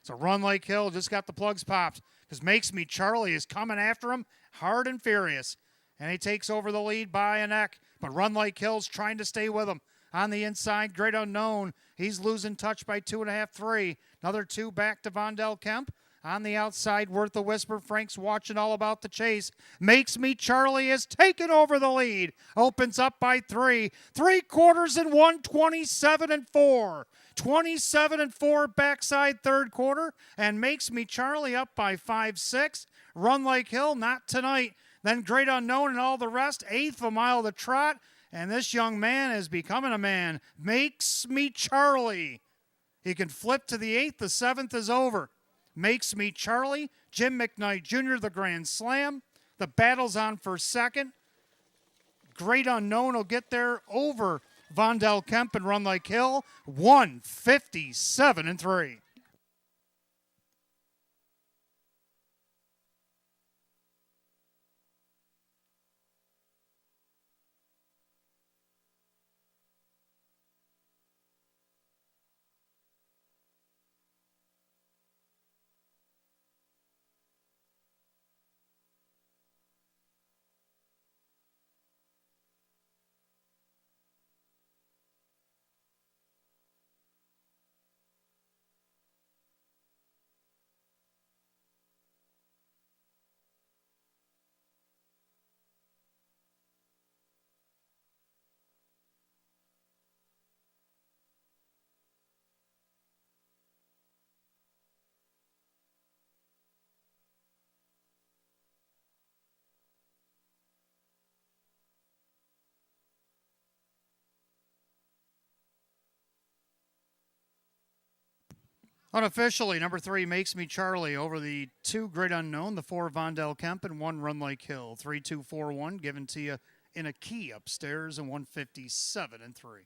So Run Like Hill just got the plugs popped because Makes Me Charlie is coming after him hard and furious. And he takes over the lead by a neck, but Run Like Hill's trying to stay with him. On the inside, Great Unknown. He's losing touch by 2.5, 3. Another 2 back to Vondel Kemp. On the outside, Worth a Whisper. Frank's watching All About the Chase. Makes Me Charlie is taken over the lead. Opens up by 3. 3/4 and 1, 27-4. 27-4 backside third quarter. And Makes Me Charlie up by 5-6. Run Like Hill, not tonight. Then Great Unknown and all the rest. 1/8 of a mile to trot. And this young man is becoming a man. Makes Me Charlie. He can flip to the 8th. The 7th is over. Makes Me Charlie. Jim McKnight Jr., the Grand Slam. The battle's on for second. Great Unknown will get there over Vondel Kemp and Run Like Hill. 157-3. Unofficially, number 3 Makes Me Charlie over the 2 Great Unknown, the 4 Vondel Kemp, and 1 Run Like Hill. 3-2-4-1 given to you in a key upstairs, and 157-3.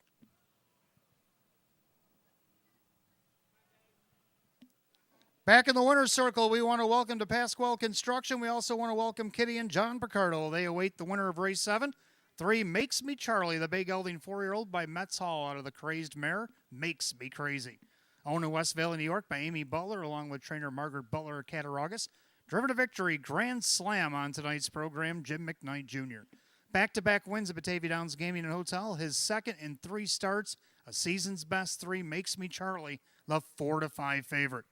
Back in the winner's circle, we want to welcome to Pasquale Construction. We also want to welcome Kitty and John Picardo. They await the winner of race 7. 3 Makes Me Charlie, the big gelding 4-year-old by Metz Hall out of the Crazed Mare. Makes Me Crazy. Owned in West Valley, New York by Amy Butler, along with trainer Margaret Butler of Cattaraugus. Driven to victory, Grand Slam on tonight's program, Jim McKnight Jr. Back-to-back wins at Batavia Downs Gaming and Hotel. His second in 3 starts, a season's best 3, Makes Me Charlie, the 4-5 favorite.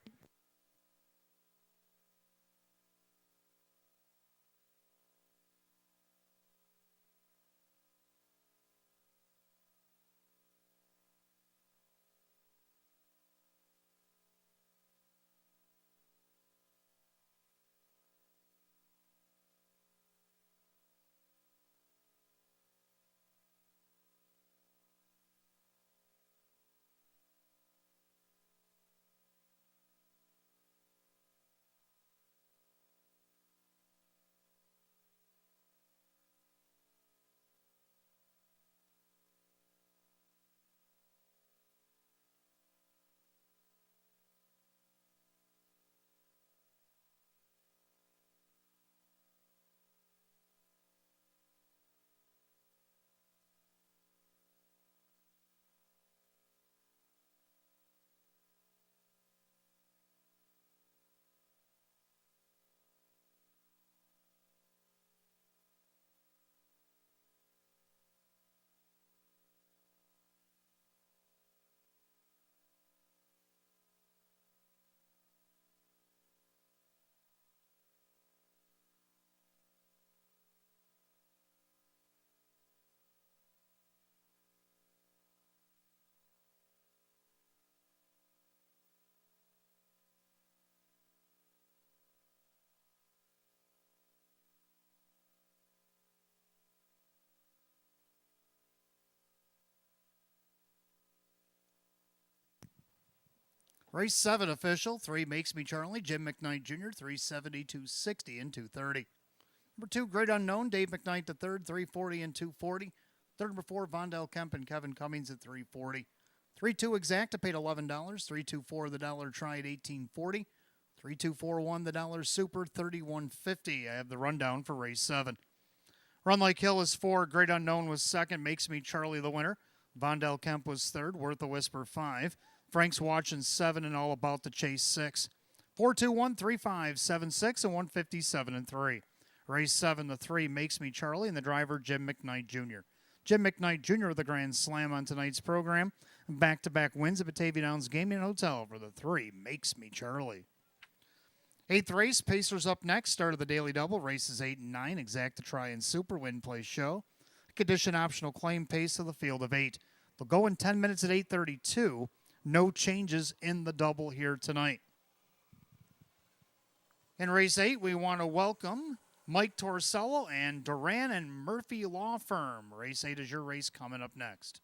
Race 7 official, 3 Makes Me Charlie, Jim McKnight Jr., 370, 260, and 230. Number 2, Great Unknown, Dave McKnight III, 340 and 240. Third number 4, Vondell Kemp and Kevin Cummings at 340. 3-2 Exacta paid $11. 3-2-4 the dollar try at $18.40. 3-2-4-1 the dollar super $31.50. I have the rundown for race 7. Run Like Hill is 4. Great Unknown was 2nd. Makes Me Charlie the winner. Vondell Kemp was 3rd. Worth a Whisper 5. Frank's Watching 7 and All About the Chase 6. 4-2-1, 3-5, 7-6, and 157 and 3. Race 7, the 3 Makes Me Charlie and the driver Jim McKnight Jr. Jim McKnight Jr. with the grand slam on tonight's program. Back-to-back wins at Batavia Downs Gaming Hotel for the 3 Makes Me Charlie. 8th race, Pacers up next. Start of the daily double. Races 8 and 9. Exacta Try and Super Win Play Show. Condition optional claim pace of the field of 8. They'll go in 10 minutes at 8:32. No changes in the double here tonight. In race 8, we want to welcome Mike Torsello and Duran and Murphy Law Firm. Race 8 is your race coming up next.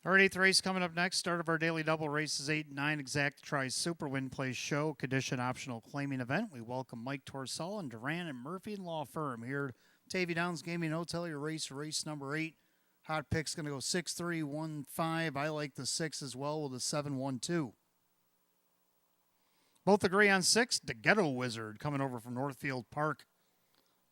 All right, 8th race coming up next. Start of our daily double races 8 and 9. Exacta Try Super Win Play Show. Condition optional claiming event. We welcome Mike Torsello and Duran and Murphy Law Firm here at Batavia Downs Gaming Hotel. Your race number 8. Hot pick's going to go 6-3-1-5. I like the 6 as well with a 7-1-2. Both agree on 6. The Ghetto Wizard coming over from Northfield Park.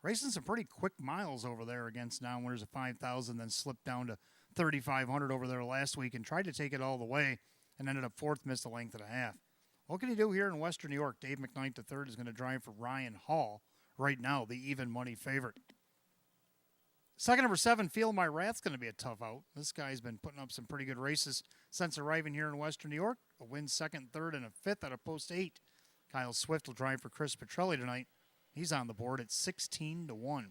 Racing some pretty quick miles over there against non-winners of 5,000, then slipped down to 3,500 over there last week and tried to take it all the way and ended up 4th, missed a length and a half. What can he do here in Western New York? Dave McKnight III is going to drive for Ryan Hall right now, the even money favorite. Second, number 7, Feel My Wrath's going to be a tough out. This guy's been putting up some pretty good races since arriving here in Western New York. A win 2nd, 3rd, and a 5th out of post 8. Kyle Swift will drive for Chris Petrelli tonight. He's on the board at 16-1.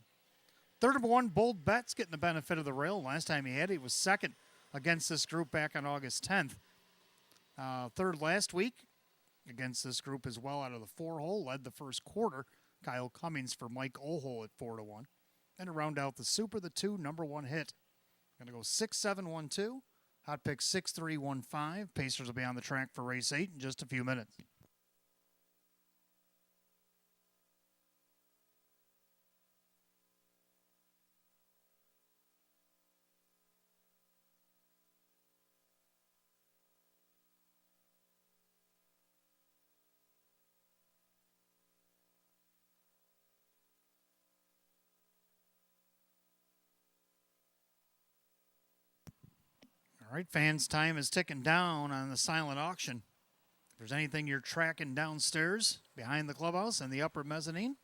Third number 1, Bold Bet's getting the benefit of the rail. Last time he had it, he was second against this group back on August 10th. Third last week against this group as well out of the 4-hole. Led the first quarter. Kyle Cummings for Mike Ohl at 4-1. And to round out the Super, the 2, number 1 hit. Going to go 6-7-1-2. Hot pick 6-3-1-5. Pacers will be on the track for race 8 in just a few minutes. All right, fans, time is ticking down on the silent auction. If there's anything you're tracking downstairs behind the clubhouse and the upper mezzanine,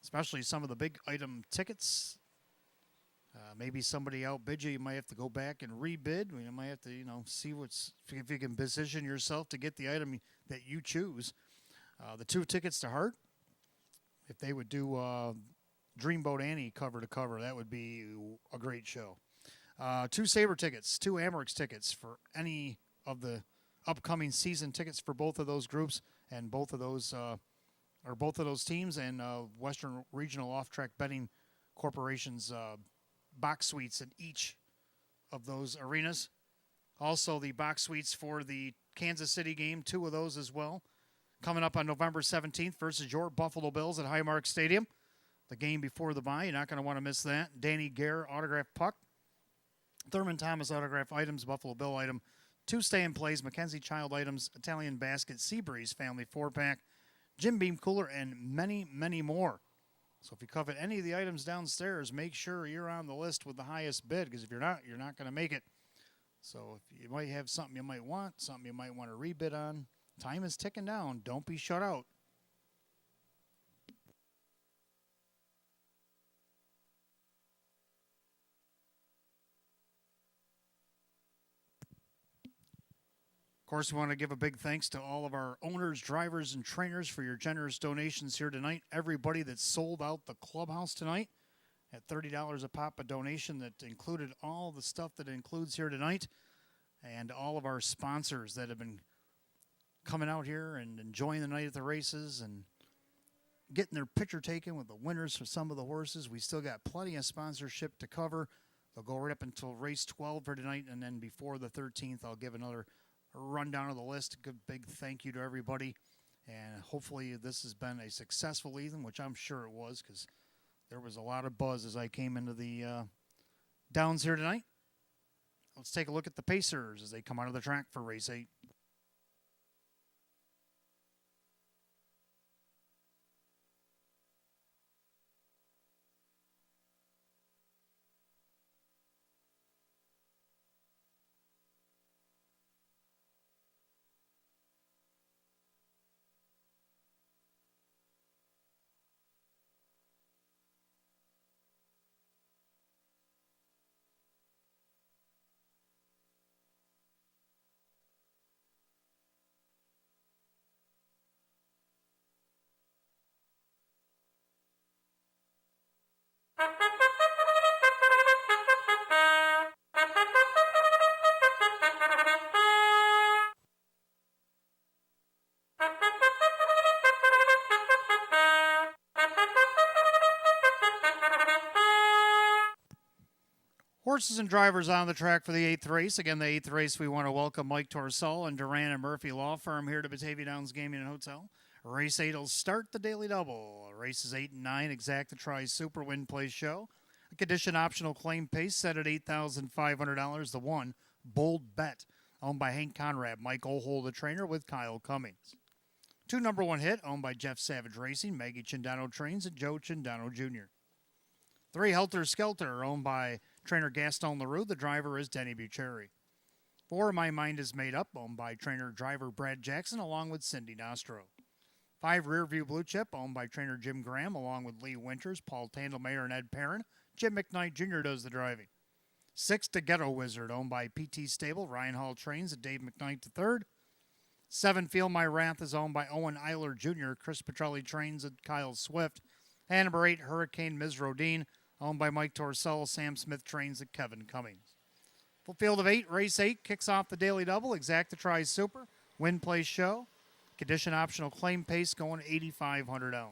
especially some of the big item tickets, maybe somebody outbid you, you might have to go back and rebid. You might have to, see if you can position yourself to get the item that you choose. The 2 tickets to Hart, if they would do Dreamboat Annie cover to cover, that would be a great show. 2 Sabre tickets, 2 Amerks tickets for any of the upcoming season tickets for both of those groups and both of those teams, and Western Regional Off-Track Betting Corporation's box suites in each of those arenas. Also, the box suites for the Kansas City game, 2 of those as well. Coming up on November 17th versus your Buffalo Bills at Highmark Stadium. The game before the bye, you're not going to want to miss that. Danny Gare autograph puck. Thurman Thomas autograph items, Buffalo Bill item, 2 stay-in-plays, Mackenzie Child items, Italian basket, Seabreeze family 4-pack, Jim Beam cooler, and many, many more. So if you covet any of the items downstairs, make sure you're on the list with the highest bid, because if you're not going to make it. So if you might have something you might want, something you might want to rebid on, time is ticking down. Don't be shut out. Of course, we want to give a big thanks to all of our owners, drivers, and trainers for your generous donations here tonight. Everybody that sold out the clubhouse tonight at $30 a pop, a donation that included all the stuff that it includes here tonight, and all of our sponsors that have been coming out here and enjoying the night at the races and getting their picture taken with the winners for some of the horses. We still got plenty of sponsorship to cover. They'll go right up until race 12 for tonight, and then before the 13th, I'll give another rundown of the list. A good big thank you to everybody, and hopefully this has been a successful evening, which I'm sure it was, because there was a lot of buzz as I came into the downs here tonight. Let's take a look at the Pacers as they come out of the track for race 8. Horses and drivers on the track for the 8th race. Again, the 8th race, we want to welcome Mike Torsall and Duran and Murphy Law Firm here to Batavia Downs Gaming and Hotel. Race 8 will start the Daily Double. Races 8 and 9, Exacta Tri Super Win Play Show. A condition optional claim pace set at $8,500. The 1, Bold Bet, owned by Hank Conrad, Mike Ohl, the trainer, with Kyle Cummings. 2, number 1 hit, owned by Jeff Savage Racing, Maggie Chindano Trains, and Joe Chindano Jr. 3, Helter Skelter, owned by trainer Gaston LaRue. The driver is Denny Bucherri. 4, My Mind Is Made Up, owned by trainer-driver Brad Jackson, along with Cindy Nostro. 5, Rearview Blue Chip, owned by trainer Jim Graham, along with Lee Winters, Paul Tandelmayer, and Ed Perrin. Jim McKnight Jr. does the driving. 6, The Ghetto Wizard, owned by PT Stable, Ryan Hall Trains, and Dave McKnight III. 7 Feel My Wrath is owned by Owen Eiler Jr. Chris Petrelli trains at Kyle Swift. And number 8, Hurricane Ms. Rodine, owned by Mike Torsello. Sam Smith trains at Kevin Cummings. Full field of 8, race 8 kicks off the daily double. Exacta Tri Super, win, play, show. Condition optional claim pace going $8,500.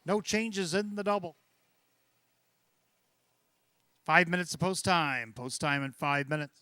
No changes in the double. 5 minutes of post time. Post time in 5 minutes.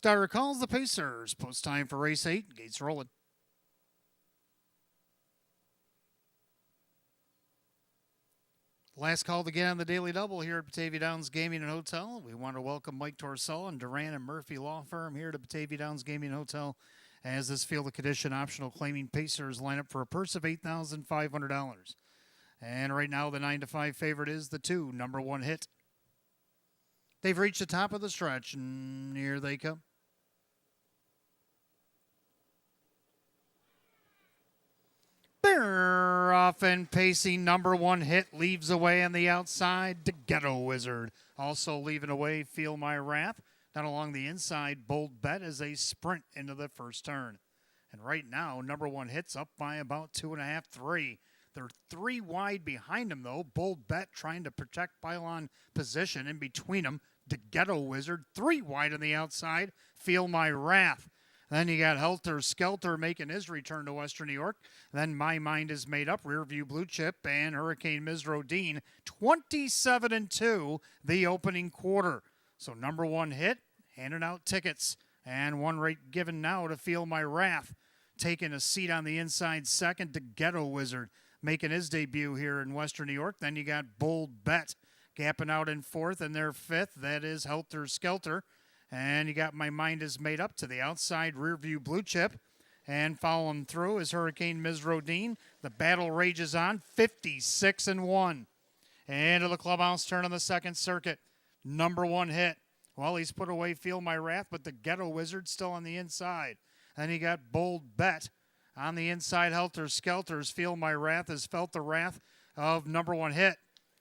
Starter calls the Pacers. Post time for race 8. Gates rolling. Last call to get on the Daily Double here at Batavia Downs Gaming and Hotel. We want to welcome Mike Torcell and Duran and Murphy Law Firm here to Batavia Downs Gaming and Hotel as this field of condition optional claiming Pacers line up for a purse of $8,500. And right now the 9-5 favorite is the 2, number 1 hit. They've reached the top of the stretch, and here they come. They're off and pacing. Number 1 hit leaves away on the outside. The Ghetto Wizard also leaving away. Feel My Wrath. Down along the inside, Bold Bet as they sprint into the first turn. And right now, number 1 hit's up by about 2.5, 3. They're 3 wide behind him, though. Bold Bet trying to protect pylon position in between them. The Ghetto Wizard, 3 wide on the outside. Feel My Wrath. Then you got Helter Skelter making his return to Western New York. Then My Mind Is Made Up, Rearview Blue Chip, and Hurricane Mizrodine. 27-2 the opening quarter. So number 1 hit, handing out tickets. And one right given now to Feel My Wrath. Taking a seat on the inside second to Ghetto Wizard, making his debut here in Western New York. Then you got Bold Bet gapping out in 4th, and their 5th, that is Helter Skelter. And you got My Mind Is Made Up to the outside Rearview Blue Chip. And following through is Hurricane Mizrodine. The battle rages on, 56-1. And to the clubhouse turn on the second circuit. Number 1 hit. Well, he's put away Feel My Wrath, but the Ghetto Wizard still on the inside. And he got Bold Bet on the inside. Helter Skelter's Feel My Wrath has felt the wrath of number 1 hit.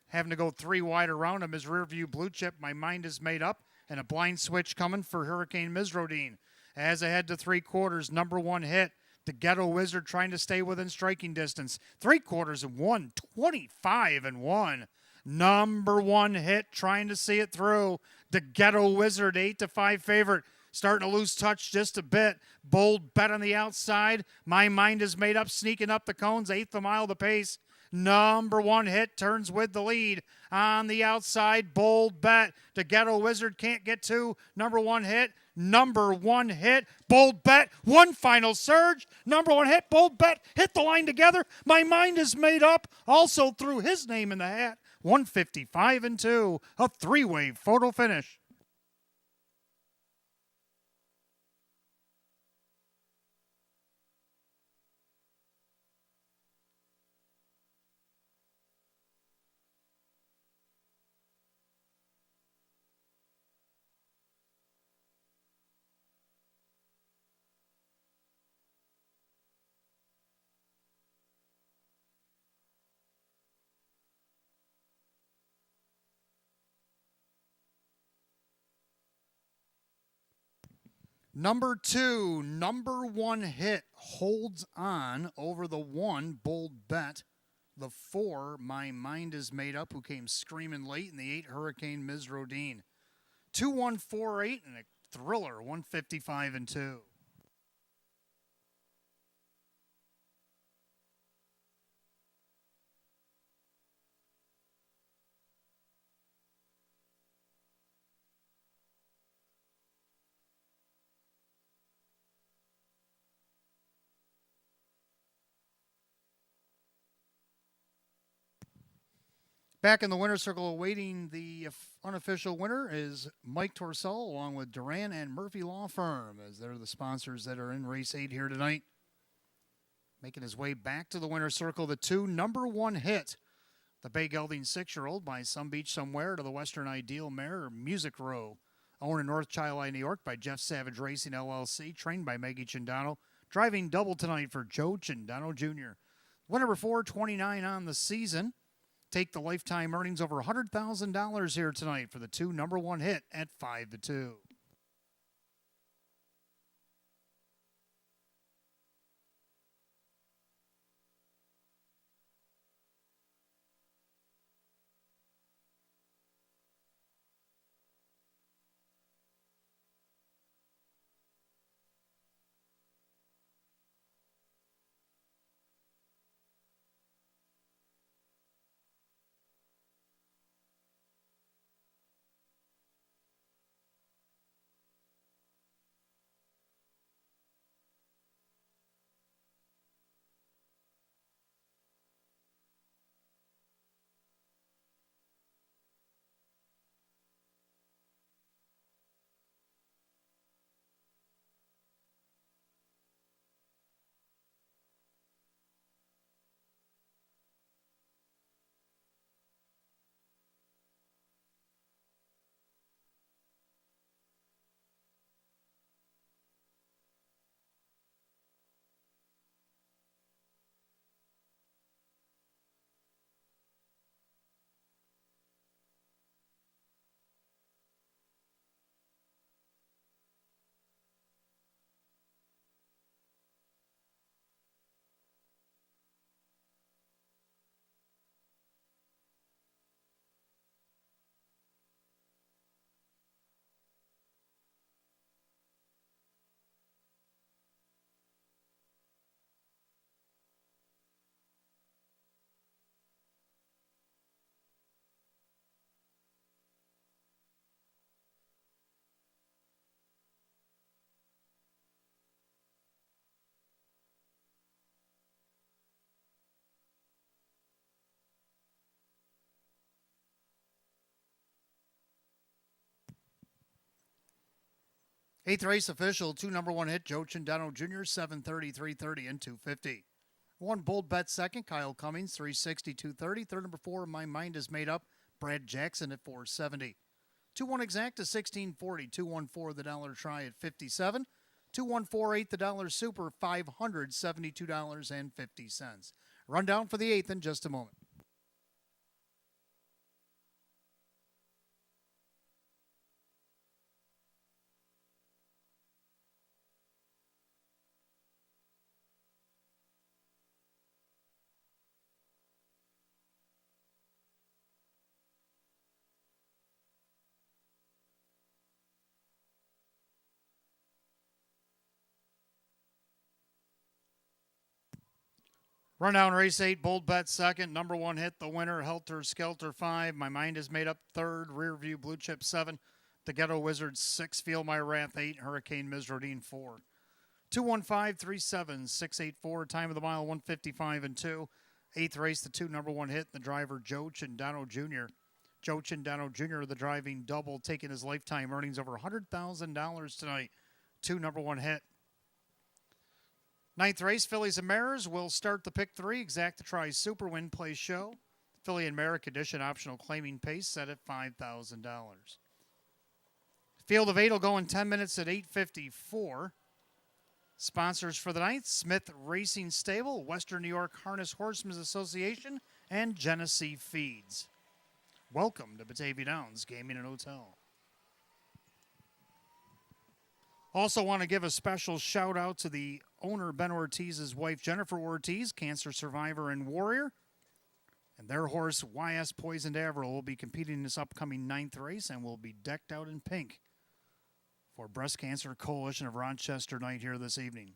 Having to go 3 wide around him is Rearview Blue Chip. My Mind Is Made Up. And a blind switch coming for Hurricane Mizrodine. As ahead to 3/4, number 1 hit. The Ghetto Wizard trying to stay within striking distance. 3/4 and 1, 25-1. Number 1 hit trying to see it through. The Ghetto Wizard, 8-5 favorite. Starting to lose touch just a bit. Bold Bet on the outside. My Mind Is Made Up, sneaking up the cones, 1/8 a mile the pace. Number 1 hit turns with the lead. On the outside, Bold Bet. The Ghetto Wizard can't get to. Number 1 hit. Number 1 hit. Bold Bet. One final surge. Number 1 hit. Bold Bet. Hit the line together. My Mind Is Made Up. Also threw his name in the hat. 155-2. A 3-way photo finish. Number 2, number 1 hit holds on over the 1, Bold Bet. The 4, My Mind Is Made Up, who came screaming late, and the 8, Hurricane Mizrodine. 2-1-4-8 and a thriller, 155-2. Back in the winner's circle awaiting the unofficial winner is Mike Torcell along with Duran and Murphy Law Firm, as they're the sponsors that are in race 8 here tonight. Making his way back to the winner's circle, the 2, number 1 hit. The Bay Gelding 6-year-old by Some Beach Somewhere to the Western Ideal mare, Music Row. Owned in North Chilai, New York by Jeff Savage Racing LLC, trained by Maggie Cindano. Driving double tonight for Joe Cindano Jr. Winner number 429 on the season. Take the lifetime earnings over $100,000 here tonight for the 2, number 1 hit at 5-2. Eighth race official, 2 number 1 hit, Joe Chindano Jr., 730, 330, and 250. 1 bold bet second, Kyle Cummings, 360, 230. Third number 4, My Mind Is Made Up, Brad Jackson at 470. 2-1 exact to 1640, 214 the dollar try at 57. 2148 the dollar super, $572.50. Rundown for the 8th in just a moment. Rundown race 8, bold bet second, number 1 hit, the winner, Helter Skelter 5, My Mind Is Made Up third, Rear View Blue Chip 7, The Ghetto Wizards 6, Feel My Wrath 8, Hurricane Mizrodine 4. 215-37-684, time of the mile 155 and 2. 8th race, the 2 number 1 hit, the driver Joe Chindano Jr. Joe Chindano Jr., the driving double, taking his lifetime earnings over $100,000 tonight. 2 number 1 hit. 9th race, Fillies and Mares will start the pick 3. Exact to try Super Win Play Show. Philly and Mare Condition optional claiming pace set at $5,000. Field of 8 will go in 10 minutes at 8:54. Sponsors for the night, Smith Racing Stable, Western New York Harness Horsemen's Association, and Genesee Feeds. Welcome to Batavia Downs Gaming and Hotel. Also want to give a special shout out to the owner, Ben Ortiz's wife, Jennifer Ortiz, cancer survivor and warrior. And their horse, YS Poisoned Avril, will be competing in this upcoming 9th race and will be decked out in pink for Breast Cancer Coalition of Rochester night here this evening.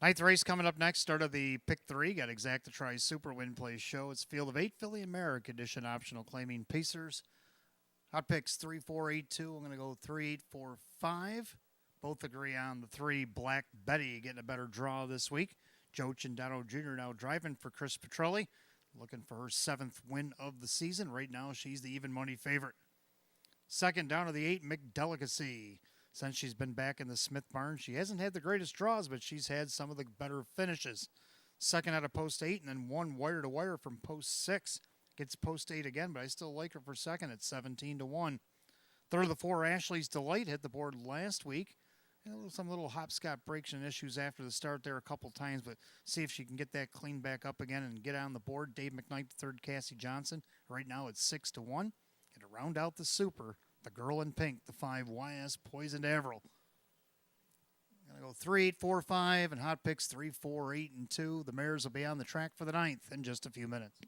Ninth race coming up next. Start of the pick 3. Got exact to try Super Win Play Show. It's Field of 8, Philly and Mare Condition optional claiming Pacers. Hot picks 3, 4, 8, 2. I'm going to go 3, 8, 4, 5. Both agree on the 3. Black Betty getting a better draw this week. Joe Chindano Jr. now driving for Chris Petrelli. Looking for her 7th win of the season. Right now, she's the even money favorite. Second down to the 8, McDelicacy. since she's been back in the Smith barn. She hasn't had the greatest draws, but she's had some of the better finishes. Second out of post 8, and then one wire to wire from post 6. Gets post 8 again, but I still like her for second at 17-1. Third of the 4, Ashley's Delight, hit the board last week. Some little hopscotch breaks and issues after the start there a couple times, but see if she can get that cleaned back up again and get on the board. Dave McKnight, the third, Cassie Johnson. Right now it's 6-1. And to round out the super, the girl in pink, the 5 YS Poisoned Avril. Gonna go 3, 8, 4, 5, and hot picks 3, 4, 8, and 2. The mares will be on the track for the 9th in just a few minutes.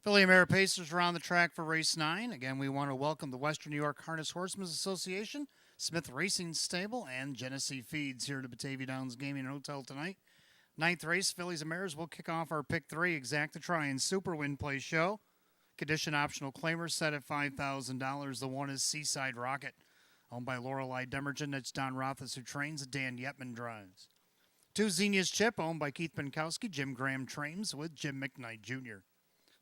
Philly Mare Pacers are on the track for race 9. Again, we want to welcome the Western New York Harness Horsemen's Association, Smith Racing Stable, and Genesee Feeds here to Batavia Downs Gaming and Hotel tonight. Ninth race, Fillies and Mares. We'll kick off our pick 3, Exacta Try and Super Win Play Show. Condition optional claimer set at $5,000. The one is Seaside Rocket, owned by Lorelei Demergen. That's Don Rothas who trains. Dan Yetman drives. 2, Xenia's Chip, owned by Keith Benkowski. Jim Graham trains with Jim McKnight Jr.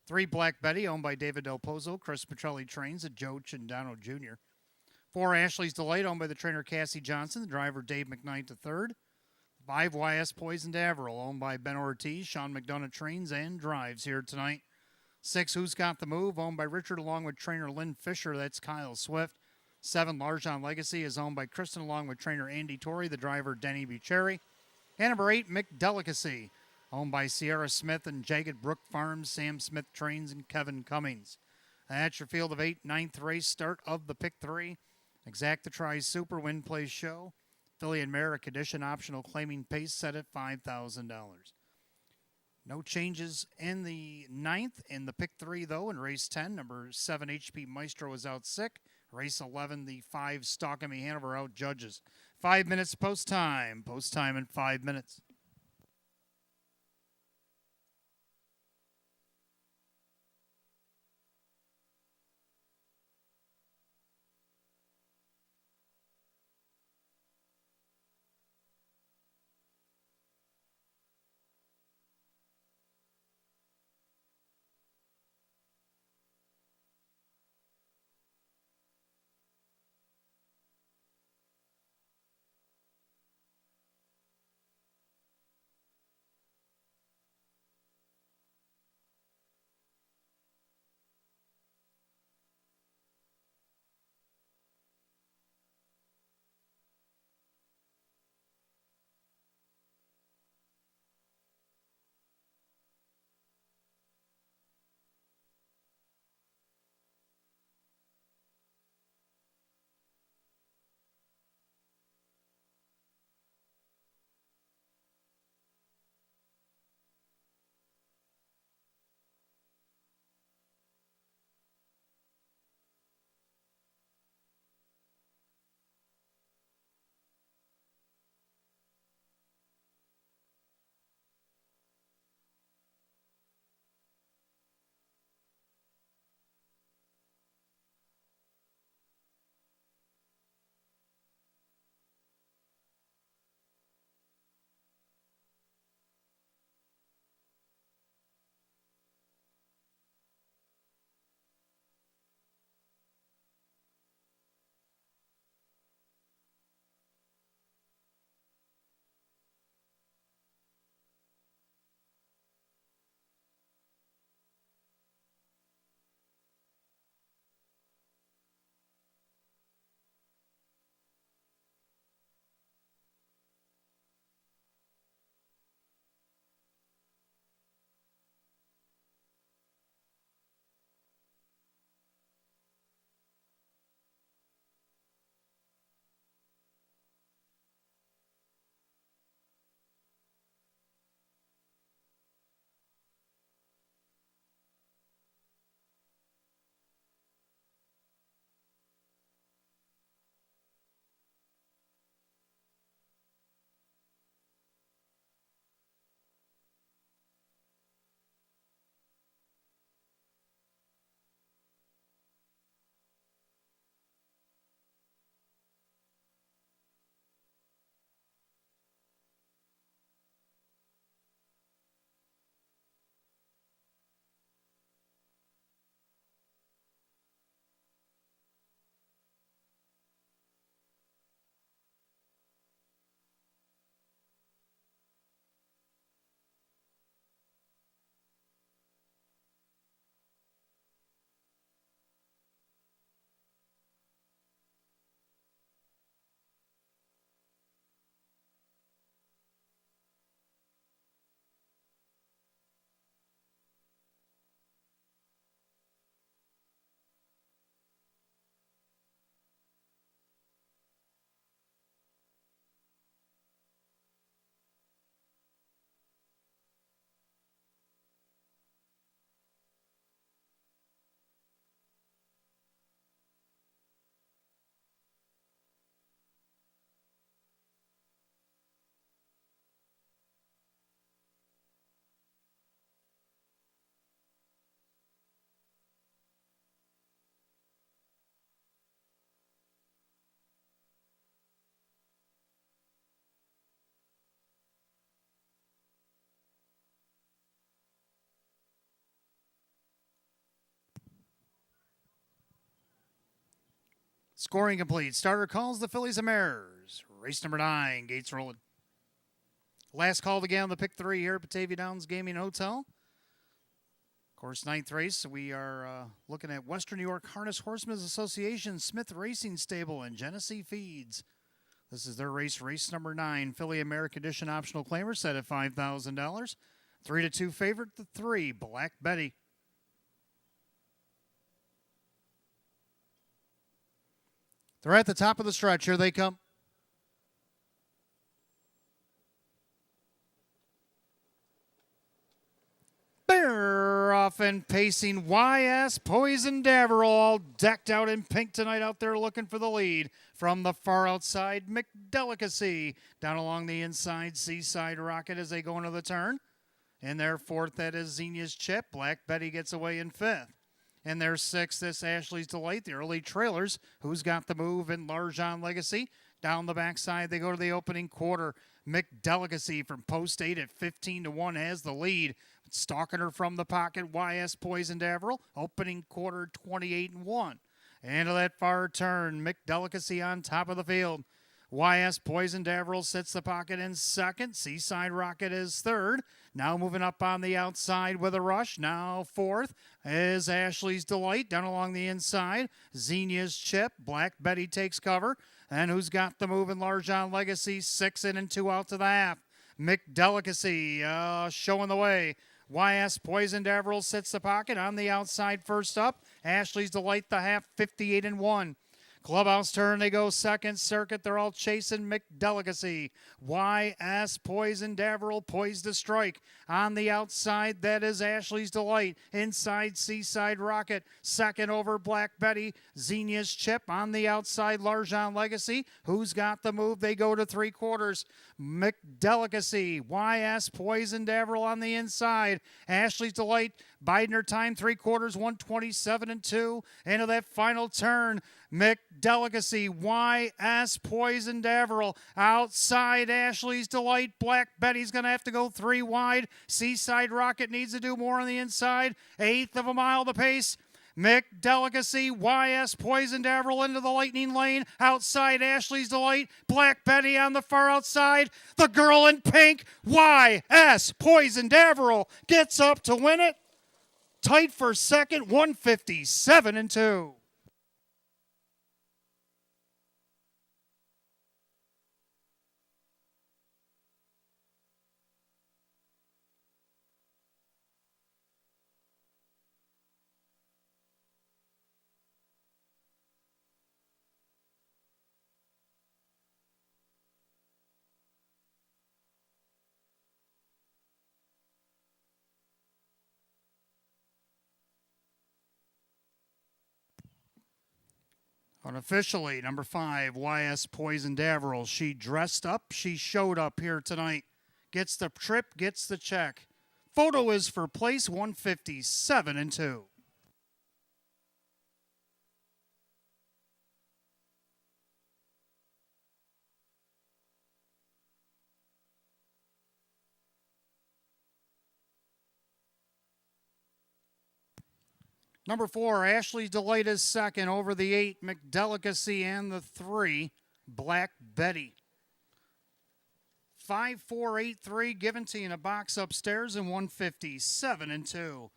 3, Black Betty, owned by David Del Pozo. Chris Petrelli trains at Joe Chindano Jr. 4, Ashley's Delight, owned by the trainer Cassie Johnson. The driver Dave McKnight III. 5, YS Poisoned Averill, owned by Ben Ortiz. Sean McDonough trains and drives here tonight. 6, Who's Got the Move, owned by Richard along with trainer Lynn Fisher. That's Kyle Swift. 7, Largeon Legacy is owned by Kristen along with trainer Andy Torrey, the driver Denny Bucheri. And number 8, McDelicacy, owned by Sierra Smith and Jagged Brook Farms. Sam Smith trains and Kevin Cummings. That's your field of 8, 9th race start of the pick 3. Exacta Try Super Win Play Show. Filly and Mare, a condition optional claiming pace set at $5,000. No changes in the 9th. In the pick 3, though, in race 10, number 7, HP Maestro is out sick. Race 11, the 5, Stalk Me Hanover out judges. 5 minutes post time. Post time in 5 minutes. Scoring complete. Starter calls the Fillies and Mares. Race number 9. Gates rolling. Last call again on the pick 3 here at Batavia Downs Gaming Hotel. Of course, 9th race, we are looking at Western New York Harness Horsemen's Association, Smith Racing Stable, and Genesee Feeds. This is their race number 9. Philly American Edition optional claimer set at $5,000. 3-2 favorite, the 3, Black Betty. They're at the top of the stretch. Here they come. They're off and pacing. YS Poison Daverell, all decked out in pink tonight, out there looking for the lead. From the far outside, McDelicacy. Down along the inside, Seaside Rocket as they go into the turn. In their 4th, that is Xenia's Chip. Black Betty gets away in 5th. In their 6th, this Ashley's Delight, the early trailers. Who's got the move in Larjon Legacy? Down the backside, they go to the opening quarter. McDelicacy from post 8 at 15-1 has the lead. Stalking her from the pocket, YS Poison Daverell. Opening quarter, 28-1. Into that far turn, McDelicacy on top of the field. YS Poison Daverell sits the pocket in 2nd. Seaside Rocket is 3rd. Now moving up on the outside with a rush. Now 4th is Ashley's Delight down along the inside. Xenia's Chip. Black Betty takes cover. And who's got the move in Larjon Legacy? 6 in and 2 out to the half. McDelicacy showing the way. YS Poison Daverell sits the pocket on the outside first up. Ashley's Delight the half, 58-1. Clubhouse turn, they go 2nd circuit. They're all chasing McDelicacy. YS Poison Daverell poised to strike. On the outside, that is Ashley's Delight. Inside, Seaside Rocket. 2nd over Black Betty. Xenia's Chip. On the outside, Larjon Legacy. Who's got the move? They go to 3/4. McDelicacy. YS Poison Daverell on the inside. Ashley's Delight biding her time, 3/4, 127-2. Into that final turn, McDelicacy, YS Poison Daverell. Outside, Ashley's Delight. Black Betty's going to have to go 3 wide. Seaside Rocket needs to do more on the inside. 1/8 of a mile the pace. McDelicacy, YS Poison Daverell into the lightning lane. Outside, Ashley's Delight. Black Betty on the far outside. The girl in pink, YS Poison Daverell, gets up to win it. Tight for 2nd, 157-2. Unofficially, number 5, YS Poison Daverell. She dressed up. She showed up here tonight. Gets the trip, gets the check. Photo is for place 157-2. Number 4, Ashley's Delight is 2nd over the 8, McDelicacy, and the 3, Black Betty. 5-4-8-3 given to you in a box upstairs in 157-2.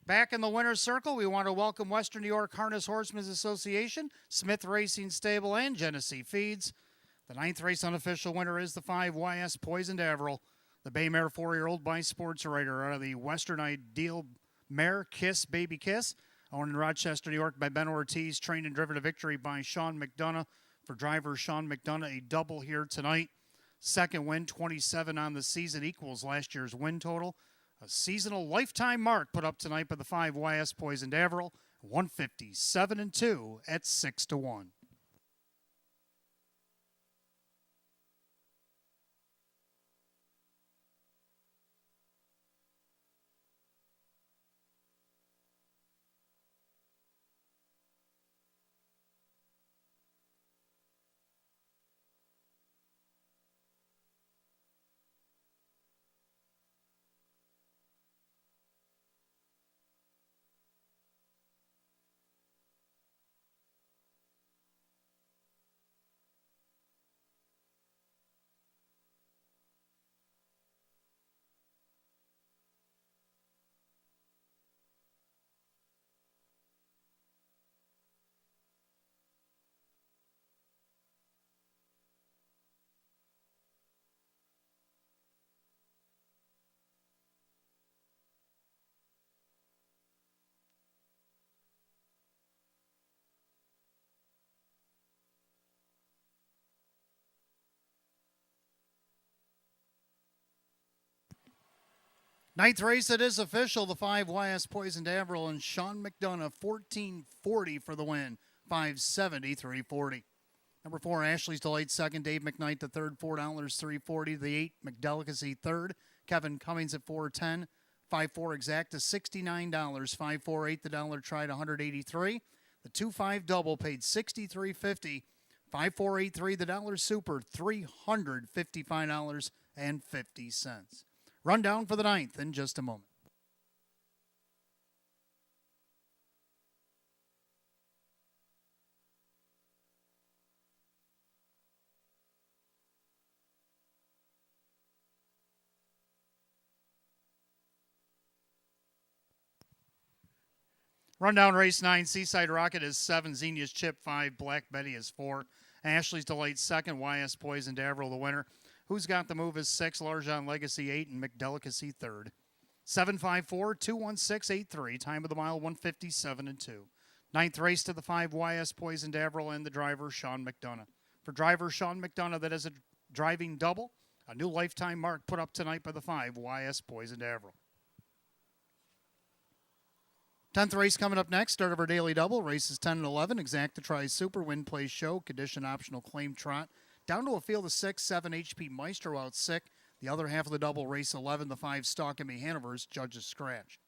Back in the winner's circle, we want to welcome Western New York Harness Horsemen's Association, Smith Racing Stable, and Genesee Feeds. The 9th race unofficial winner is the 5, YS Poison Daverell. The Bay Mare 4-year-old by Sports Writer out of the Western Ideal Mare Kiss Baby Kiss. Owned in Rochester, New York by Ben Ortiz, trained and driven to victory by Sean McDonough. For driver Sean McDonough, a double here tonight. 2nd win, 27 on the season, equals last year's win total. A seasonal lifetime mark put up tonight by the 5 YS Poison Daverell, 157-2 at 6-1. Ninth race, it is official. The 5 YS Poison Avril and Sean McDonough, 1440 for the win, 570, 340. Number 4, Ashley's Delight, second. Dave McKnight, the third, $4, 340. The 8, McDelicacy, third. Kevin Cummings at 410. 5-4 exacta, $69. 5-4-8, the dollar tried, 183. The 2-5 double paid $63.50. 5-4-8-3, the dollar super, $355.50. Rundown for the 9th in just a moment. Rundown race 9, Seaside Rocket is 7, Xenia's Chip 5, Black Betty is 4, Ashley's Delight 2nd, YS Poison Avril the winner. Who's Got the Move is 6, Larjon Legacy 8, and McDelicacy 3rd. 754-216-83, time of the mile 157-2. 9th race to the 5, YS Poison Avril and the driver Sean McDonough. For driver Sean McDonough, that is a driving double, a new lifetime mark put up tonight by the 5, YS Poison Avril. 10th race coming up next. Start of our daily double. Races 10 and 11. Exacta Tries Super. Win Play Show. Condition Optional Claim Trot. Down to a field of 6. 7 HP Maestro out sick. The other half of the double, race 11. The 5 Stalk Me Hanover's Judge's Scratch.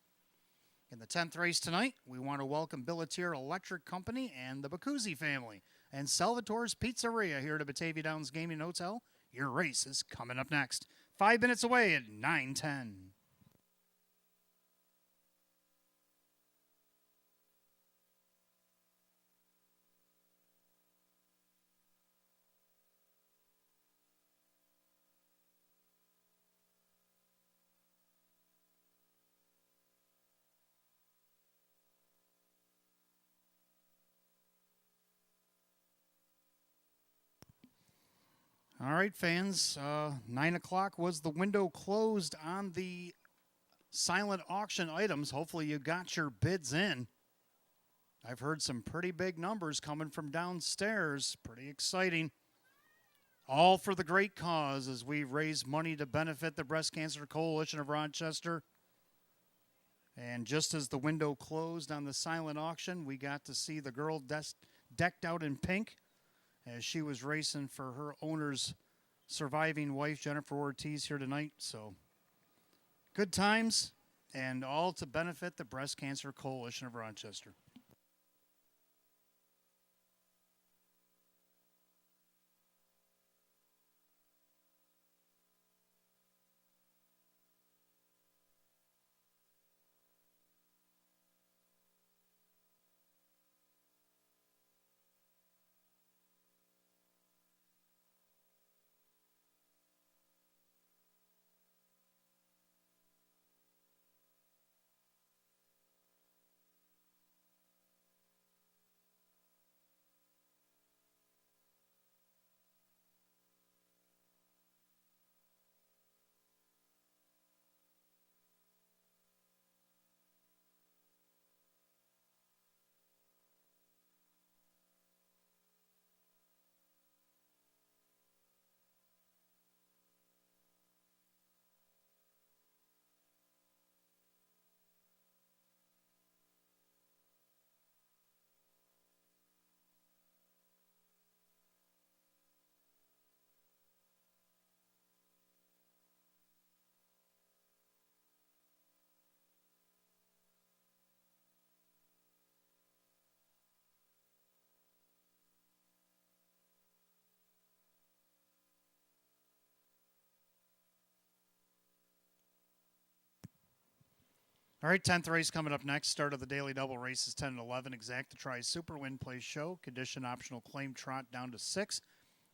In the 10th race tonight, we want to welcome Billatier Electric Company and the Bacuzzi family. And Salvatore's Pizzeria here to Batavia Downs Gaming Hotel. Your race is coming up next. 5 minutes away at 9:10. All right, fans, 9 o'clock was the window closed on the silent auction items. Hopefully you got your bids in. I've heard some pretty big numbers coming from downstairs. Pretty exciting. All for the great cause as we raise money to benefit the Breast Cancer Coalition of Rochester. And just as the window closed on the silent auction, we got to see the girl decked out in pink as she was racing for her owner's surviving wife, Jennifer Ortiz, here tonight. So good times, and all to benefit the Breast Cancer Coalition of Rochester. All right, 10th race coming up next. Start of the daily double, races 10 and 11. Exacta Tries Super. Win Play Show. Condition Optional Claim Trot down to 6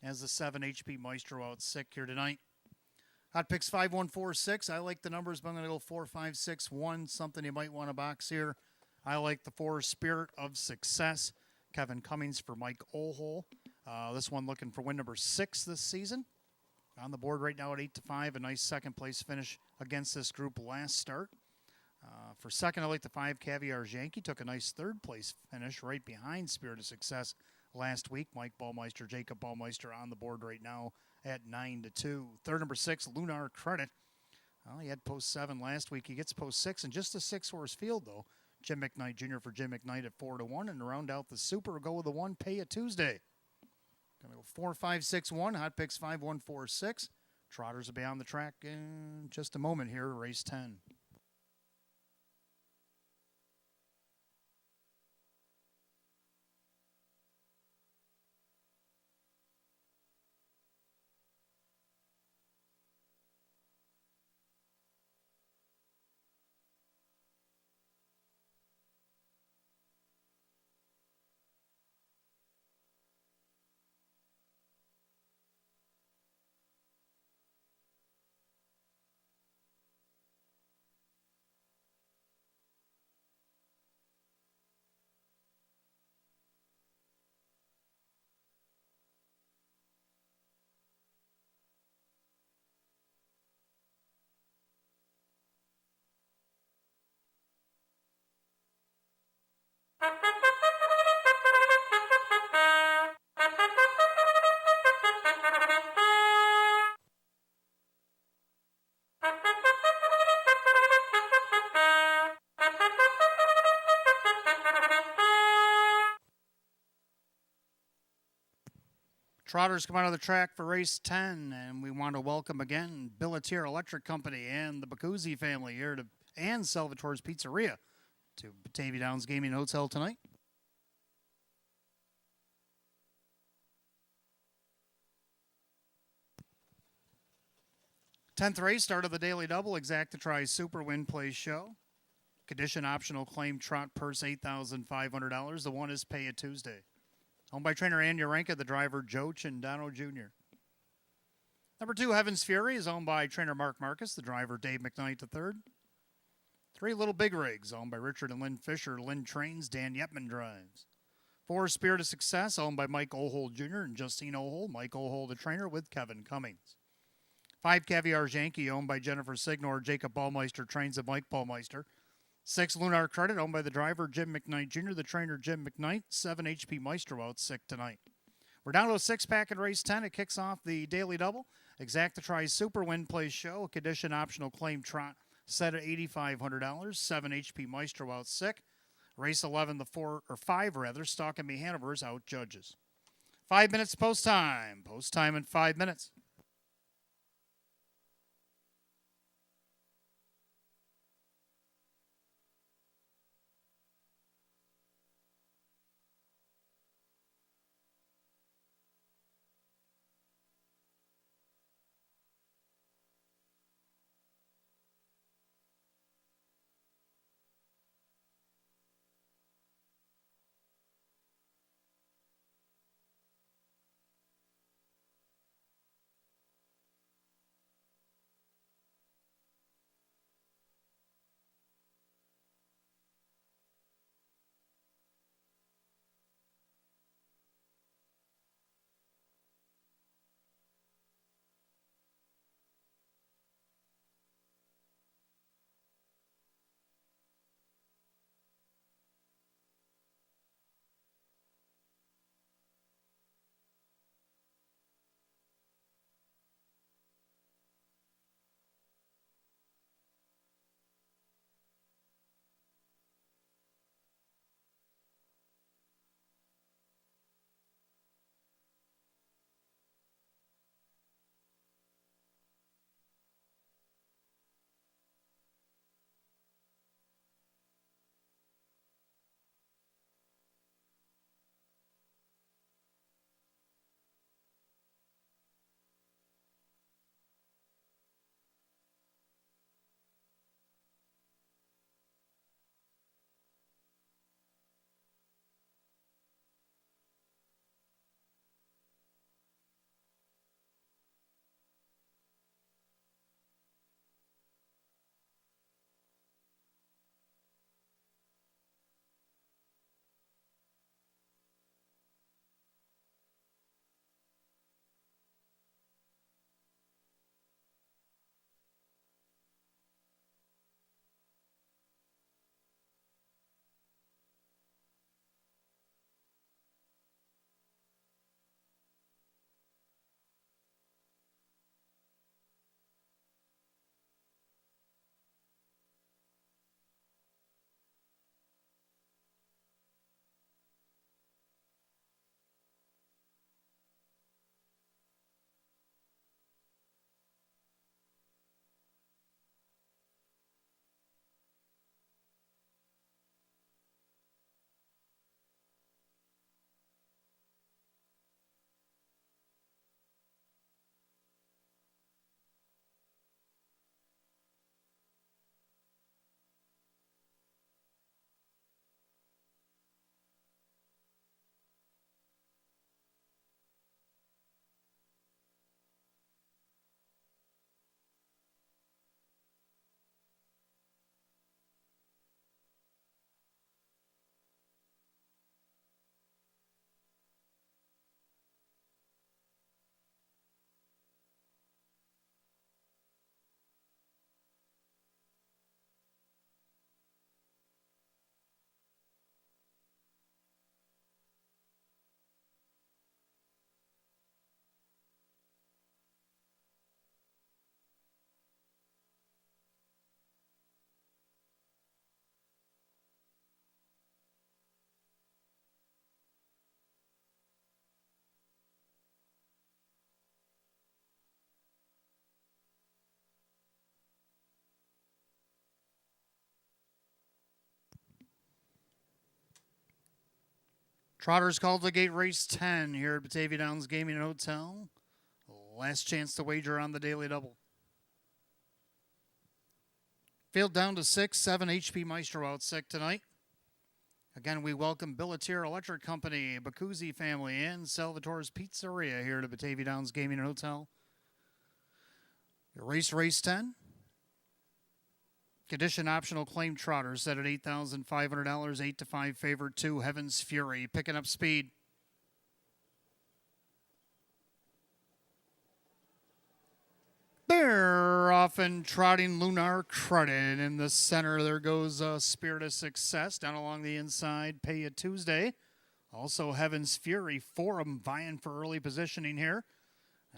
as the 7 HP Maestro out sick here tonight. Hot picks 5146. I like the numbers, but I'm going to go 4561. Something you might want to box here. I like the 4 Spirit of Success. Kevin Cummings for Mike Olhole. This one looking for win number 6 this season. On the board right now at 8-5. A nice second place finish against this group last start. For second, I like the 5 Caviar's Yankee. Took a nice third place finish right behind Spirit of Success last week. Mike Ballmeister, Jacob Ballmeister on the board right now at 9-2. Third, number 6, Lunar Credit. Well, he had post 7 last week. He gets post 6 and just a 6-horse field, though. Jim McKnight Jr. for Jim McKnight at 4-1. And to round out the Super, go with the 1, Pay It Tuesday. Going to go 4, 5, 6, 1. Hot picks 5, 1, 4, 6. Trotters will be on the track in just a moment here, race 10. Trotters come out of the track for race 10, and we want to welcome again Billatier Electric Company and the Bacuzzi family here to and Salvatore's Pizzeria to Batavia Downs Gaming Hotel tonight. Tenth race, start of the Daily Double, Exacta Super Win Play Show. Condition optional claim trot purse $8,500. The 1 is Pay It Tuesday. Owned by trainer Ann Urenka, the driver Joe Chindano Jr. Number 2, Heaven's Fury, is owned by trainer Mark Marcus, the driver Dave McKnight III. 3, Little Big Rigs, owned by Richard and Lynn Fisher. Lynn trains, Dan Yepman drives. 4, Spirit of Success, owned by Mike Ohold Jr. and Justine Ohold. Mike Ohold, the trainer, with Kevin Cummings. 5, Caviar's Yankee, owned by Jennifer Signor. Jacob Ballmeister trains at Mike Ballmeister. 6, Lunar Credit, owned by the driver Jim McKnight Jr., the trainer Jim McKnight. 7, HP Maestro out sick tonight. We're down to a 6-pack in race 10. It kicks off the Daily Double. Exacta Super Win Play Show. A condition optional claim trot set at $8,500. 7, HP Maestro out sick. Race 11, the 5 Stock and Me Hanover's out judges. 5 minutes post time. Post time in 5 minutes. Trotters called the gate race 10 here at Batavia Downs Gaming and Hotel. Last chance to wager on the daily double. Field down to 6, 7 HP Maestro out sick tonight. Again, we welcome Billatier Electric Company, Bacuzzi family, and Salvatore's Pizzeria here at Batavia Downs Gaming and Hotel. Your race 10. Condition optional claim trotter set at $8,500, 8 to 5 favorite 2, Heaven's Fury, picking up speed. They're off and trotting Lunar Credit in the center. There goes Spirit of Success down along the inside. Pay a Tuesday. Also Heaven's Fury, Forum vying for early positioning here.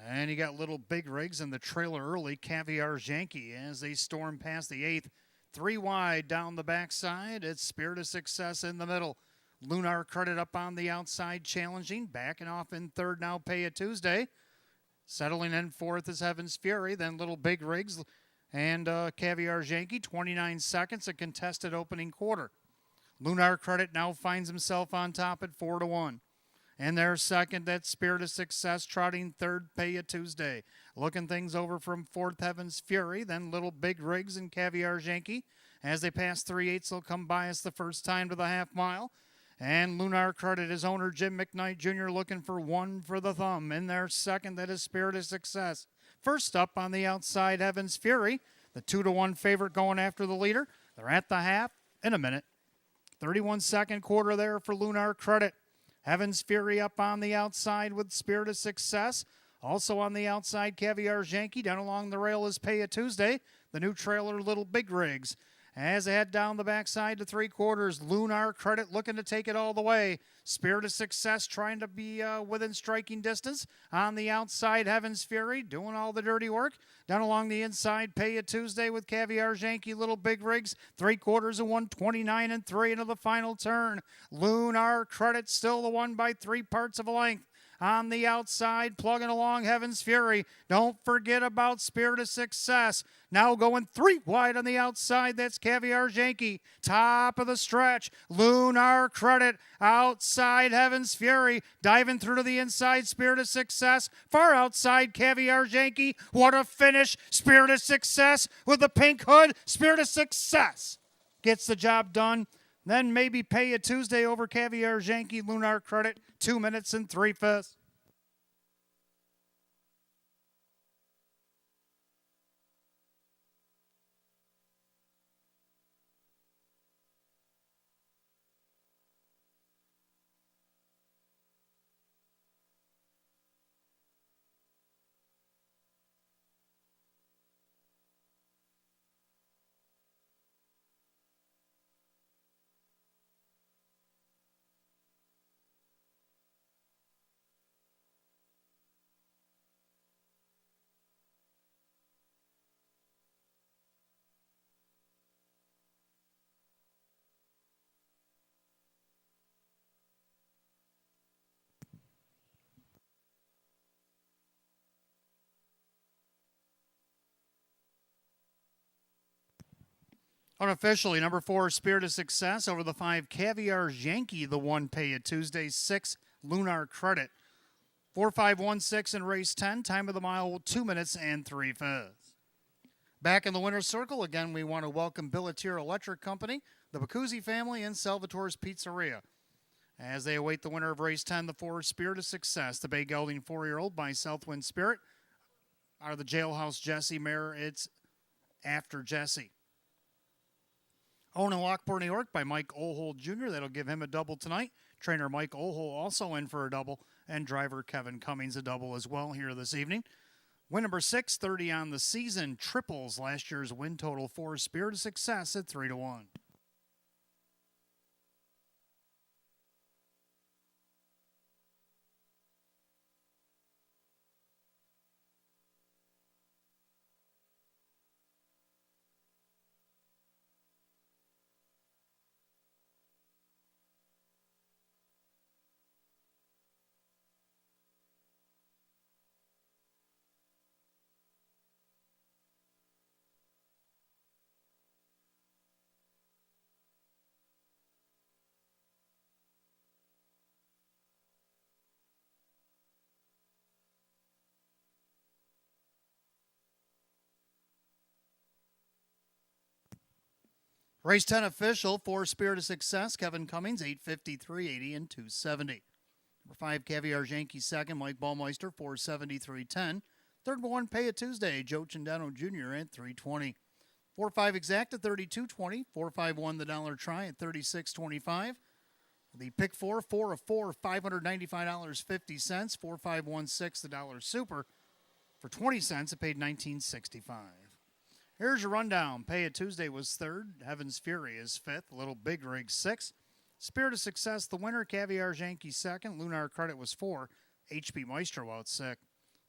And you got Little Big Rigs in the trailer early. Caviar's Yankee as they storm past the 8th. 3 wide down the backside. It's Spirit of Success in the middle. Lunar Credit up on the outside challenging. Backing off in third now. Pay a Tuesday. Settling in fourth is Heaven's Fury, then Little Big Rigs and Caviar's Yankee. 29 seconds, a contested opening quarter. Lunar Credit now finds himself on top at 4 to 1. And their second, that's Spirit of Success, trotting third, Pay a Tuesday. Looking things over from fourth, Heaven's Fury, then Little Big Rigs and Caviar's Yankee. As they pass 3/8, they'll come by us the first time to the half mile. And Lunar Credit, his owner, Jim McKnight Jr., looking for 1 for the thumb. In their second, that is Spirit of Success. First up on the outside, Heaven's Fury. The 2 to 1 favorite going after the leader. They're at the half in a minute. 31-second quarter there for Lunar Credit. Heaven's Fury up on the outside with Spirit of Success. Also on the outside, Caviar's Yankee. Down along the rail is Pay a Tuesday. The new trailer, Little Big Rigs. As they head down the backside to 3/4, Lunar Credit looking to take it all the way. Spirit of Success trying to be within striking distance. On the outside, Heaven's Fury doing all the dirty work. Down along the inside, Pay a Tuesday with Caviar's Yankee, Little Big Rigs. 3/4 of 129 and 3 into the final turn. Lunar Credit still the one by 3 parts of a length. On the outside, plugging along Heaven's Fury. Don't forget about Spirit of Success. Now going 3 wide on the outside. That's Caviar's Yankee. Top of the stretch. Lunar Credit. Outside Heaven's Fury. Diving through to the inside. Spirit of Success. Far outside Caviar's Yankee. What a finish. Spirit of Success with the pink hood. Spirit of Success gets the job done. Then maybe Pay a Tuesday over Caviar's Yankee. Lunar Credit, 2 minutes and 3/5. Unofficially, number 4, Spirit of Success over the 5, Caviar's Yankee, the 1, Pay a Tuesday, 6, Lunar Credit. 4-5-1-6 in race 10, time of the mile, 2 minutes and 3/5. Back in the winner's circle, again, we want to welcome Billatier Electric Company, the Bacuzzi family, and Salvatore's Pizzeria. As they await the winner of race 10, the 4, Spirit of Success, the Bay Gelding 4-year-old by Southwind Spirit. Out of the Jailhouse Jesse mare, it's After Jesse. Owned in Lockport, New York by Mike Ohold Jr. That'll give him a double tonight. Trainer Mike Ohold also in for a double. And driver Kevin Cummings a double as well here this evening. Win number 6, 30 on the season. Triples last year's win total for Spirit of Success at 3 to 1. Race 10 official for Spirit of Success, Kevin Cummings, 853.80 and 270. Number 5, Caviar Yankee second, Mike Ballmeister, 473.10. Third one, Pay It Tuesday, Joe Chindano Jr. at 320. 4-5 exact at 32.20. 4-5-1 the dollar try at 36.25. The pick 4 of 4, $595.50. 4-5-1-6 the dollar super for 20 cents. It paid $19.65. Here's your rundown. Pay It Tuesday was third. Heaven's Fury is fifth. Little Big Rig sixth. Spirit of Success the winner. Caviar Yankee second. Lunar Credit was 4. HP Maestro out sick.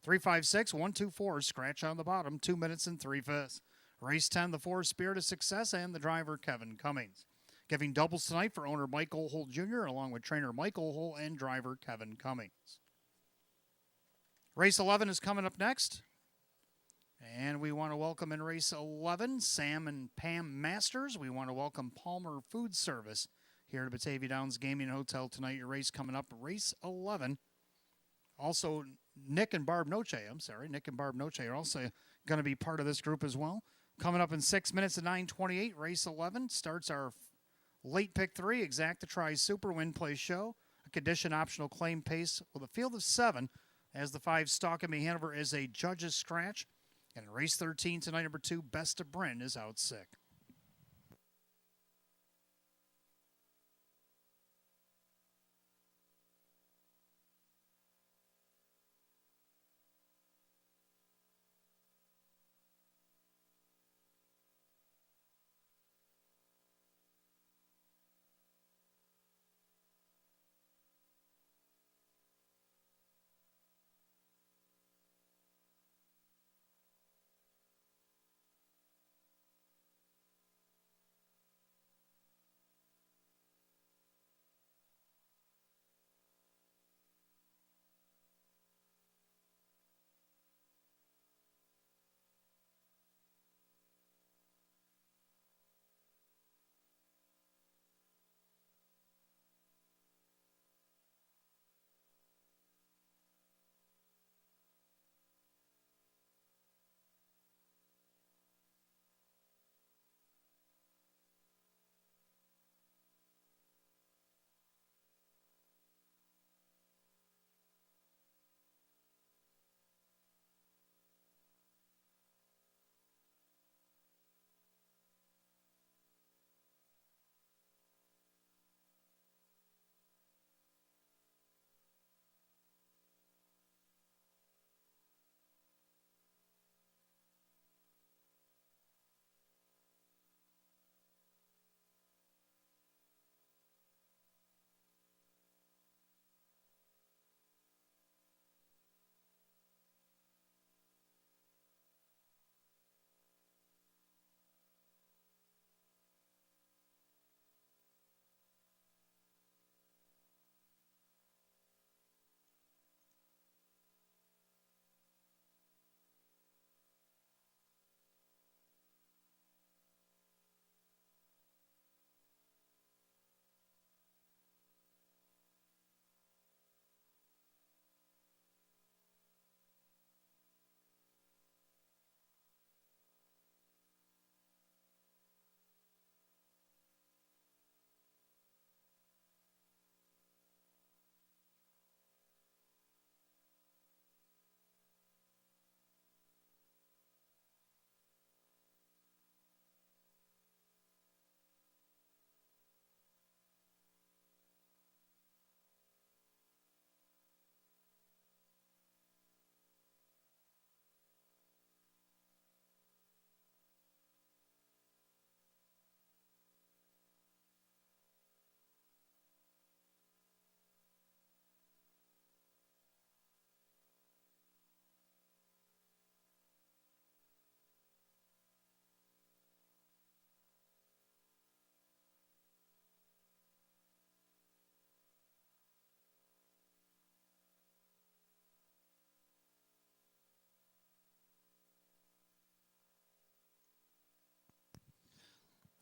3-5-6, 1-2-4, scratch on the bottom, 2 minutes and 3/5. Race 10, the 4, Spirit of Success, and the driver, Kevin Cummings. Giving doubles tonight for owner Michael Hull Jr., along with trainer Michael Hull and driver Kevin Cummings. Race 11 is coming up next. And we want to welcome in race 11, Sam and Pam Masters. We want to welcome Palmer Food Service here at Batavia Downs Gaming Hotel tonight. Your race coming up, race 11. Also, Nick and Barb Noche are also going to be part of this group as well. Coming up in 6 minutes at 9:28, race 11 starts our late pick 3, Exacta Try Super Win Play Show. A condition optional claim pace with a field of 7 as the 5 Stalking Hanover is a judge's scratch. And in race 13 tonight, number 2, Best of Bryn is out sick.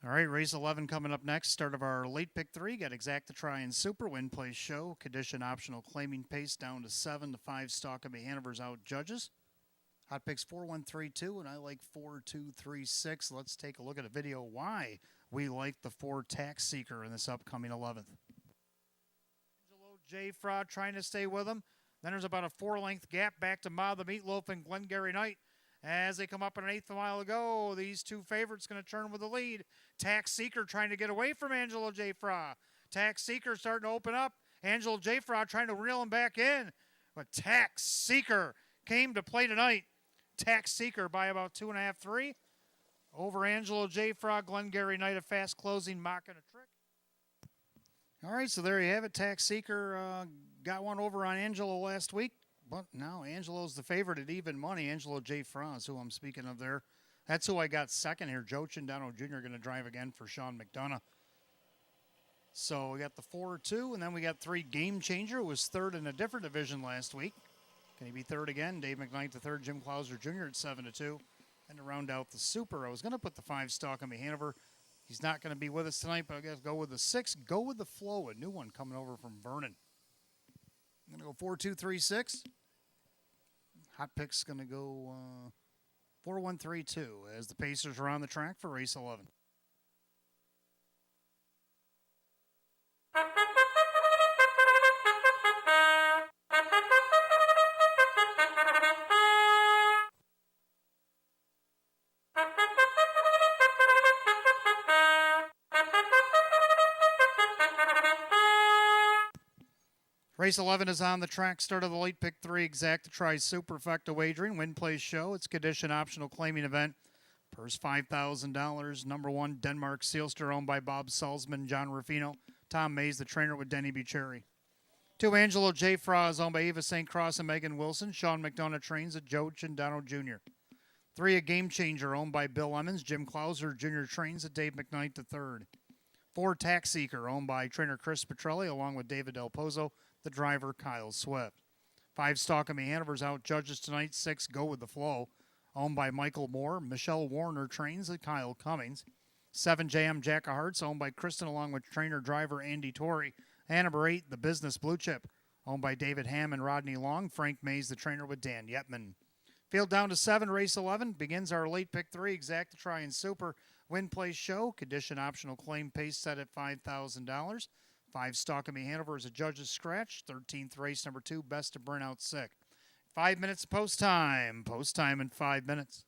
All right, race 11 coming up next. Start of our late pick 3. Got Exacta Try and Super Win Play Show. Condition optional claiming pace down to 7. The 5 Stalking Hanover's out judges. Hot picks 4-1-3-2, and I like 4-2-3-6. Let's take a look at a video why We like the 4 Tax Seeker in this upcoming 11th. Angelo J. Fraud trying to stay with him. Then there's about a 4-length gap back to Ma the Meatloaf and Glengarry Knight. As they come up an eighth mile to go, these two favorites going to turn with the lead. Tax Seeker trying to get away from Angelo J. Fra. Tax Seeker starting to open up. Angelo J. Fra trying to reel him back in. But Tax Seeker came to play tonight. Tax Seeker by about 2.5, 3. Over Angelo J. Fra, Glengarry Knight, a fast closing, mocking a trick. All right, so there you have it. Tax Seeker got one over on Angelo last week. But now Angelo's the favorite at even money. Angelo J. Fra is who I'm speaking of there. That's who I got second here. Joe Chindano Jr. going to drive again for Sean McDonough. So we got the 4-2, and then we got 3 Game Changer, who was third in a different division last week. Can he be third again? Dave McKnight the third, Jim Clauser Jr. at 7-2. And to round out the Super, I was going to put the 5 stock on me Hanover. He's not going to be with us tonight, but I guess go with the 6. Go with the Flow, a new one coming over from Vernon. I'm going to go 4-2-3-6. Hot pick's going to go 4-1-3-2 as the Pacers are on the track for race 11. Race 11 is on the track. Start of the late pick 3, Exacta Tri Superfecta Wagering. Win, play, show. It's condition optional claiming event. Purse $5,000. Number 1, Denmark Sealster, owned by Bob Salzman, John Ruffino. Tom Mays, the trainer, with Denny Bucherri. 2, Angelo J. Fra is owned by Eva St. Cross and Megan Wilson. Sean McDonough trains at Joe Chindano Jr. 3, a Game Changer, owned by Bill Emmons. Jim Clauser Jr. trains at Dave McKnight III. 4, Tax Seeker, owned by trainer Chris Petrelli, along with David Del Pozo. The driver, Kyle Swift. 5, Stalk of Me Hanover's out judges tonight. 6, Go With The Flow, owned by Michael Moore. Michelle Warner trains at Kyle Cummings. 7, J.M. Jack of Hearts, owned by Kristen, along with trainer driver Andy Torrey. And number 8, The Business Blue Chip, owned by David Ham and Rodney Long. Frank Mays, the trainer, with Dan Yetman. Field down to 7, race 11. Begins our late pick 3, Exacta Tri and Super. Win, play, show. Condition optional claim pace set at $5,000. 5, Stalk of Me Hanover is a judge's scratch. 13th race, number 2, Best of Burnout Sick. 5 minutes post time. Post time in 5 minutes.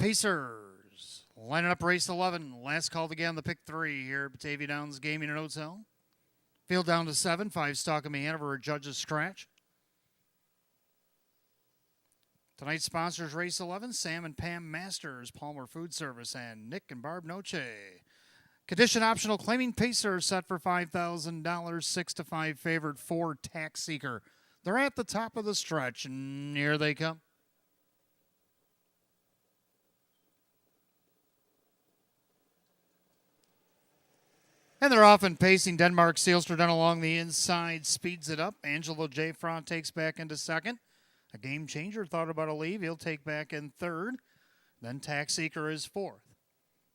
Pacers lining up race 11. Last call to get on the pick 3 here at Batavia Downs Gaming and Hotel. Field down to 7. 5 Stalking Hanover, a judge's scratch. Tonight's sponsors race 11, Sam and Pam Masters, Palmer Food Service, and Nick and Barb Noche. Condition optional, claiming Pacers set for $5,000, 6 to 5 favored for Tax Seeker. They're at the top of the stretch, and here they come. And they're off and pacing. Denmark Sealster done along the inside, speeds it up. Angelo J. Front takes back into second. A game changer, thought about a leave. He'll take back in third. Then Tax Seeker is fourth.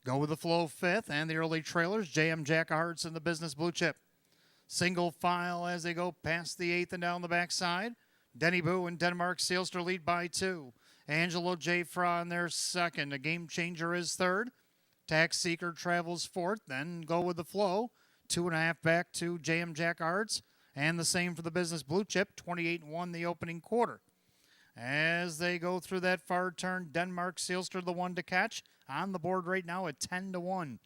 Go with the Flow fifth, and the early trailers, J.M. Jackaharts and the Business Blue Chip. Single file as they go past the eighth and down the backside. Denny Boo and Denmark Sealster lead by 2. Angelo J. Fra in their second. A game changer is third. Tax Seeker travels fourth. Then Go with the Flow. 2.5 back to J.M. Jackaharts. And the same for the Business Blue Chip. 28-1 the opening quarter. As they go through that far turn, Denmark Sealster the one to catch. On the board right now at 10-1.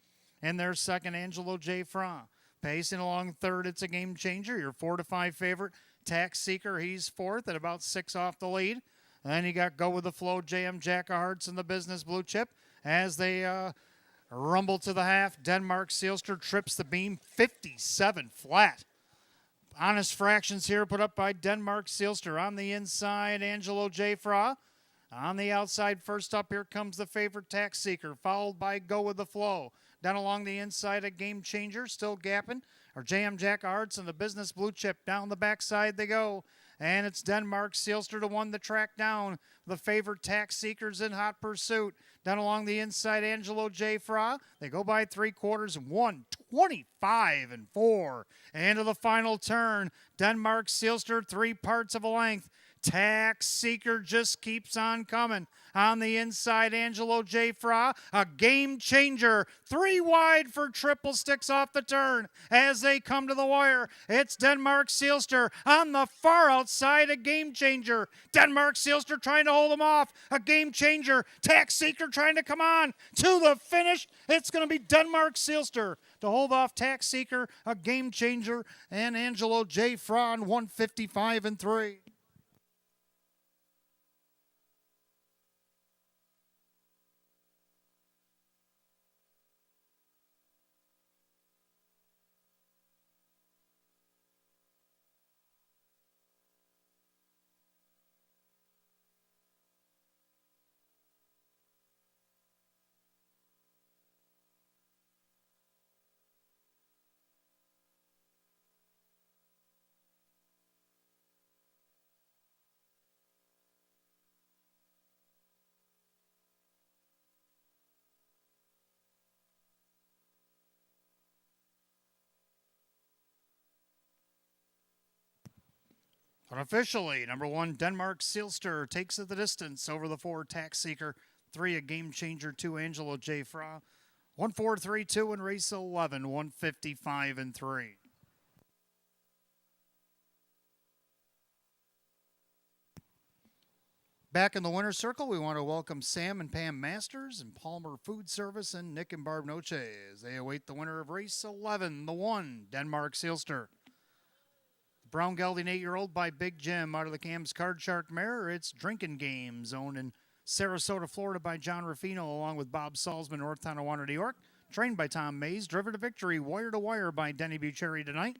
In their second, Angelo J. Fra. Pacing along third, it's a game changer. Your 4 to 5 favorite, Tax Seeker, he's fourth at about 6 off the lead. And then you got Go with the Flow, J.M. Jackaharts and the Business Blue Chip. As they rumble to the half, Denmark Sealster trips the beam 57 flat. Honest fractions here put up by Denmark Sealster. On the inside, Angelo J. Fra. On the outside, first up, here comes the favorite Tax Seeker, followed by Go with the Flow. Down along the inside, a game changer, still gapping. Or J.M. Jackaharts and the Business Blue Chip. Down the backside they go. And it's Denmark Sealster to won the track down. The favorite Tax Seekers in hot pursuit. Down along the inside, Angelo J. Fra. They go by 3/4, 1:25-4. And to the final turn, Denmark Sealster, 3 parts of a length. Tax Seeker just keeps on coming. On the inside, Angelo J. Fra, a game changer. 3 wide for triple sticks off the turn. As they come to the wire, it's Denmark Sealster. On the far outside, a game changer. Denmark Sealster trying to hold them off. A game changer. Tax Seeker trying to come on to the finish. It's going to be Denmark Sealster to hold off Tax Seeker, a game changer, and Angelo J. Fra on 155-3. Unofficially, number 1, Denmark Sealster takes it the distance over the 4, Tax Seeker. 3, a game changer, 2, Angelo J. Fra. 1-4-3-2 in race 11, 155-3. Back in the winner's circle, we want to welcome Sam and Pam Masters and Palmer Food Service and Nick and Barb Noche as they await the winner of race 11, the 1, Denmark Sealster. Brown gelding 8-year-old by Big Jim out of the Cam's Card Shark mare. It's Drinking Games, owned in Sarasota, Florida by John Ruffino, along with Bob Salzman, North Tonawanda, New York. Trained by Tom Mays. Driven to victory, wire to wire by Denny Bucherri tonight.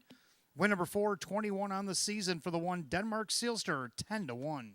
Win number 4, 21 on the season for the 1, Denmark Sealster, 10-1.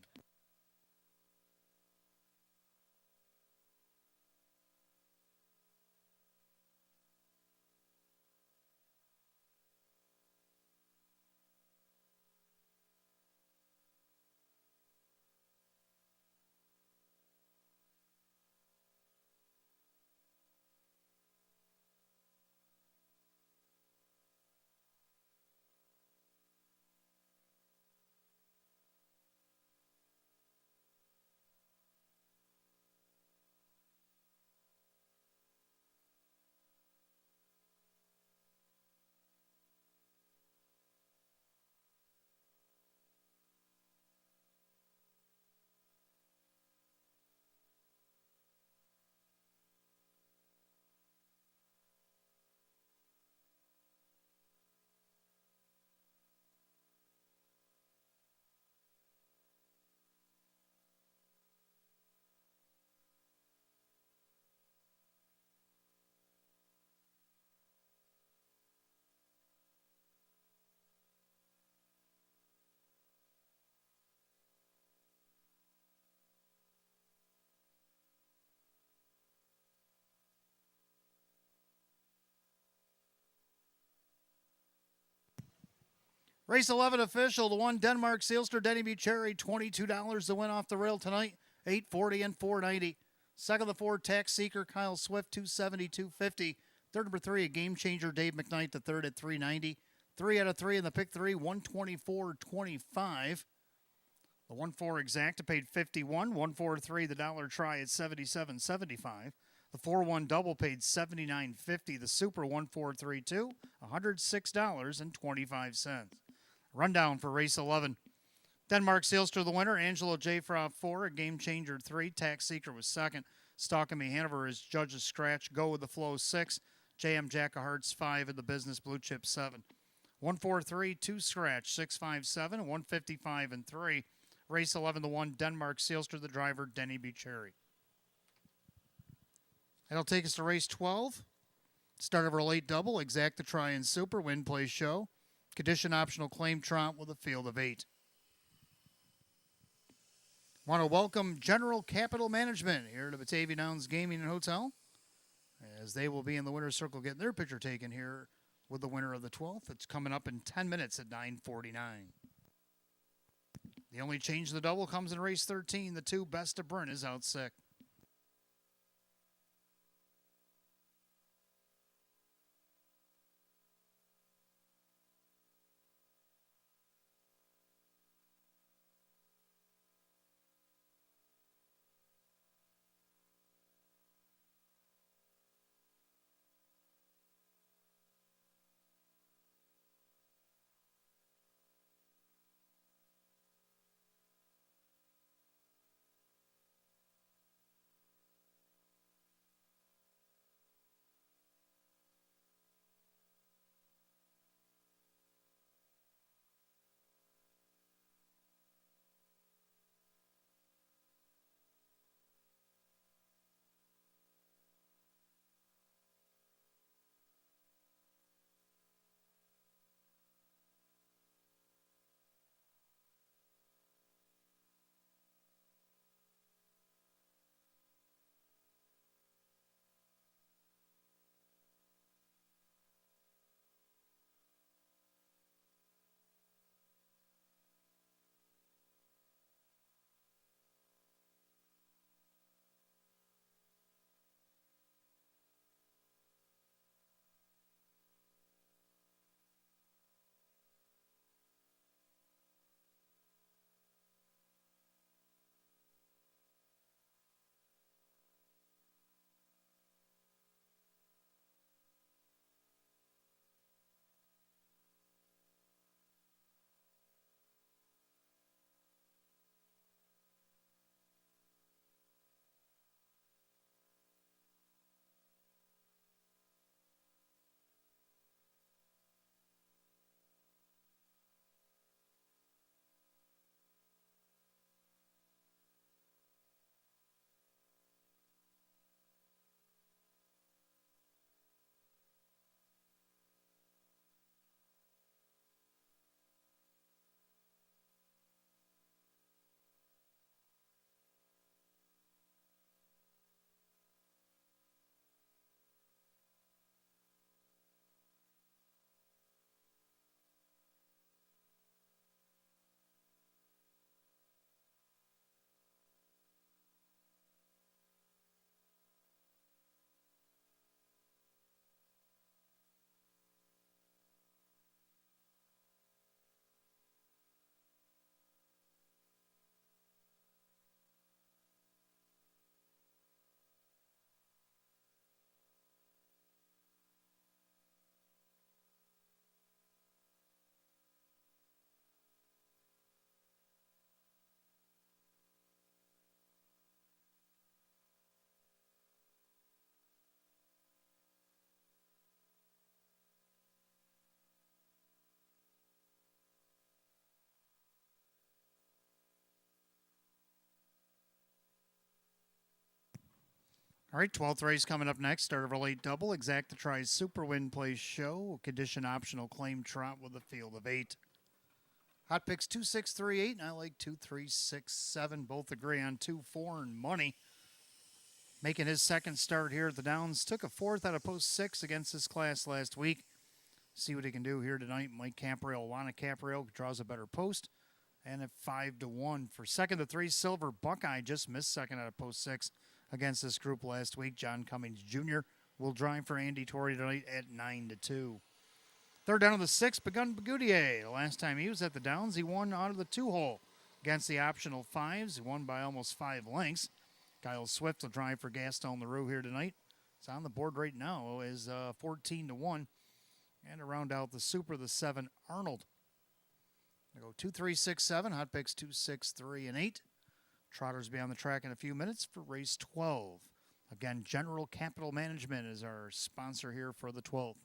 Race 11 official, the one Denmark Sealster, Denny B. Cherry, $22 to win off the rail tonight, $840 and $490. Second, the 4 Tax Seeker, Kyle Swift, $270, $250. Third, number 3, a Game Changer, Dave McKnight, the third at $390. 3 out of 3 in the pick 3, $124.25. The 1-4 Exacta paid $51. 1-4-3, the dollar try at $77.75. The 4-1 double paid $79.50. The Super 1-4-3-2, $106.25. Rundown for race 11. Denmark Sealster the winner. Angelo J. Froff 4. A Game Changer 3. Tax Seeker was second. Stalking Me Hanover is Judge's Scratch. Go with the Flow 6. J.M. Jack of Hearts 5. And the Business Blue Chip 7. 1-4-3, 2 Scratch, 6-5-7, 155 and 3. Race 11 the 1 Denmark Sealster the driver Denny B. Cherry. That'll take us to race 12. Start of our late double, Exacta Try and Super, Win Play Show. Condition optional claim trot with a field of 8. Want to welcome General Capital Management here to Batavia Downs Gaming and Hotel, as they will be in the winner's circle getting their picture taken here with the winner of the 12th. It's coming up in 10 minutes at 9:49. The only change of the double comes in race 13. The 2 Best of Bryn is out sick. All right, 12th race coming up next. Start of a late double. Exacta Try Super Win Play Show. Condition optional claim trot with a field of 8. Hot picks 2, 6, 3, 8. And I like 2, 3, 6, 7. Both agree on 2, 4, and money. Making his second start here at the Downs. Took a 4th out of post 6 against this class last week. see what he can do here tonight. Mike Capriel, Lana Capriel draws a better post. And at 5-1 for second to 3 silver. Buckeye just missed second out of post 6 against this group last week. John Cummings Jr. will drive for Andy Torrey tonight at 9-2. Third down of the 6th, Begun Bagutier. The last time he was at the Downs, he won out of the 2-hole against the optional 5s. He won by almost 5 lengths. Kyle Swift will drive for Gaston Leroux here tonight. It's on the board right now is 14-1. And to round out the Super, the 7, Arnold. They go 2, 3, 6, 7. Hot picks 2, 6, 3, and 8. Trotters be on the track in a few minutes for race 12. Again, General Capital Management is our sponsor here for the 12th.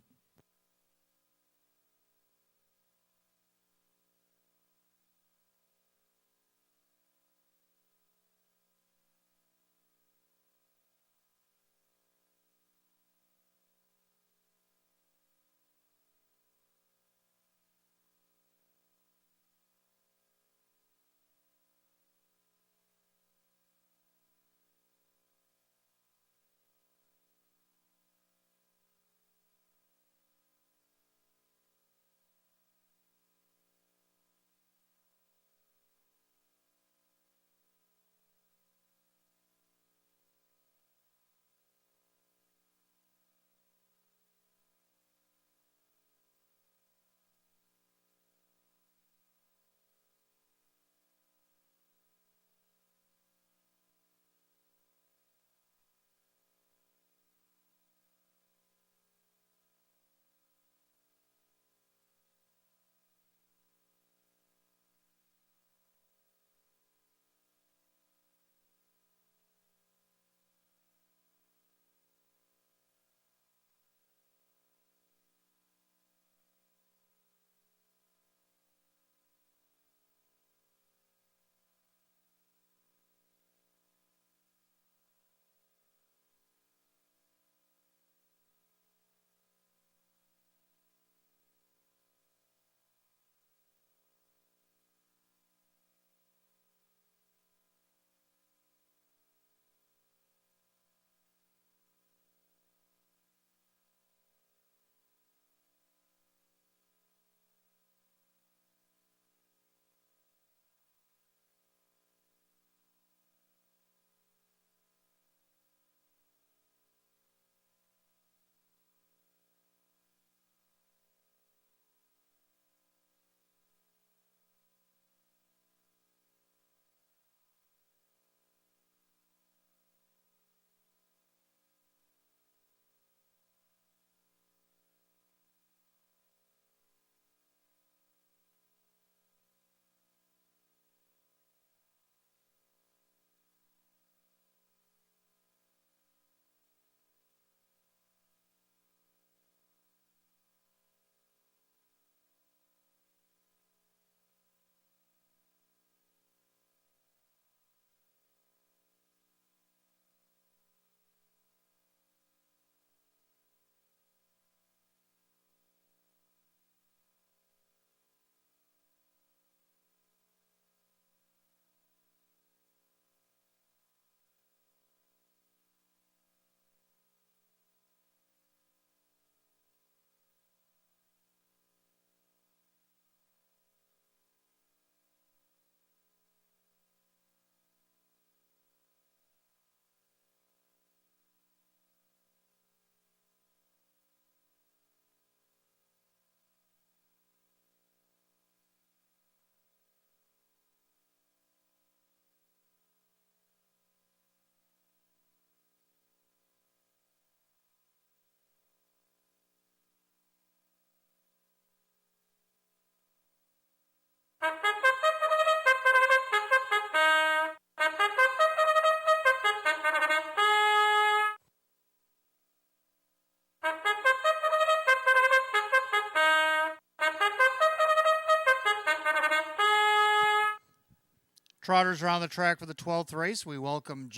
Trotters are on the track for the 12th race. We welcome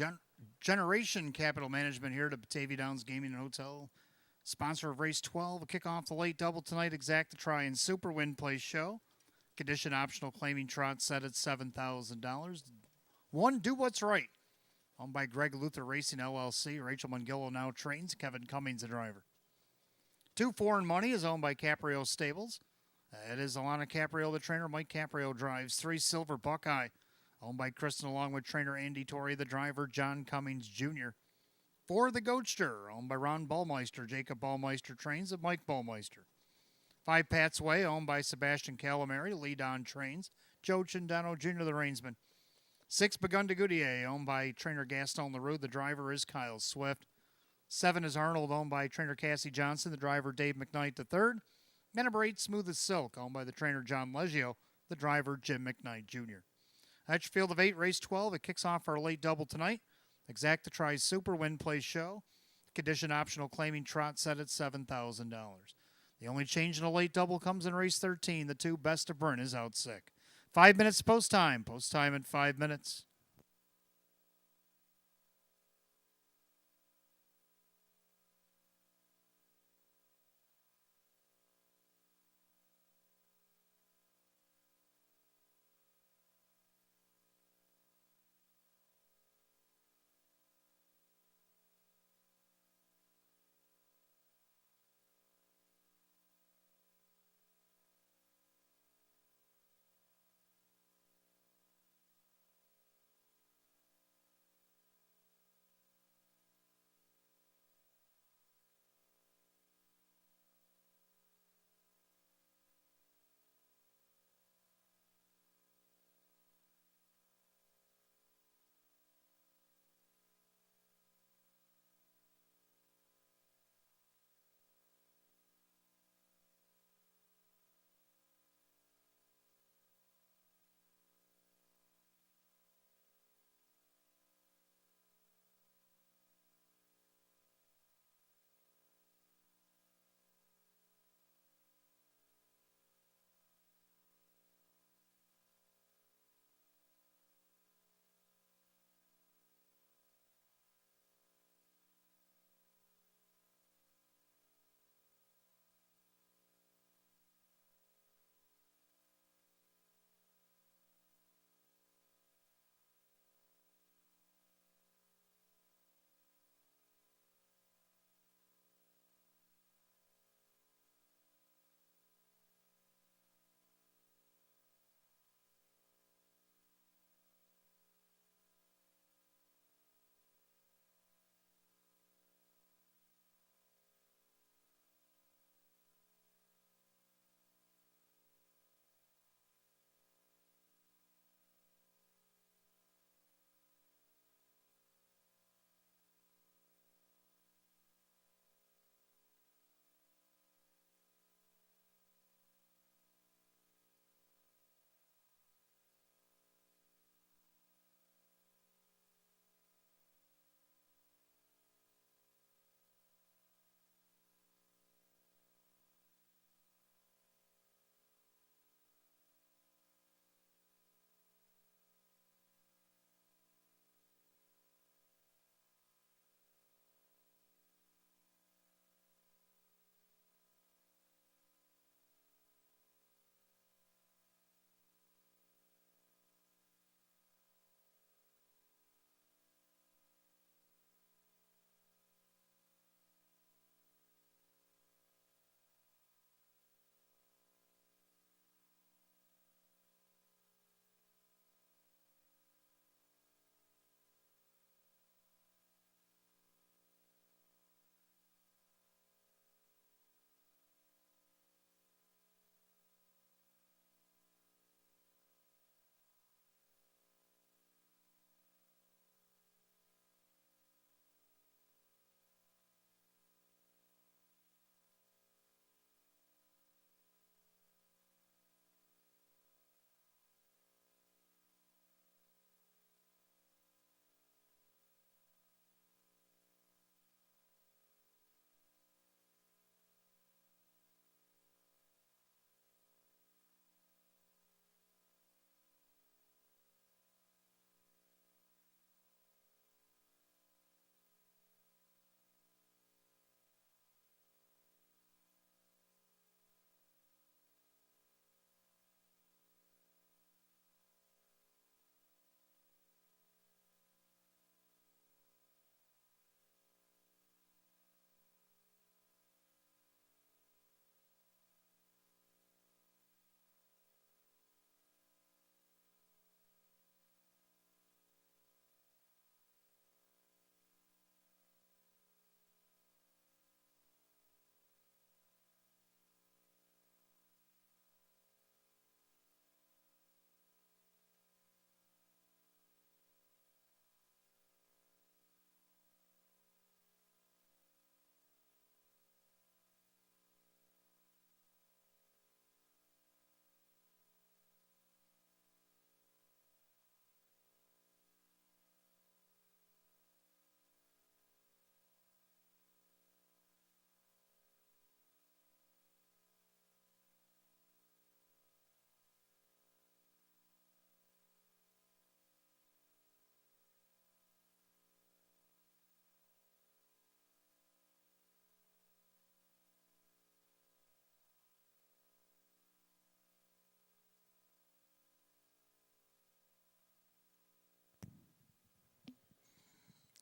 Generation Capital Management here to Batavia Downs Gaming and Hotel. Sponsor of race 12, a kickoff the late double tonight, Exacta Try and Super Win Place Show. Condition optional claiming trot set at $7,000. One, Do What's Right. Owned by Greg Luther Racing LLC. Rachel Mungillo now trains. Kevin Cummings, the driver. 2 4 and Money is owned by Caprio Stables. It is Alana Caprio, the trainer. Mike Caprio drives. 3 Silver Buckeye, owned by Kristen, along with trainer Andy Torrey, the driver John Cummings Jr. 4 The Goatster, owned by Ron Ballmeister. Jacob Ballmeister trains and Mike Ballmeister. 5 Pat's Way, owned by Sebastian Calamari, lead on trains. Joe Chindano Jr., the reinsman. 6 Begun de Goudier, owned by trainer Gaston Leroux. The driver is Kyle Swift. 7 is Arnold, owned by trainer Cassie Johnson. The driver Dave McKnight III. And number 8, Smooth as Silk, owned by the trainer John Leggio. The driver Jim McKnight Jr. At your field of 8, race 12. It kicks off our late double tonight. Exacta tries Super Win Play Show. Condition optional claiming trot set at $7,000. The only change in a late double comes in race 13. The 2 Best of Bryn is out sick. 5 minutes post time. Post time in 5 minutes.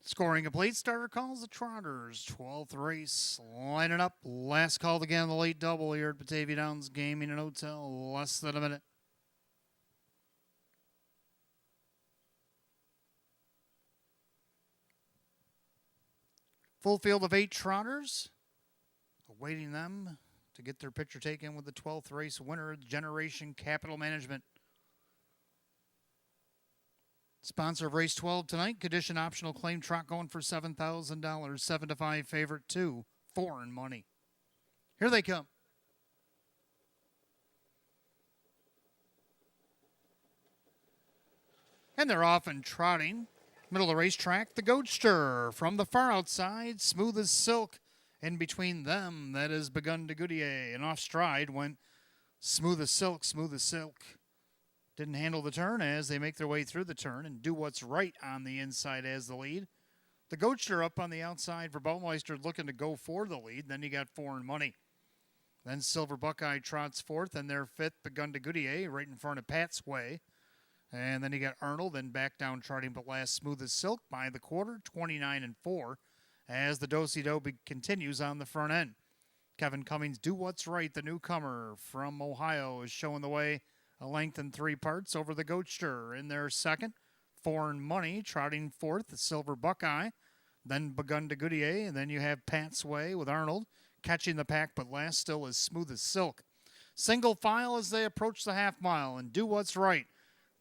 Scoring complete. Starter calls the Trotters. 12th race. Lining up. Last call again. The late double here at Batavia Downs Gaming and Hotel. Less than a minute. Full field of 8 Trotters. Awaiting them to get their picture taken with the 12th race winner, Generation Capital Management. Sponsor of race 12 tonight, condition optional claim trot going for $7,000, 7-5 favorite 2, foreign money. Here they come. And they're off and trotting. Middle of the racetrack, the Goatster from the far outside, smooth as silk. In between them, that is Begun to Goodyear. And off stride went smooth as silk, smooth as silk. Didn't handle the turn as they make their way through the turn and do what's right on the inside as the lead. The Goatster up on the outside for Baumeister looking to go for the lead. Then you got foreign money. Then Silver Buckeye trots fourth and their fifth, Begun to Goodyear, right in front of Pat's Way. And then you got Arnold, then back down trotting but last smooth as silk by the quarter, 29-4, as the do-si-do continues on the front end. Kevin Cummings, Do What's Right, the newcomer from Ohio, is showing the way a length in 3 parts over the Goatster in their second. Foreign Money trotting fourth, the Silver Buckeye, then Begun to Goodyear, and then you have Pat's Way with Arnold catching the pack but last still as smooth as silk. Single file as they approach the half mile, and Do What's Right,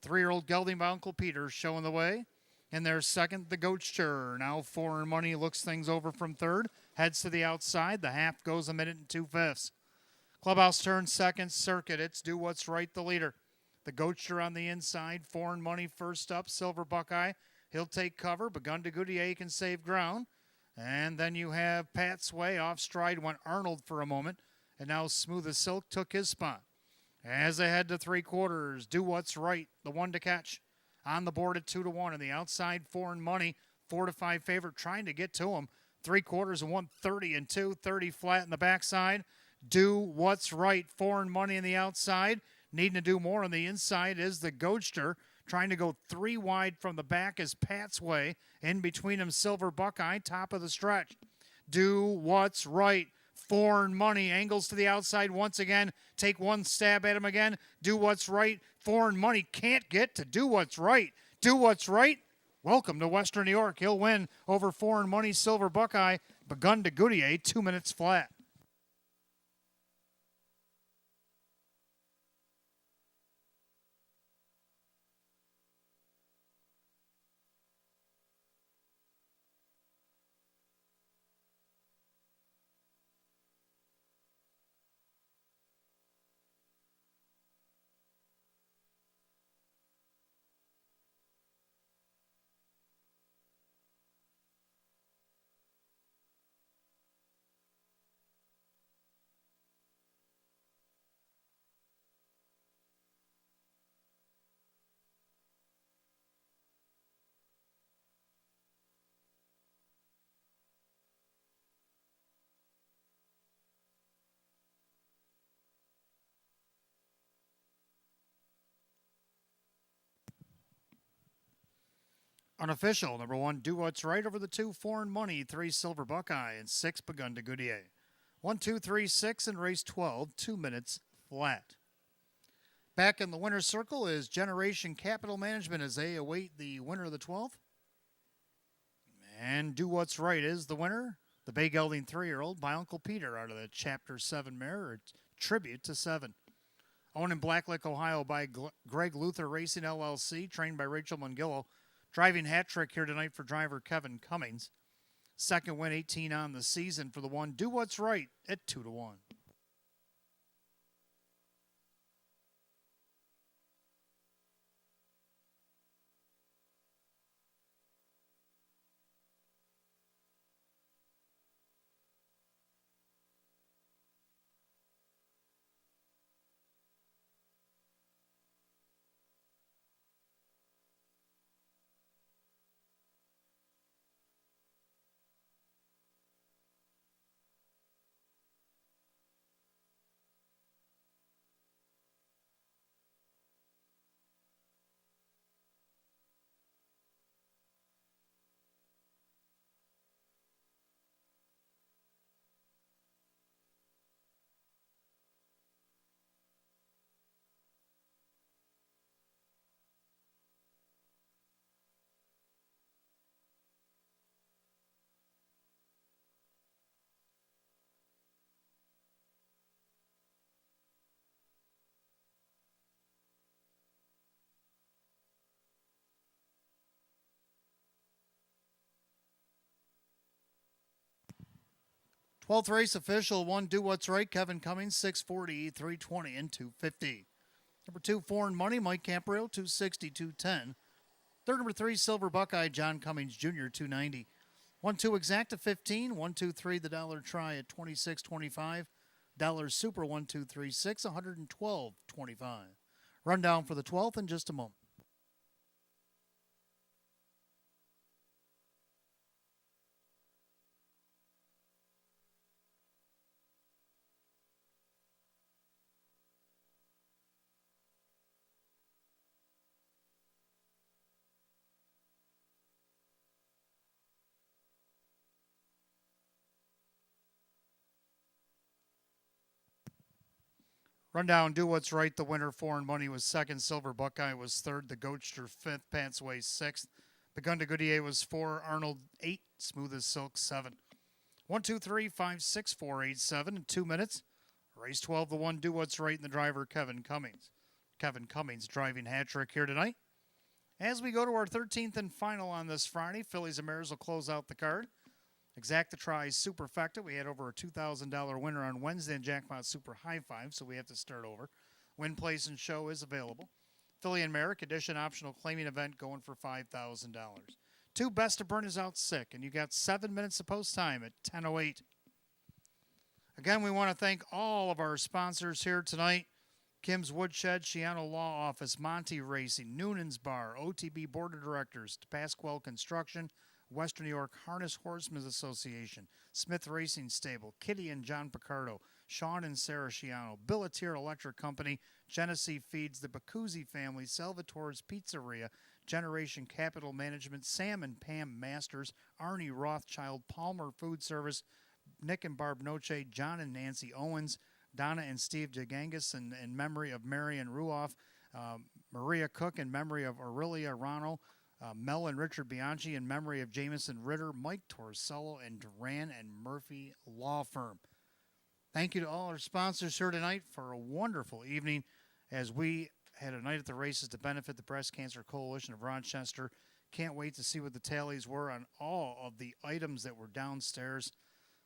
3-year-old gelding by Uncle Peter showing the way. In their second, the Goatster. Now Foreign Money looks things over from third. Heads to the outside. The half goes 1 minute and 2/5. Clubhouse turns second. Circuit. It's Do What's Right, the leader. The Goatster on the inside. Foreign Money first up. Silver Buckeye. He'll take cover. Begun to Goodyear can save ground. And then you have Pat's Way. Off stride went Arnold for a moment. And now Smooth as Silk took his spot. As they head to 3/4, Do What's Right, the one to catch. On the board at 2-1. And the outside, Foreign Money, 4-5 favorite, trying to get to him. 3/4 and 130-2, 30 flat in the backside. Do What's Right, Foreign Money on the outside. Needing to do more on the inside is the Goatster. Trying to go 3 wide from the back is Pat's Way. In between them, Silver Buckeye, top of the stretch. Do What's Right. Foreign Money angles to the outside once again. Take one stab at him again. Do What's Right. Foreign Money can't get to Do What's Right. Do What's Right. Welcome to Western New York. He'll win over Foreign Money, Silver Buckeye. Begun to Goodyear, 2 minutes flat. Unofficial, number 1, Do What's Right over the 2, Foreign Money, 3, Silver Buckeye, and 6, Begun to Goodyear. 1, 2, 3, 6 in race 12, 2 minutes flat. Back in the winner's circle is Generation Capital Management as they await the winner of the 12th. And Do What's Right is the winner, the bay gelding 3-year-old by Uncle Peter out of the Chapter 7 mare, or Tribute to 7. Owned in Blacklick, Ohio by Greg Luther Racing LLC, trained by Rachel Mungillo. Driving hat trick here tonight for driver Kevin Cummings. Second win, 18 on the season for the 1, Do What's Right at 2-1. 12th race official, 1 Do What's Right, Kevin Cummings, 640, 320, and 250. Number 2, Foreign Money, Mike Camperio, 260, 210. Third, number 3, Silver Buckeye, John Cummings Jr., 290. 1-2 Exacta, 15. 1-2-3 the dollar try at 26.25. Dollar Super 1-2-3-6, 112.25. Rundown for the 12th in just a moment. Rundown, Do What's Right. The winner, Foreign Money, was second. Silver Buckeye was third. The Goatster fifth. Pantsway sixth. Begun to Goodyear was 4. Arnold 8. Smooth as Silk 7. 1, 2, 3, 5, 6, 4, 8, 7 in 2 minutes. Race 12, the 1, Do What's Right, and the driver, Kevin Cummings. Kevin Cummings driving hat trick here tonight. As we go to our 13th and final on this Friday, Fillies and Mares will close out the card. Exacta Tries Superfecta. We had over a $2,000 winner on Wednesday in Jackpot Super High Five, so we have to start over. Win, place, and show is available. Filly and Mare Edition optional claiming event going for $5,000. 2 Best of Burn is out sick, and you got 7 minutes of post time at 10:08. Again, we want to thank all of our sponsors here tonight. Kim's Woodshed, Shiano Law Office, Monty Racing, Noonan's Bar, OTB Board of Directors, Pasquale Construction, Western New York Harness Horsemen's Association, Smith Racing Stable, Kitty and John Picardo, Sean and Sarah Shiano, Billatier Electric Company, Genesee Feeds, the Bacuzzi family, Salvatore's Pizzeria, Generation Capital Management, Sam and Pam Masters, Arnie Rothschild, Palmer Food Service, Nick and Barb Noche, John and Nancy Owens, Donna and Steve Jagangas in memory of Marion Ruoff, Maria Cook in memory of Aurelia Rano, Mel and Richard Bianchi in memory of Jameson Ritter, Mike Torsello, and Duran and Murphy Law Firm. Thank you to all our sponsors here tonight for a wonderful evening as we had a night at the races to benefit the Breast Cancer Coalition of Rochester. Can't wait to see what the tallies were on all of the items that were downstairs.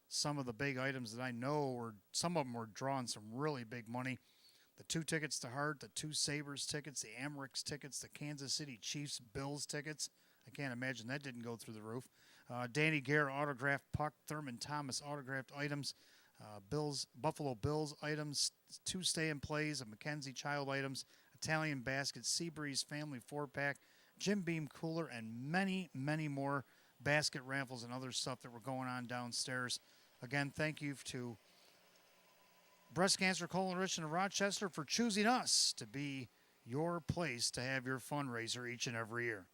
Some of the big items that I know were, some of them were drawing some really big money. The 2 tickets to Hart, the 2 Sabres tickets, the Amerks tickets, the Kansas City Chiefs Bills tickets. I can't imagine that didn't go through the roof. Danny Gare autographed puck, Thurman Thomas autographed items, Buffalo Bills items, 2 stay-in plays of Mackenzie Child items, Italian basket, Seabreeze family 4-pack, Jim Beam cooler, and many, many more basket raffles and other stuff that were going on downstairs. Again, thank you to Breast Cancer Coalition of Rochester for choosing us to be your place to have your fundraiser each and every year.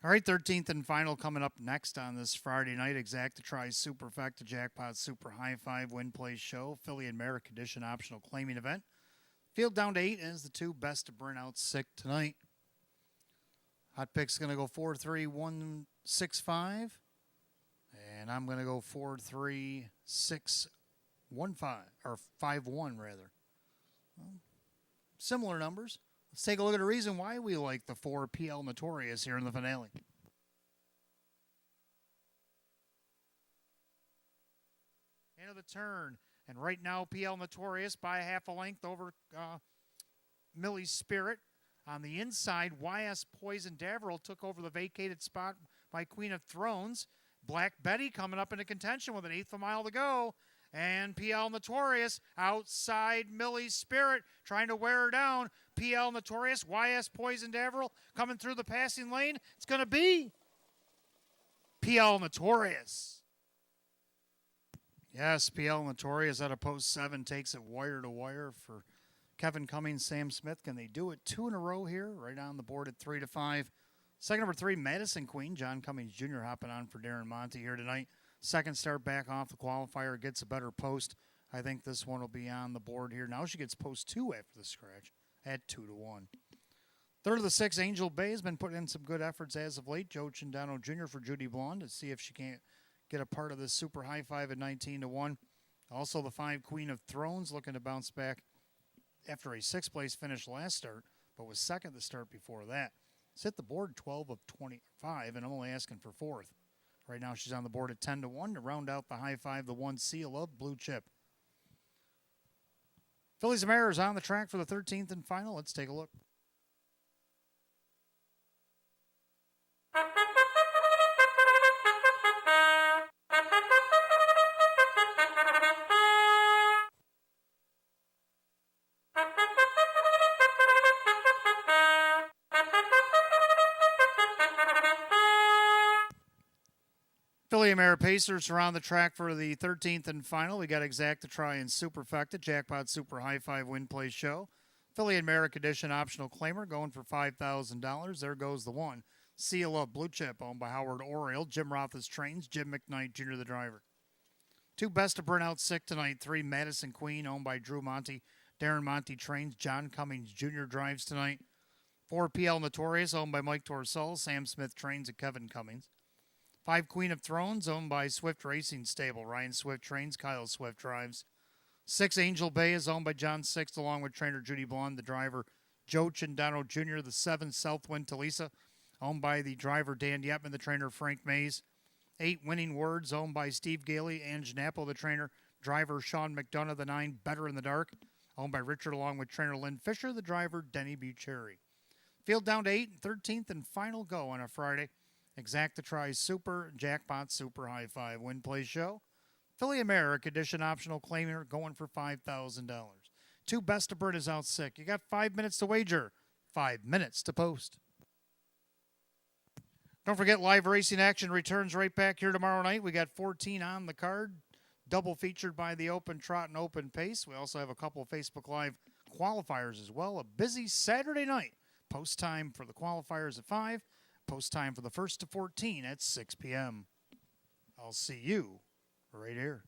All right, 13th and final coming up next on this Friday night. Exacta Tri Superfecta Jackpot Super High Five Win Play Show. Philly and Merrick Edition optional claiming event. Field down to 8 as the two best to burn out sick tonight. Hot pick's going to go 4-3-1-6-5. And I'm going to go 4-3-6-1-5. Or 5-1, rather. Well, similar numbers. Let's take a look at the reason why we like the 4 PL Notorious here in the finale. End of the turn. And right now, PL Notorious by half a length over Millie's Spirit. On the inside, YS Poison Daverill took over the vacated spot by Queen of Thrones. Black Betty coming up into contention with an eighth of a mile to go. And PL Notorious outside Millie's Spirit, trying to wear her down. PL Notorious, YS Poison Daverill coming through the passing lane. It's going to be PL Notorious. Yes, PL Notorious at a post 7 takes it wire to wire for Kevin Cummings, Sam Smith. Can they do it 2 in a row here? Right on the board at 3-5. Second number 3, Madison Queen. John Cummings Jr. hopping on for Darren Monty here tonight. Second start back off the qualifier, gets a better post. I think this one will be on the board here. Now she gets post 2 after the scratch at 2-1. Third of the 6, Angel Bay has been putting in some good efforts as of late. Joe Chindano Jr. for Judy Blonde to see if she can't get a part of this super high 5 at 19-1. Also the 5, Queen of Thrones, looking to bounce back after a 6th place finish last start, but was second the start before that. It's hit the board 12 of 25, and I'm only asking for 4th. Right now she's on the board at 10-1 to round out the high 5, the 1 Seal of Blue Chip. Phillies and Mariners on the track for the 13th and final. Let's take a look. Philly and Mara Pacers are on the track for the 13th and final. We got Exacta Tri and Superfecta Jackpot Super High 5 Win Play Show. Philly and Merrick Edition optional claimer going for $5,000. There goes the 1 Seal of Blue Chip, owned by Howard Oriole. Jim Roth's trains. Jim McKnight Jr. the driver. 2 best to burn out sick tonight. 3 Madison Queen, owned by Drew Monty. Darren Monty trains. John Cummings Jr. drives tonight. 4 PL Notorious, owned by Mike Torsell. Sam Smith trains and Kevin Cummings. 5 Queen of Thrones, owned by Swift Racing Stable. Ryan Swift trains, Kyle Swift drives. 6 Angel Bay is owned by John Sixt, along with trainer Judy Blonde, the driver Joe Chindano Jr., the 7 Southwind Talisa, owned by the driver Dan Yetman, the trainer Frank Mays. 8 Winning Words, owned by Steve Gailey, Ange Nappo, the trainer, driver Sean McDonough, the 9 Better in the Dark, owned by Richard, along with trainer Lynn Fisher, the driver Denny Bucherri. Field down to 8, 13th and final go on a Friday. Exacta Tri Super Jackpot Super High 5 Win Play Show. Philly and Merrick Edition optional claimer going for $5,000. 2 best to burn is out sick. You got 5 minutes to wager, 5 minutes to post. Don't forget, live racing action returns right back here tomorrow night. We got 14 on the card, double featured by the Open Trot and Open Pace. We also have a couple of Facebook Live qualifiers as well. A busy Saturday night. Post time for the qualifiers at 5. Post time for the 1st to 14 at 6 p.m. I'll see you right here.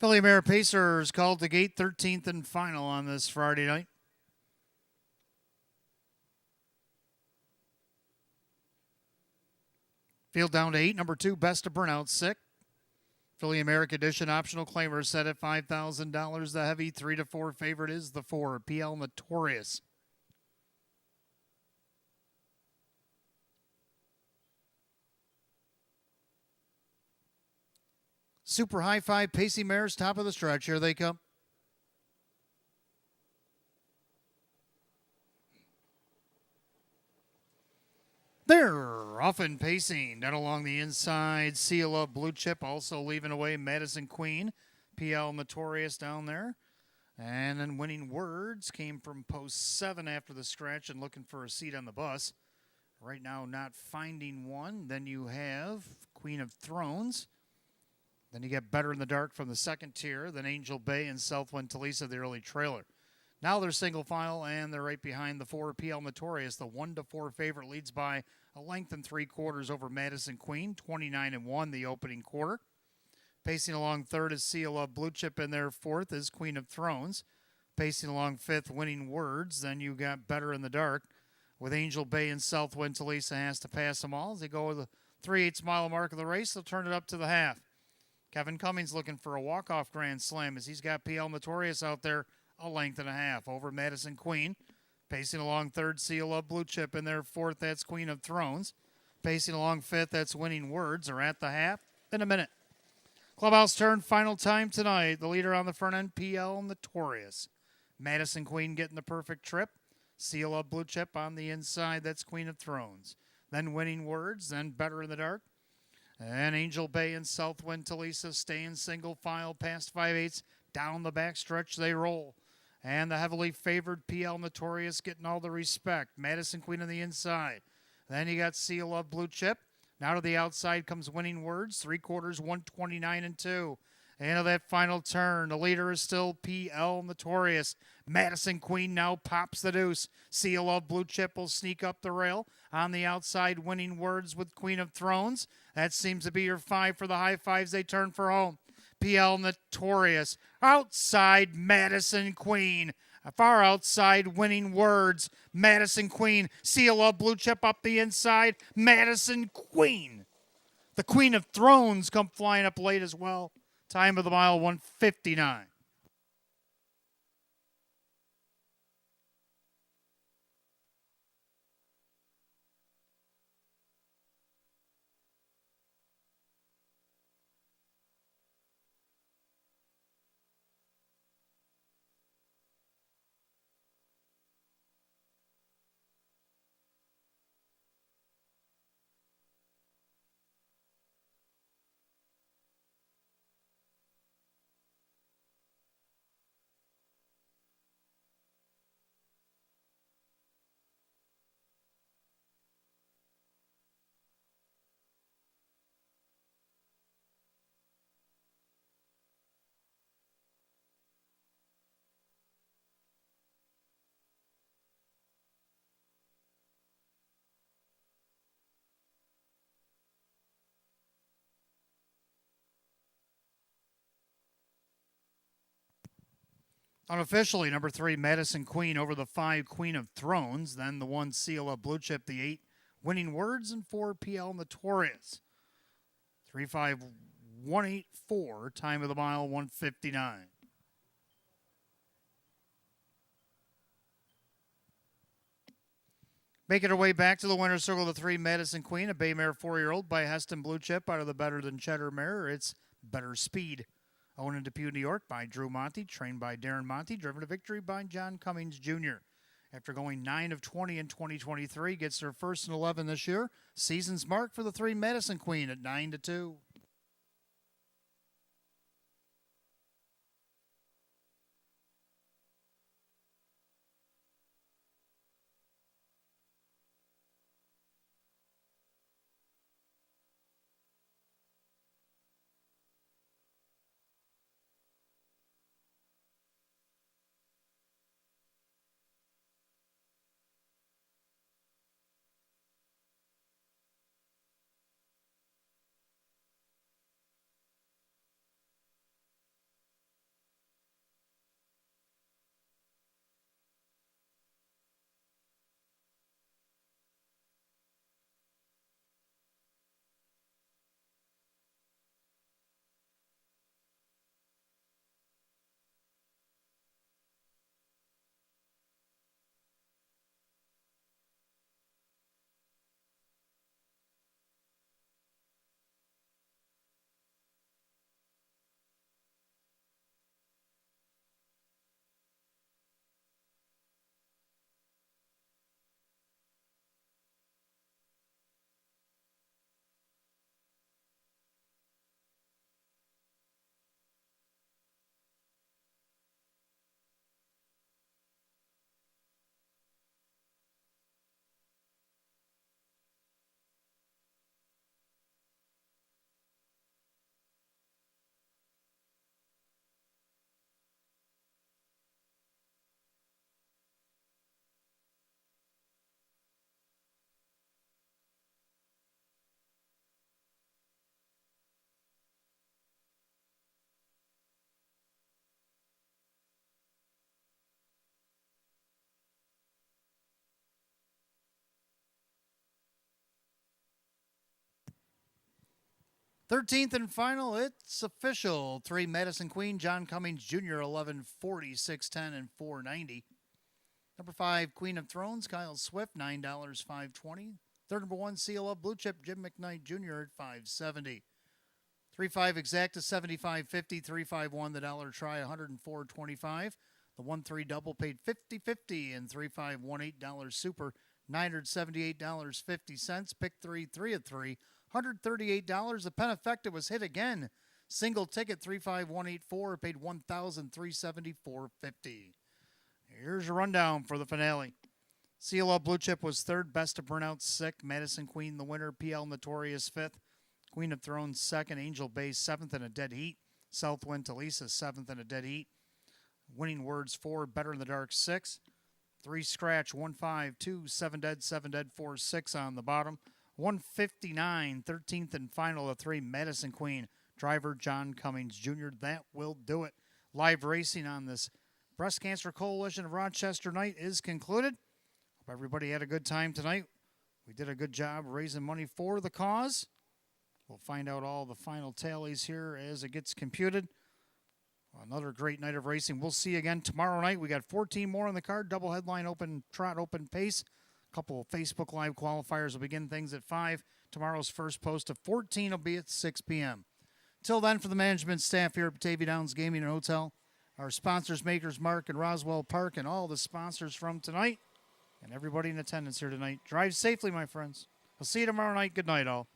Philly Mare Pacers called the gate, 13th and final on this Friday night. Field down to 8. Number 2, Best of Burnout, 6. Philly America Edition optional claimer set at $5,000. The heavy 3-4 favorite is the 4, PL Notorious. Super High Five Pacey Mares, top of the stretch. Here they come. They're off and pacing. Down along the inside, Seal Up Blue Chip also leaving away Madison Queen. PL Notorious down there. And then Winning Words came from post 7 after the scratch and looking for a seat on the bus. Right now not finding one. Then you have Queen of Thrones. Then you get Better in the Dark from the second tier. Then Angel Bay and Southwind Talisa, the early trailer. Now they're single file, and they're right behind the 4, PL Notorious. The 1-4 favorite leads by a length and 3/4 over Madison Queen, 29-1 the opening quarter. Pacing along third is Seal of Blue Chip, and there fourth is Queen of Thrones. Pacing along fifth, Winning Words. Then you got Better in the Dark. With Angel Bay and Southwind Talisa has to pass them all. As they go with the 3/8 mile mark of the race, they'll turn it up to the half. Kevin Cummings looking for a walk-off grand slam as he's got PL Notorious out there a length and a half over Madison Queen. Pacing along third, Seal of Blue Chip. In there fourth, that's Queen of Thrones. Pacing along fifth, that's Winning Words. Are at the half in a minute. Clubhouse turn, final time tonight. The leader on the front end, PL Notorious. Madison Queen getting the perfect trip. Seal of Blue Chip on the inside, that's Queen of Thrones. Then Winning Words, then Better in the Dark. And Angel Bay and Southwind Talisa staying single file past 5/8. Down the back stretch they roll. And the heavily favored PL Notorious getting all the respect. Madison Queen on the inside. Then you got Seal of Blue Chip. Now to the outside comes Winning Words. 3/4, 129-2. And of that final turn, the leader is still PL Notorious. Madison Queen now pops the deuce. Seal of Blue Chip will sneak up the rail. On the outside, Winning Words with Queen of Thrones. That seems to be your 5 for the high fives. They turn for home. PL Notorious. Outside, Madison Queen. Far outside, Winning Words. Madison Queen. Seal of Blue Chip up the inside. Madison Queen. The Queen of Thrones come flying up late as well. Time of the mile, 1:59. Unofficially, number 3, Madison Queen over the 5, Queen of Thrones. Then the 1, Seal of Blue Chip, the 8, Winning Words, and 4, PL Notorious. 3:5184, time of the mile, 1:59. Making her way back to the winner's circle, the 3, Madison Queen, a bay mare 4-year-old by Heston Blue Chip out of the Better Than Cheddar mare. It's Better Speed. Owned in Depew, New York by Drew Monty, trained by Darren Monty, driven to victory by John Cummings Jr. After going 9 of 20 in 2023, gets their first and 11 this year. Season's mark for the 3, Madison Queen at 9-2. 13th and final, it's official. 3 Madison Queen, John Cummings Jr., 1140, 610, and 490. Number 5, Queen of Thrones, Kyle Swift, $9, 520. Third number 1, Seal Up Blue Chip, Jim McKnight Jr. at 570. 3-5 Exacta, 75.50. 3-5-1 the dollar try, 104.25. The 1-3 double paid 50.50, and 3-5 $1 super, $978.50. Pick 3 of 3, $138. The pen effective was hit again. Single ticket 35184 paid $1,374.50. Here's your rundown for the finale. CLL Blue Chip was third, Best of Burnout sixth, Madison Queen the winner, PL Notorious fifth, Queen of Thrones second, Angel Bay seventh in a dead heat, Southwind Talisa seventh in a dead heat. Winning Words 4, Better in the Dark 6, 3 Scratch 1-5, 2 7 dead 4 6 on the bottom. 159, 13th and final of 3 Madison Queen, driver John Cummings Jr. That will do it. Live racing on this Breast Cancer Coalition of Rochester night is concluded. Hope everybody had a good time tonight. We did a good job raising money for the cause. We'll find out all the final tallies here as it gets computed. Another great night of racing. We'll see you again tomorrow night. We got 14 more on the card. Double headline, open trot, open pace. A couple of Facebook Live qualifiers will begin things at 5. Tomorrow's first post of 14 will be at 6 p.m. Till then, for the management staff here at Batavia Downs Gaming and Hotel, our sponsors, Makers Mark and Roswell Park, and all the sponsors from tonight, and everybody in attendance here tonight. Drive safely, my friends. We'll see you tomorrow night. Good night, all.